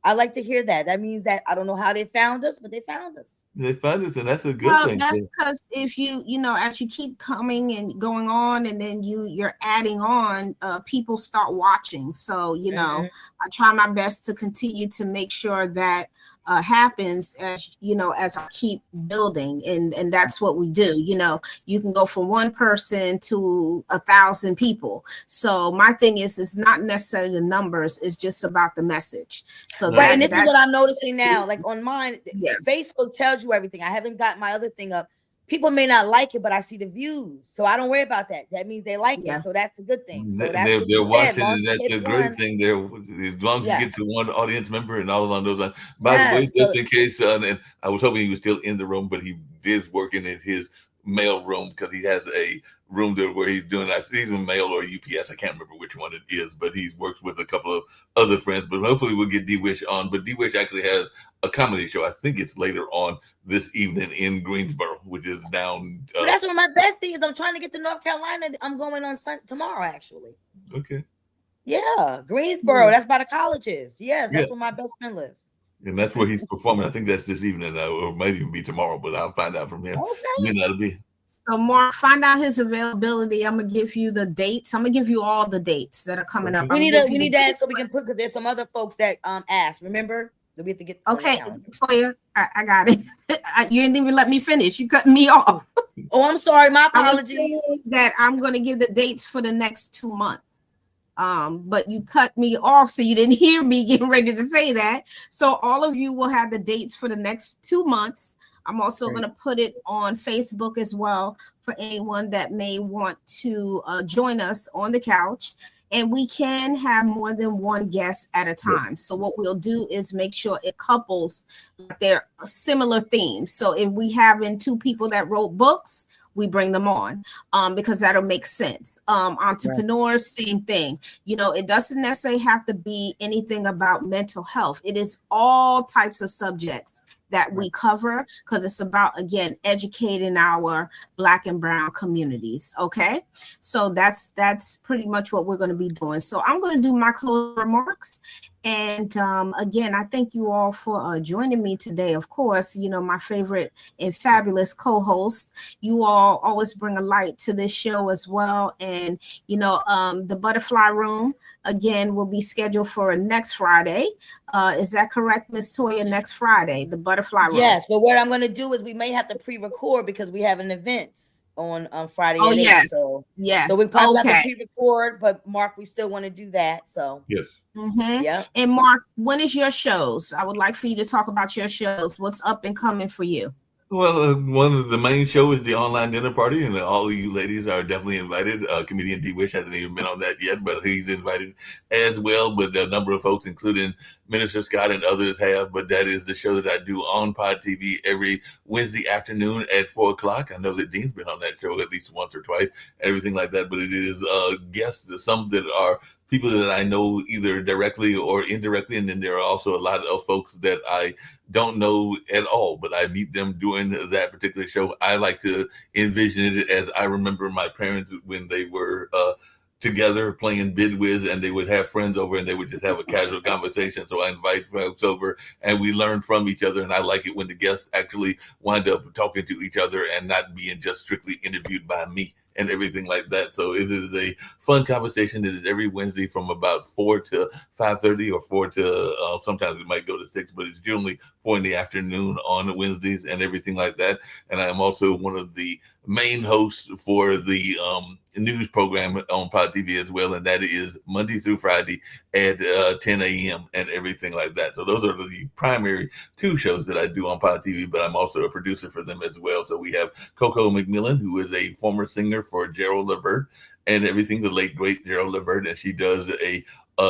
I like to hear that. That means that I don't know how they found us, but they found us. They found us, and that's a good thing. That's because if you as you keep coming and going on, and then you're adding on, people start watching. So I try my best to continue to make sure that happens as as I keep building, and that's what we do. You can go from one person to 1,000 people. So my thing is, it's not necessarily the numbers, it's just about the message. So right, and this is what I'm noticing now. Like on mine, Facebook tells you everything. I haven't got my other thing up. People may not like it, but I see the views, so I don't worry about that. That means they like it, so that's a good thing. So that's what you said. Watching, that's a great thing. There, as long as you get to one audience member and all along those lines. By the way, just in case, and I was hoping he was still in the room, but he is working in his mail room because he has a room there where he's doing, I think he's in mail or UPS. I can't remember which one it is, but he works with a couple of other friends. But hopefully we'll get D-Wish on. But D-Wish actually has a comedy show. I think it's later on this evening in Greensboro, which is down. But that's one of my best things. I'm trying to get to North Carolina. I'm going on tomorrow, actually. Okay. Yeah, Greensboro. That's by the colleges. Yes, that's where my best friend lives. And that's where he's performing. I think that's this evening, or might even be tomorrow, but I'll find out from him. Okay. That'll be. So Mark, find out his availability. I'm gonna give you the dates. I'm gonna give you all the dates that are coming up. We need that so we can put, because there's some other folks that asked. Remember that we have to get. Okay, Toya, I got it. You didn't even let me finish. You cut me off. Oh, I'm sorry. My apologies. That I'm gonna give the dates for the next 2 months. But you cut me off, so you didn't hear me getting ready to say that. So all of you will have the dates for the next 2 months. I'm also going to put it on Facebook as well for anyone that may want to join us on the couch. And we can have more than one guest at a time. So what we'll do is make sure it couples their similar themes. So if we having 2 people that wrote books, we bring them on because that'll make sense. Entrepreneurs, same thing. It doesn't necessarily have to be anything about mental health. It is all types of subjects that we cover, because it's about, again, educating our Black and brown communities. Okay, so that's pretty much what we're going to be doing. So I'm going to do my closing remarks. And again, I thank you all for joining me today. Of course, my favorite and fabulous co-host. You all always bring a light to this show as well. And, the Butterfly Room, again, will be scheduled for next Friday. Is that correct, Ms. Toya? Next Friday, the Butterfly Room. Yes, but what I'm going to do is we may have to pre-record because we have an event on Friday. Oh, yes. So we probably have to pre-record, but Mark, we still want to do that. So yes. Mm-hmm. Yeah. And Mark, when is your shows? I would like for you to talk about your shows. What's up and coming for you? Well, one of the main shows is the online dinner party, and all of you ladies are definitely invited. Comedian D-Wish hasn't even been on that yet, but he's invited as well. But a number of folks, including Minister Scott and others have, but that is the show that I do on Pod TV every Wednesday afternoon at 4 o'clock. I know that Dean's been on that show at least once or twice, everything like that, but it is guests, some that are people that I know either directly or indirectly, and then there are also a lot of folks that I don't know at all, but I meet them during that particular show. I like to envision it as I remember my parents when they were together playing Bid Whiz, and they would have friends over and they would just have a casual conversation. So I invite folks over and we learn from each other. And I like it when the guests actually wind up talking to each other and not being just strictly interviewed by me and everything like that. So it is a fun conversation. It is every Wednesday from about 4 to 5:30 or 4 to sometimes it might go to 6, but it's generally 4 in the afternoon on Wednesdays and everything like that. And I am also one of the main hosts for the news program on Pod TV as well, and that is Monday through Friday at 10 a.m. and everything like that. So those are the primary two shows that I do on Pod TV, but I'm also a producer for them as well. So we have Coco McMillan, who is a former singer for Gerald Levert and everything, the late great Gerald Levert, and she does a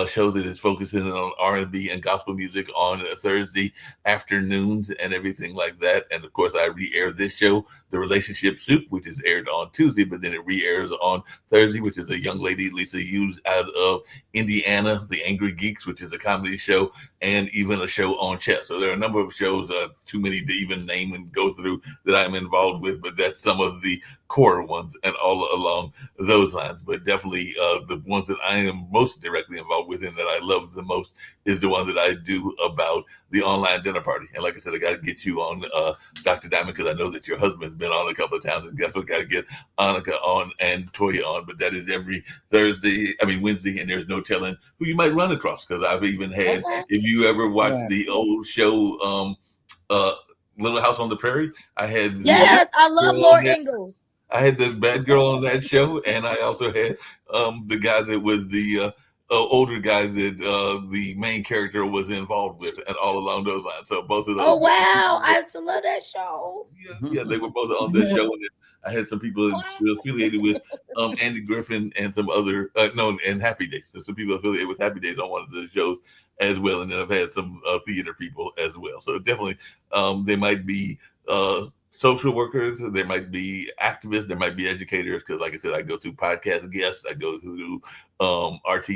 show that is focusing on R&B and gospel music on Thursday afternoons and everything like that. And of course, I re-air this show, The Relationship Soup, which is aired on Tuesday, but then it re-airs on Thursday, which is a young lady, Lisa Hughes, out of Indiana, The Angry Geeks, which is a comedy show, and even a show on chess. So there are a number of shows, too many to even name and go through, that I'm involved with, but that's some of the core ones and all along those lines. But definitely the ones that I am most directly involved with and that I love the most is the one that I do about the online dinner party. And like I said, I got to get you on Dr. Diamond, because I know that your husband's been on a couple of times, and definitely got to get Annika on and Toya on. But that is every Wednesday, and there's no telling who you might run across, because I've even had, if you ever watched the old show Little House on the Prairie, I had I love Lord Ingalls. I had this bad girl on that show, and I also had the guy that was the older guy that the main character was involved with, and all along those lines. So both of those. Oh wow, I used to love that show. Yeah, they were both on the show, and I had some people affiliated with Andy Griffin and some other and Happy Days. So some people affiliated with Happy Days on one of the shows as well, and then I've had some theater people as well. So definitely, they might be social workers, there might be activists, there might be educators, because like I said, I go through podcast guests, I go through RT,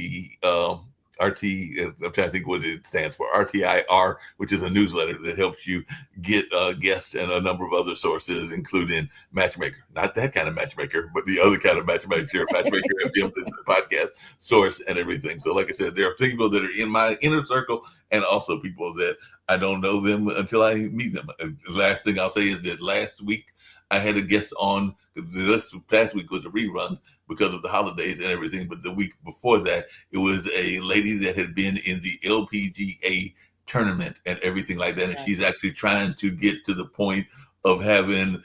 I'm trying to think what it stands for, RTIR, which is a newsletter that helps you get guests and a number of other sources, including Matchmaker. Not that kind of matchmaker, but the other kind of matchmaker, Matchmaker FM, is the podcast source and everything. So like I said, there are people that are in my inner circle, and also people that I don't know them until I meet them. The last thing I'll say is that last week I had a guest on. This past week was a rerun because of the holidays and everything, but the week before that, it was a lady that had been in the LPGA tournament and everything like that, and she's actually trying to get to the point of having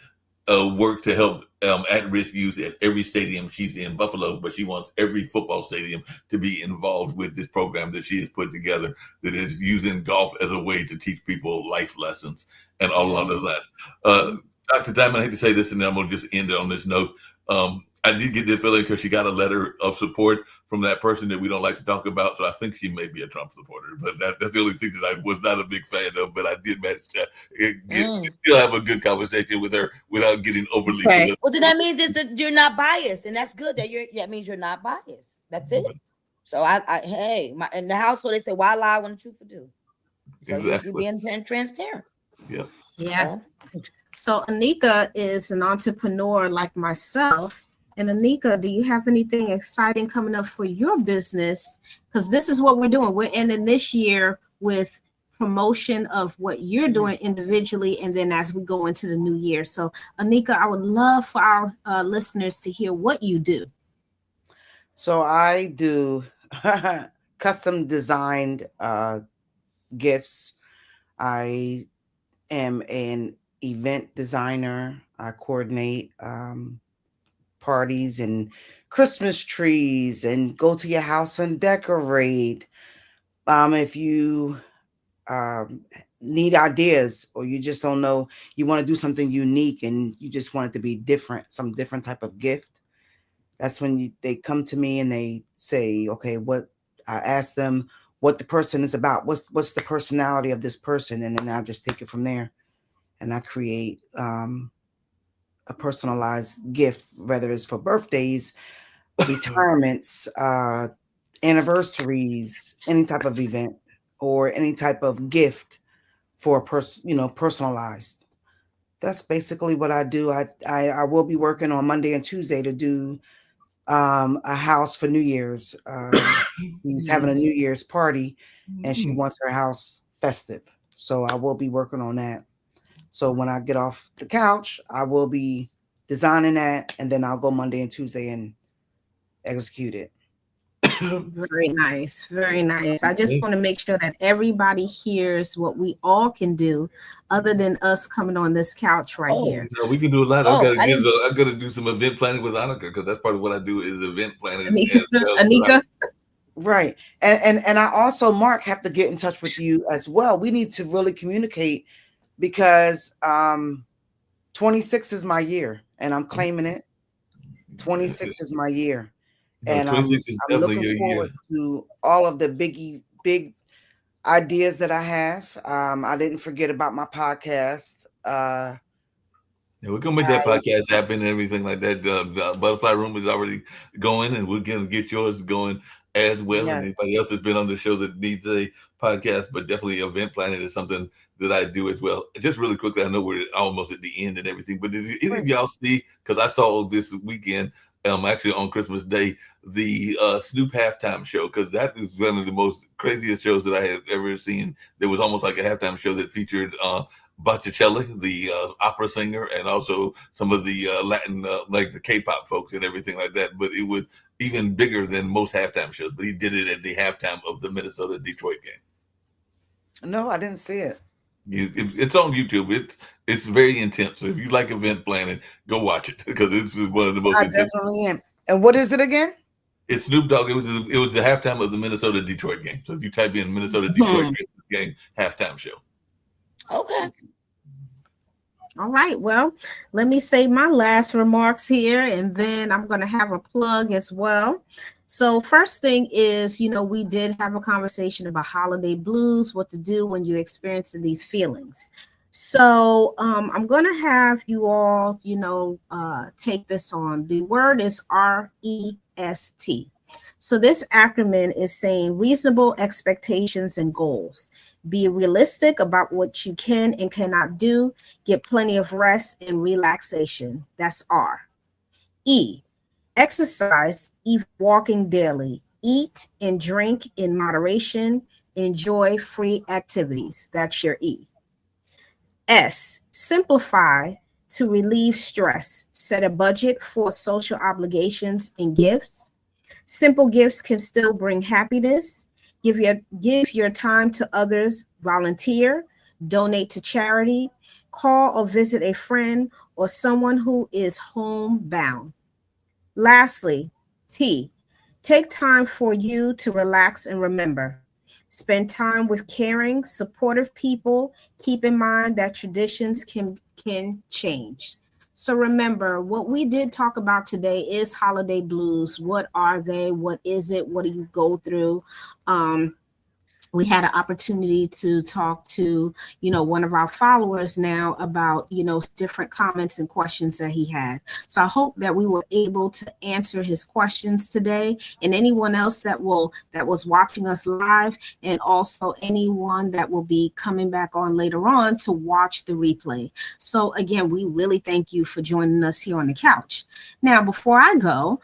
work to help at-risk youth at every stadium she's in Buffalo, but she wants every football stadium to be involved with this program that she has put together that is using golf as a way to teach people life lessons and all along those lines. Dr. Diamond, I hate to say this, and then I'm going to just end it on this note. I did get the feeling because she got a letter of support from that person that we don't like to talk about. So I think she may be a Trump supporter, but that's the only thing that I was not a big fan of. But I did manage to still have a good conversation with her without getting overly. Well, then that means is that you're not biased, and that's good. That means you're not biased. That's it. So in the household they say, "Why lie when the truth is due?" So you're being transparent. Yeah. Yeah. So Anika is an entrepreneur like myself. And Anika, do you have anything exciting coming up for your business? Because this is what we're doing. We're ending this year with promotion of what you're doing individually, and then as we go into the new year. So Anika, I would love for our listeners to hear what you do. So I do custom designed gifts. I am an event designer. I coordinate parties and Christmas trees and go to your house and decorate. If you need ideas, or you just don't know, you want to do something unique and you just want it to be different, some different type of gift, that's when they come to me and they say, okay, I ask them, what the person is about. What's the personality of this person? And then I just take it from there, and I create a personalized gift, whether it's for birthdays, retirements, anniversaries, any type of event, or any type of gift for a person, personalized. That's basically what I do. I will be working on Monday and Tuesday to do a house for New Year's. He's having a New Year's party, and she wants her house festive. So I will be working on that. So when I get off the couch, I will be designing that, and then I'll go Monday and Tuesday and execute it. Very nice. Very nice. I just want to make sure that everybody hears what we all can do other than us coming on this couch right here. No, we can do a lot. I gotta do some event planning with Annika, because that's part of what I do is event planning. Anika. Right. And I also, Mark, have to get in touch with you as well. We need to really communicate, because 26 is my year, and I'm claiming it. 26 is my year. And I'm looking forward to all of the big ideas that I have. I didn't forget about my podcast. Yeah, we're gonna make that podcast happen and everything like that. Butterfly Room is already going, and we're gonna get yours going as well. Yes. And anybody else that's been on the show that needs a podcast, but definitely event planning is something that I do as well. Just really quickly, I know we're almost at the end and everything, but did any of y'all see? Because I saw this weekend, actually on Christmas Day, the Snoop halftime show, because that was one of the most craziest shows that I have ever seen. There was almost like a halftime show that featured Botticelli, the opera singer, and also some of the Latin, like the K-pop folks and everything like that. But it was even bigger than most halftime shows. But he did it at the halftime of the Minnesota-Detroit game. No, I didn't see it. It's on YouTube. It's very intense. So if you like event planning, go watch it, because it's one of the most intense. I definitely am. And what is it again? It's Snoop Dogg. It was the halftime of the Minnesota-Detroit game. So if you type in Minnesota-Detroit game halftime show. Okay. All right. Well, let me say my last remarks here, and then I'm going to have a plug as well. So first thing is, we did have a conversation about holiday blues, what to do when you're experiencing these feelings. So I'm going to have you all, take this on. The word is REST. So this acronym is saying reasonable expectations and goals. Be realistic about what you can and cannot do. Get plenty of rest and relaxation. That's R. E. Exercise, even walking daily. Eat and drink in moderation. Enjoy free activities. That's your E. S. Simplify to relieve stress. Set a budget for social obligations and gifts. Simple gifts can still bring happiness. Give your time to others. Volunteer. Donate to charity. Call or visit a friend or someone who is homebound. Lastly, T. Take time for you to relax and remember. Spend time with caring, supportive people. Keep in mind that traditions can change. So remember, what we did talk about today is holiday blues. What are they? What is it? What do you go through? We had an opportunity to talk to, one of our followers now about, different comments and questions that he had. So I hope that we were able to answer his questions today, and anyone else that was watching us live, and also anyone that will be coming back on later on to watch the replay. So again, we really thank you for joining us here on the couch. Now, before I go,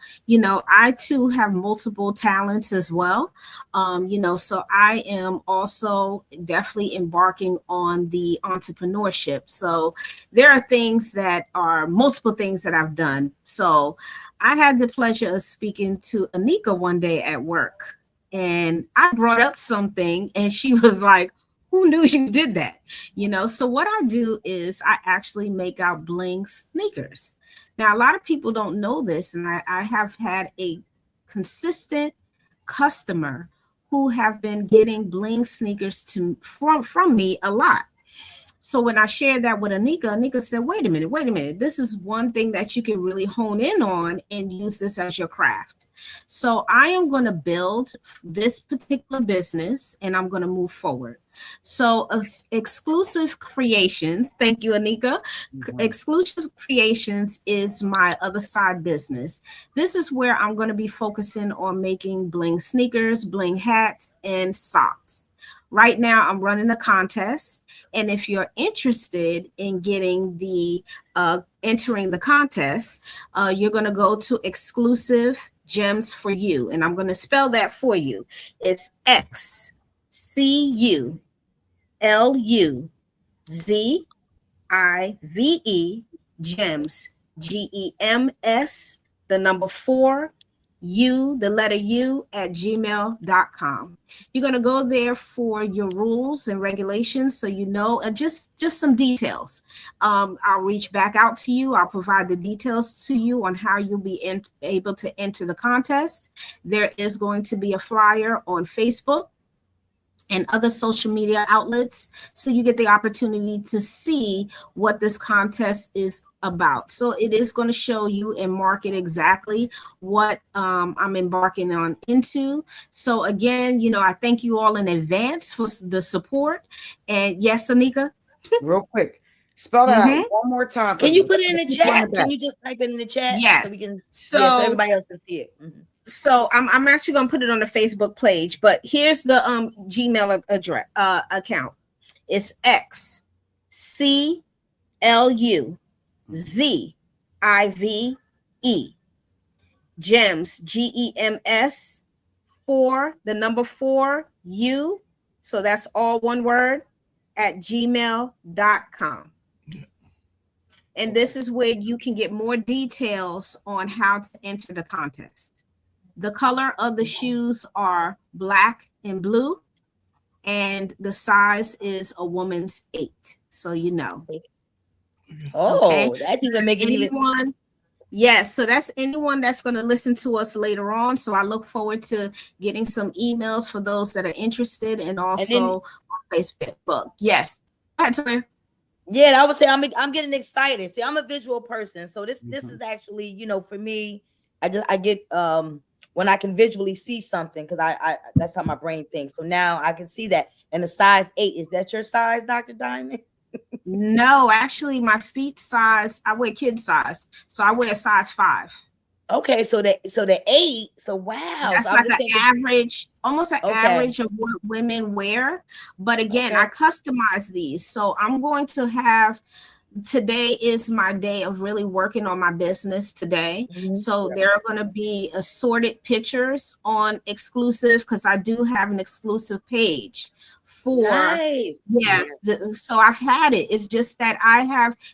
I too have multiple talents as well. So I am also definitely embarking on the entrepreneurship. So there are multiple things that I've done. So I had the pleasure of speaking to Anika one day at work, and I brought up something and she was like, who knew you did that? So what I do is I actually make out bling sneakers. Now, a lot of people don't know this, and I have had a consistent customer who have been getting bling sneakers from me a lot. So when I shared that with Anika said, wait a minute. This is one thing that you can really hone in on and use this as your craft. So I am going to build this particular business and I'm going to move forward. So Exclusive Creations, thank you, Anika. Exclusive Creations is my other side business. This is where I'm going to be focusing on making bling sneakers, bling hats, and socks. Right now, I'm running a contest, and if you're interested in getting the entering the contest, you're going to go to Exclusive Gems for You, and I'm going to spell that for you. It's XCULUZIVE Gems, GEMS, the number 4. the letter U at gmail.com. You're going to go there for your rules and regulations so you know, and just some details. I'll reach back out to you. I'll provide the details to you on how you'll be able to enter the contest. There is going to be a flyer on Facebook and other social media outlets, so you get the opportunity to see what this contest is about. So it is going to show you and market exactly what I'm embarking on into. So again, I thank you all in advance for the support. And yes, Anika? Real quick, spell that out one more time. Can you put it in the chat? Can you just type it in the chat? Yes. So we can, so everybody else can see it. So I'm actually going to put it on the Facebook page, but here's the Gmail address account. It's XCLUZIVE Gems, GEMS 4, the number 4 U. So that's all one word at gmail.com. And this is where you can get more details on how to enter the contest. The color of the shoes are black and blue, and the size is a woman's 8. So you know. Oh, okay? That's even making anyone. Yes, so that's anyone that's going to listen to us later on. So I look forward to getting some emails for those that are interested, and also on Facebook. Yes. Go ahead, Toya. Yeah, I would say I'm getting excited. See, I'm a visual person, so this is actually, for me, I get when I can visually see something, because I that's how my brain thinks. So now I can see that. And the size 8, is that your size, Dr. Diamond? No, actually, my feet size, I wear kid size, so I wear a size 5. Okay, so the 8, so wow, that's so like an average, almost an average of what women wear. But again, I customize these, so I'm going to have. Today is my day of really working on my business today. So there are going to be assorted pictures on Exclusive, because I do have an exclusive page for so I've had it. It's just that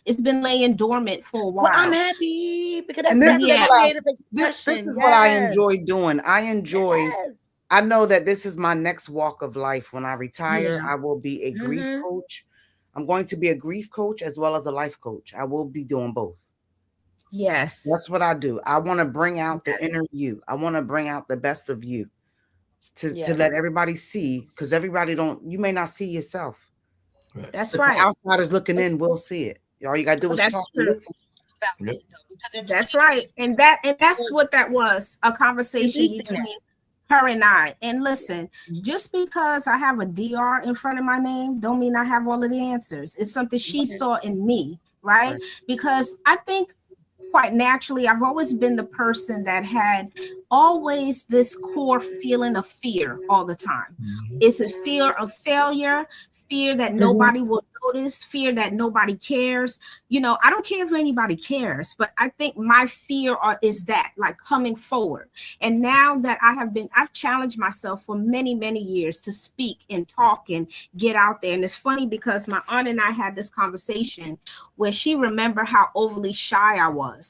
it's been laying dormant for a while. Well, I'm happy because that's creative expression. This is what I enjoy doing. I know that this is my next walk of life. When I retire, I will be a grief coach. I'm going to be a grief coach as well as a life coach. I will be doing both. Yes. That's what I do. I want to bring out the inner you. I want to bring out the best of you to let everybody see, because you may not see yourself. Right. That's right. Outsiders looking in will see it. All you got to do is talk and listen. That's right. And that's what that was, a conversation between her and I. And listen, just because I have a DR in front of my name don't mean I have all of the answers. It's something she saw in me, right? Because I think quite naturally, I've always been the person that had always this core feeling of fear all the time. It's a fear of failure, fear that nobody will notice, fear that nobody cares. I don't care if anybody cares, but I think my fear is that, like, coming forward. And now that I've challenged myself for many, many years to speak and talk and get out there. And it's funny because my aunt and I had this conversation where she remembered how overly shy I was.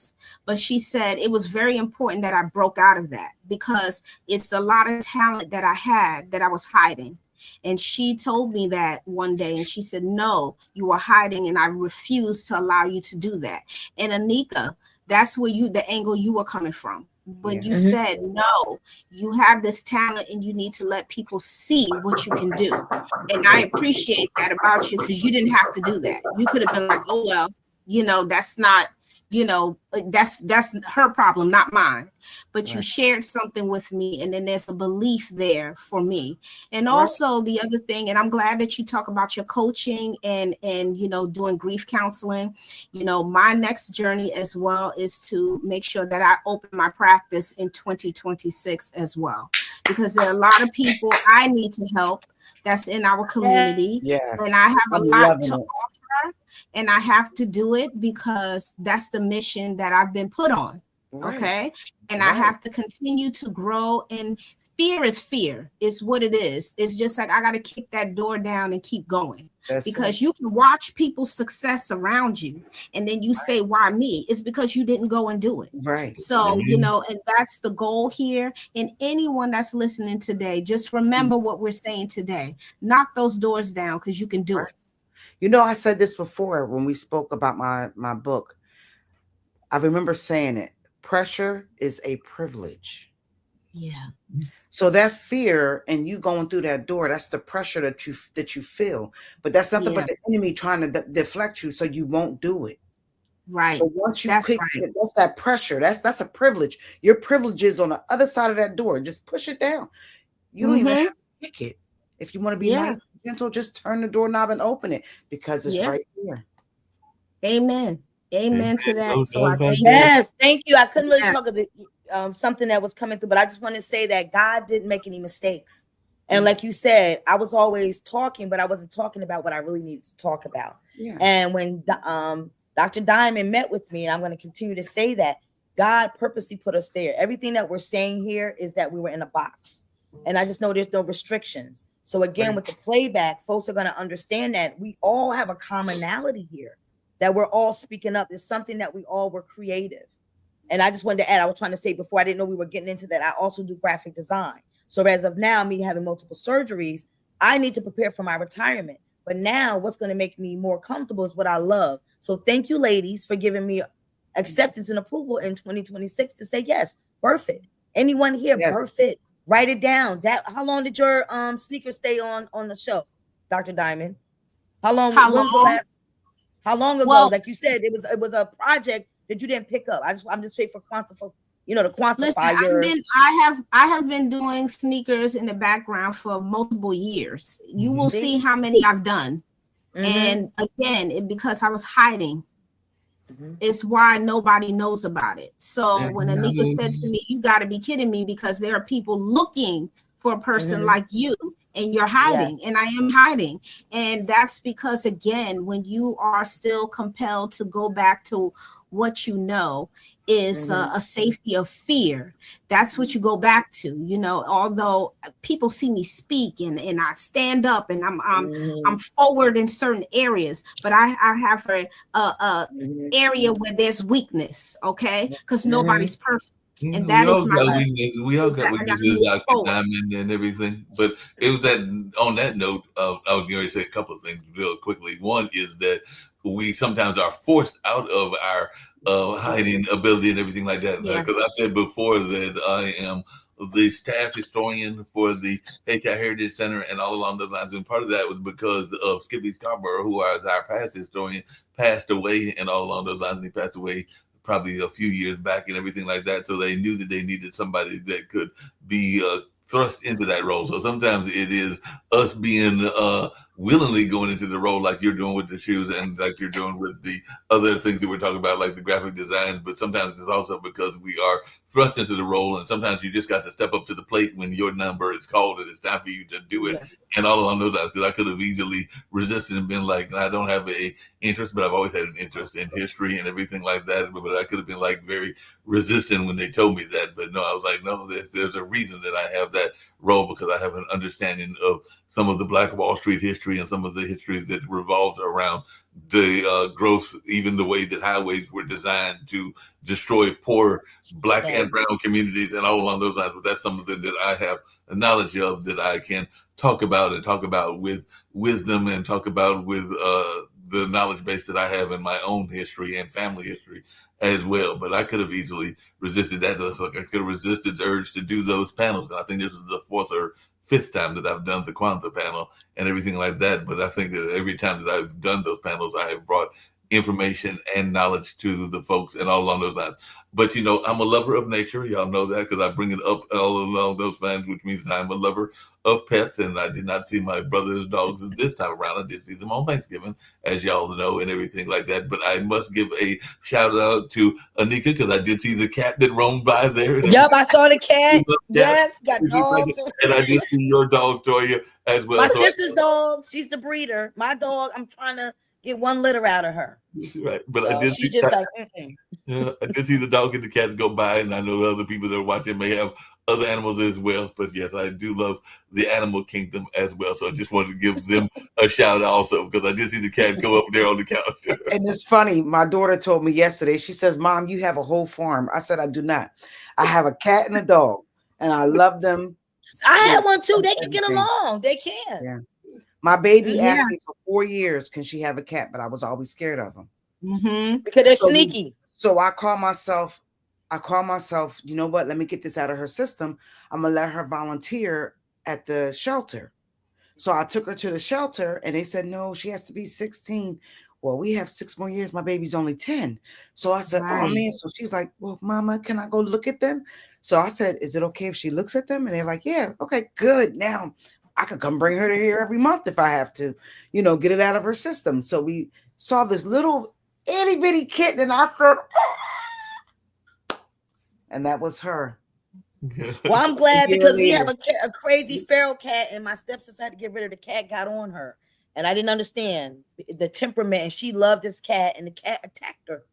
But she said it was very important that I broke out of that, because it's a lot of talent that I had that I was hiding. And she told me that one day, and she said, no, you are hiding, and I refuse to allow you to do that. And Anika, that's where the angle you were coming from. when you said, no, you have this talent and you need to let people see what you can do. And I appreciate that about you, because you didn't have to do that. You could have been like, oh, well, that's not, that's her problem, not mine. But you shared something with me, and then there's a belief there for me. And also the other thing, and I'm glad that you talk about your coaching and doing grief counseling. My next journey as well is to make sure that I open my practice in 2026 as well, because there are a lot of people I need to help that's in our community. And I have a lot to offer, and I have to do it because that's the mission that I've been put on. Okay. And I have to continue to grow, and fear is what it is. It's just like, I got to kick that door down and keep going, because you can watch people's success around you, and then you say, why me? It's because you didn't go and do it. So, and that's the goal here. And anyone that's listening today, just remember what we're saying today. Knock those doors down, because you can do it. I said this before when we spoke about my book. I remember saying it. Pressure is a privilege. Yeah. So that fear and you going through that door, that's the pressure that you feel. But that's nothing but the enemy trying to deflect you so you won't do it. Right. But once you that's that pressure. That's a privilege. Your privilege is on the other side of that door. Just push it down. You don't even have to pick it. If you want to be nice and gentle, just turn the doorknob and open it, because it's right here. Amen. Amen to that. So I thank thank you. I couldn't really talk of the something that was coming through, but I just want to say that God didn't make any mistakes. And like you said, I was always talking, but I wasn't talking about what I really needed to talk about. And when Dr. Diamond met with me, and I'm going to continue to say that, God purposely put us there. Everything that we're saying here is that we were in a box. And I just know there's no restrictions. So again, with the playback, folks are going to understand that we all have a commonality here, that we're all speaking up. It's something that we all were creative. And I just wanted to add, I was trying to say before, I didn't know we were getting into that, I also do graphic design. So as of now, me having multiple surgeries, I need to prepare for my retirement. But now what's going to make me more comfortable is what I love. So thank you, ladies, for giving me acceptance and approval in 2026 to say, yes, birth it. Anyone here, birth it. Write it down. How long did your sneakers stay on the shelf, Dr. Diamond? How long ago? Well, like you said, it was a project that you didn't pick up. I'm just waiting for to quantify I have been doing sneakers in the background for multiple years. You will see how many I've done. And again, because I was hiding. It's why nobody knows about it. So when Anika said to me, you got to be kidding me, because there are people looking for a person like you, and you're hiding. And I am hiding. And that's because, again, when you are still compelled to go back to what you know is a safety of fear, that's what you go back to. Although people see me speak and I stand up and I'm forward in certain areas, but I have a area where there's weakness, okay? Because nobody's perfect. And that is my we all got weaknesses, Dr. Diamond, and everything. But it was on that note, I was going to say a couple of things real quickly. One is that we sometimes are forced out of our hiding ability and everything like that. Because I've said before that I am the staff historian for the HI Heritage Center and all along those lines. And part of that was because of Skippy Scarborough, who was our past historian, passed away, and all along those lines, and he passed away probably a few years back and everything like that. So they knew that they needed somebody that could be thrust into that role. So sometimes it is us being willingly going into the role, like you're doing with the shoes and like you're doing with the other things that we're talking about, like the graphic designs. But sometimes it's also because we are thrust into the role, and sometimes you just got to step up to the plate when your number is called and it's time for you to do it. And all along those lines, because I could have easily resisted and been like, I don't have a interest, but I've always had an interest in history and everything like that. But I could have been like very resistant when they told me that. But no, I was like, no, there's a reason that I have that role, because I have an understanding of some of the Black Wall Street history and some of the history that revolves around the growth, even the way that highways were designed to destroy poor Black and brown communities and all along those lines. But that's something that I have a knowledge of, that I can talk about with wisdom, and talk about with the knowledge base that I have in my own history and family history. as well. But I could have easily resisted that. So I could have resisted the urge to do those panels. And I think this is the 4th or 5th time that I've done the Kwanzaa panel and everything like that. But I think that every time that I've done those panels, I have brought information and knowledge to the folks and all along those lines. But, I'm a lover of nature. Y'all know that because I bring it up all along those lines, which means that I'm a lover of pets. And I did not see my brother's dogs this time around. I did see them on Thanksgiving, as y'all know, and everything like that. But I must give a shout out to Anika because I did see the cat that roamed by there. Yep, I saw the cat. Yes, got dogs. And I did see your dog, Toya, as well. My sister's dog. She's the breeder. My dog, I'm trying to get 1 litter out of her. Right, but So I did she see just cat, like, I did see the dog and the cat go by, and I know other people that are watching may have other animals as well. But yes, I do love the animal kingdom as well. So I just wanted to give them a shout out also because I did see the cat go up there on the couch. And it's funny. My daughter told me yesterday, she says, Mom, you have a whole farm. I said, I do not. I have a cat and a dog, and I love them. I had one too. They can get along. They can. Yeah. My baby asked me for 4 years, can she have a cat? But I was always scared of them. Because they're sneaky. So I call myself, you know what? Let me get this out of her system. I'm going to let her volunteer at the shelter. So I took her to the shelter and they said, no, she has to be 16. Well, we have 6 more years. My baby's only 10. So I said, oh man. So she's like, well, Mama, can I go look at them? So I said, is it okay if she looks at them? And they're like, yeah, okay, good. Now I could come bring her to here every month if I have to, get it out of her system. So we saw this little itty bitty kitten and I said, and that was her. Well, I'm glad because we have a crazy feral cat and my stepsister had to get rid of the cat, got on her. And I didn't understand the temperament. And she loved this cat and the cat attacked her.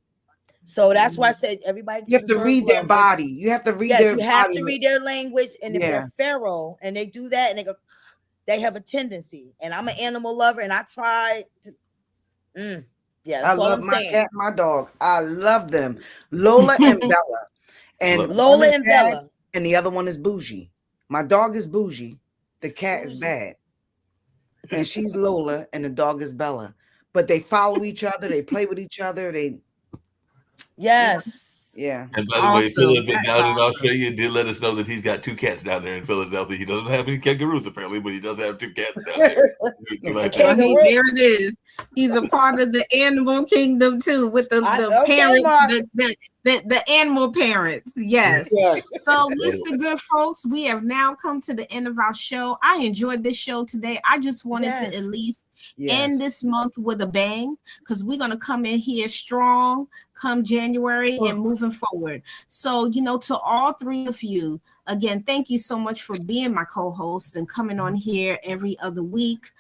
So that's why I said everybody. You have to read their body. You have to read their body. You have to read their language. And if they're feral and they do that and they go, they have a tendency. And I'm an animal lover and I try to. Yeah, that's all I'm saying. I love my cat, my dog. I love them. Lola and Bella. And Lola and Bella. And the other one is Bougie. My dog is Bougie. The cat is Bad. And she's Lola and the dog is Bella. But they follow each other. They play with each other. Yes. Yeah. And by the way, Philip down in Australia did let us know that he's got 2 cats down there in Philadelphia. He doesn't have any kangaroos apparently, but he does have 2 cats down there. There it is. He's a part of the animal kingdom too, with the parents, the animal parents. Yes. So listen, good folks, we have now come to the end of our show. I enjoyed this show today. I just wanted to at least end this month with a bang because we're going to come in here strong come January and moving forward. So, to all 3 of you, again, thank you so much for being my co-hosts and coming on here every other week.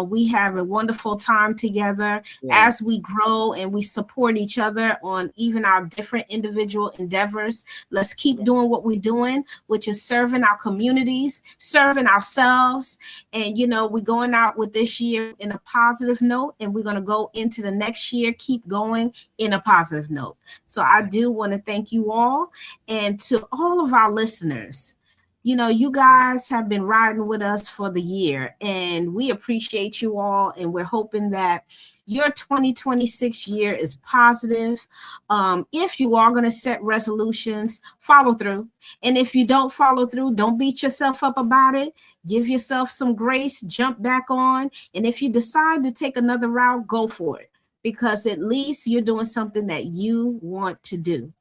We have a wonderful time together as we grow and we support each other on even our different individual endeavors. Let's keep doing what we're doing, which is serving our communities, serving ourselves. And, we're going out with this year in a positive note, and we're going to go into the next year, keep going in a positive note. So I do want to thank you all, and to all of our listeners. You guys have been riding with us for the year, and we appreciate you all, and we're hoping that your 2026 year is positive. If you are going to set resolutions, follow through. And if you don't follow through, don't beat yourself up about it. Give yourself some grace, jump back on. And if you decide to take another route, go for it, because at least you're doing something that you want to do.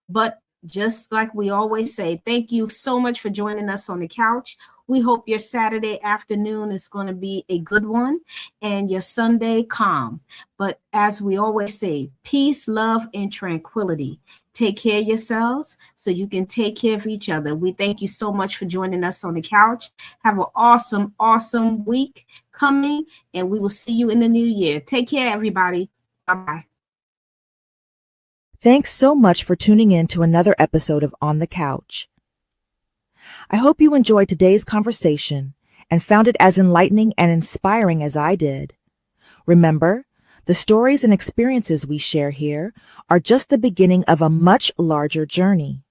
But just like we always say, thank you so much for joining us on the couch. We hope your Saturday afternoon is going to be a good one and your Sunday calm. But as we always say, peace, love, and tranquility. Take care of yourselves so you can take care of each other. We thank you so much for joining us on the couch. Have an awesome, awesome week coming, and we will see you in the new year. Take care, everybody. Bye-bye. Thanks so much for tuning in to another episode of On the Couch. I hope you enjoyed today's conversation and found it as enlightening and inspiring as I did. Remember, the stories and experiences we share here are just the beginning of a much larger journey.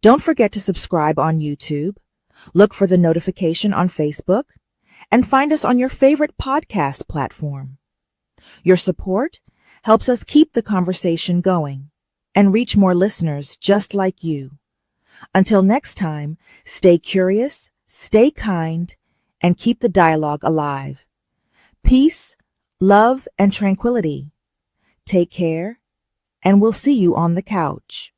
Don't forget to subscribe on YouTube, look for the notification on Facebook, and find us on your favorite podcast platform. Your support helps us keep the conversation going and reach more listeners just like you. Until next time, stay curious, stay kind, and keep the dialogue alive. Peace, love, and tranquility. Take care, and we'll see you on the couch.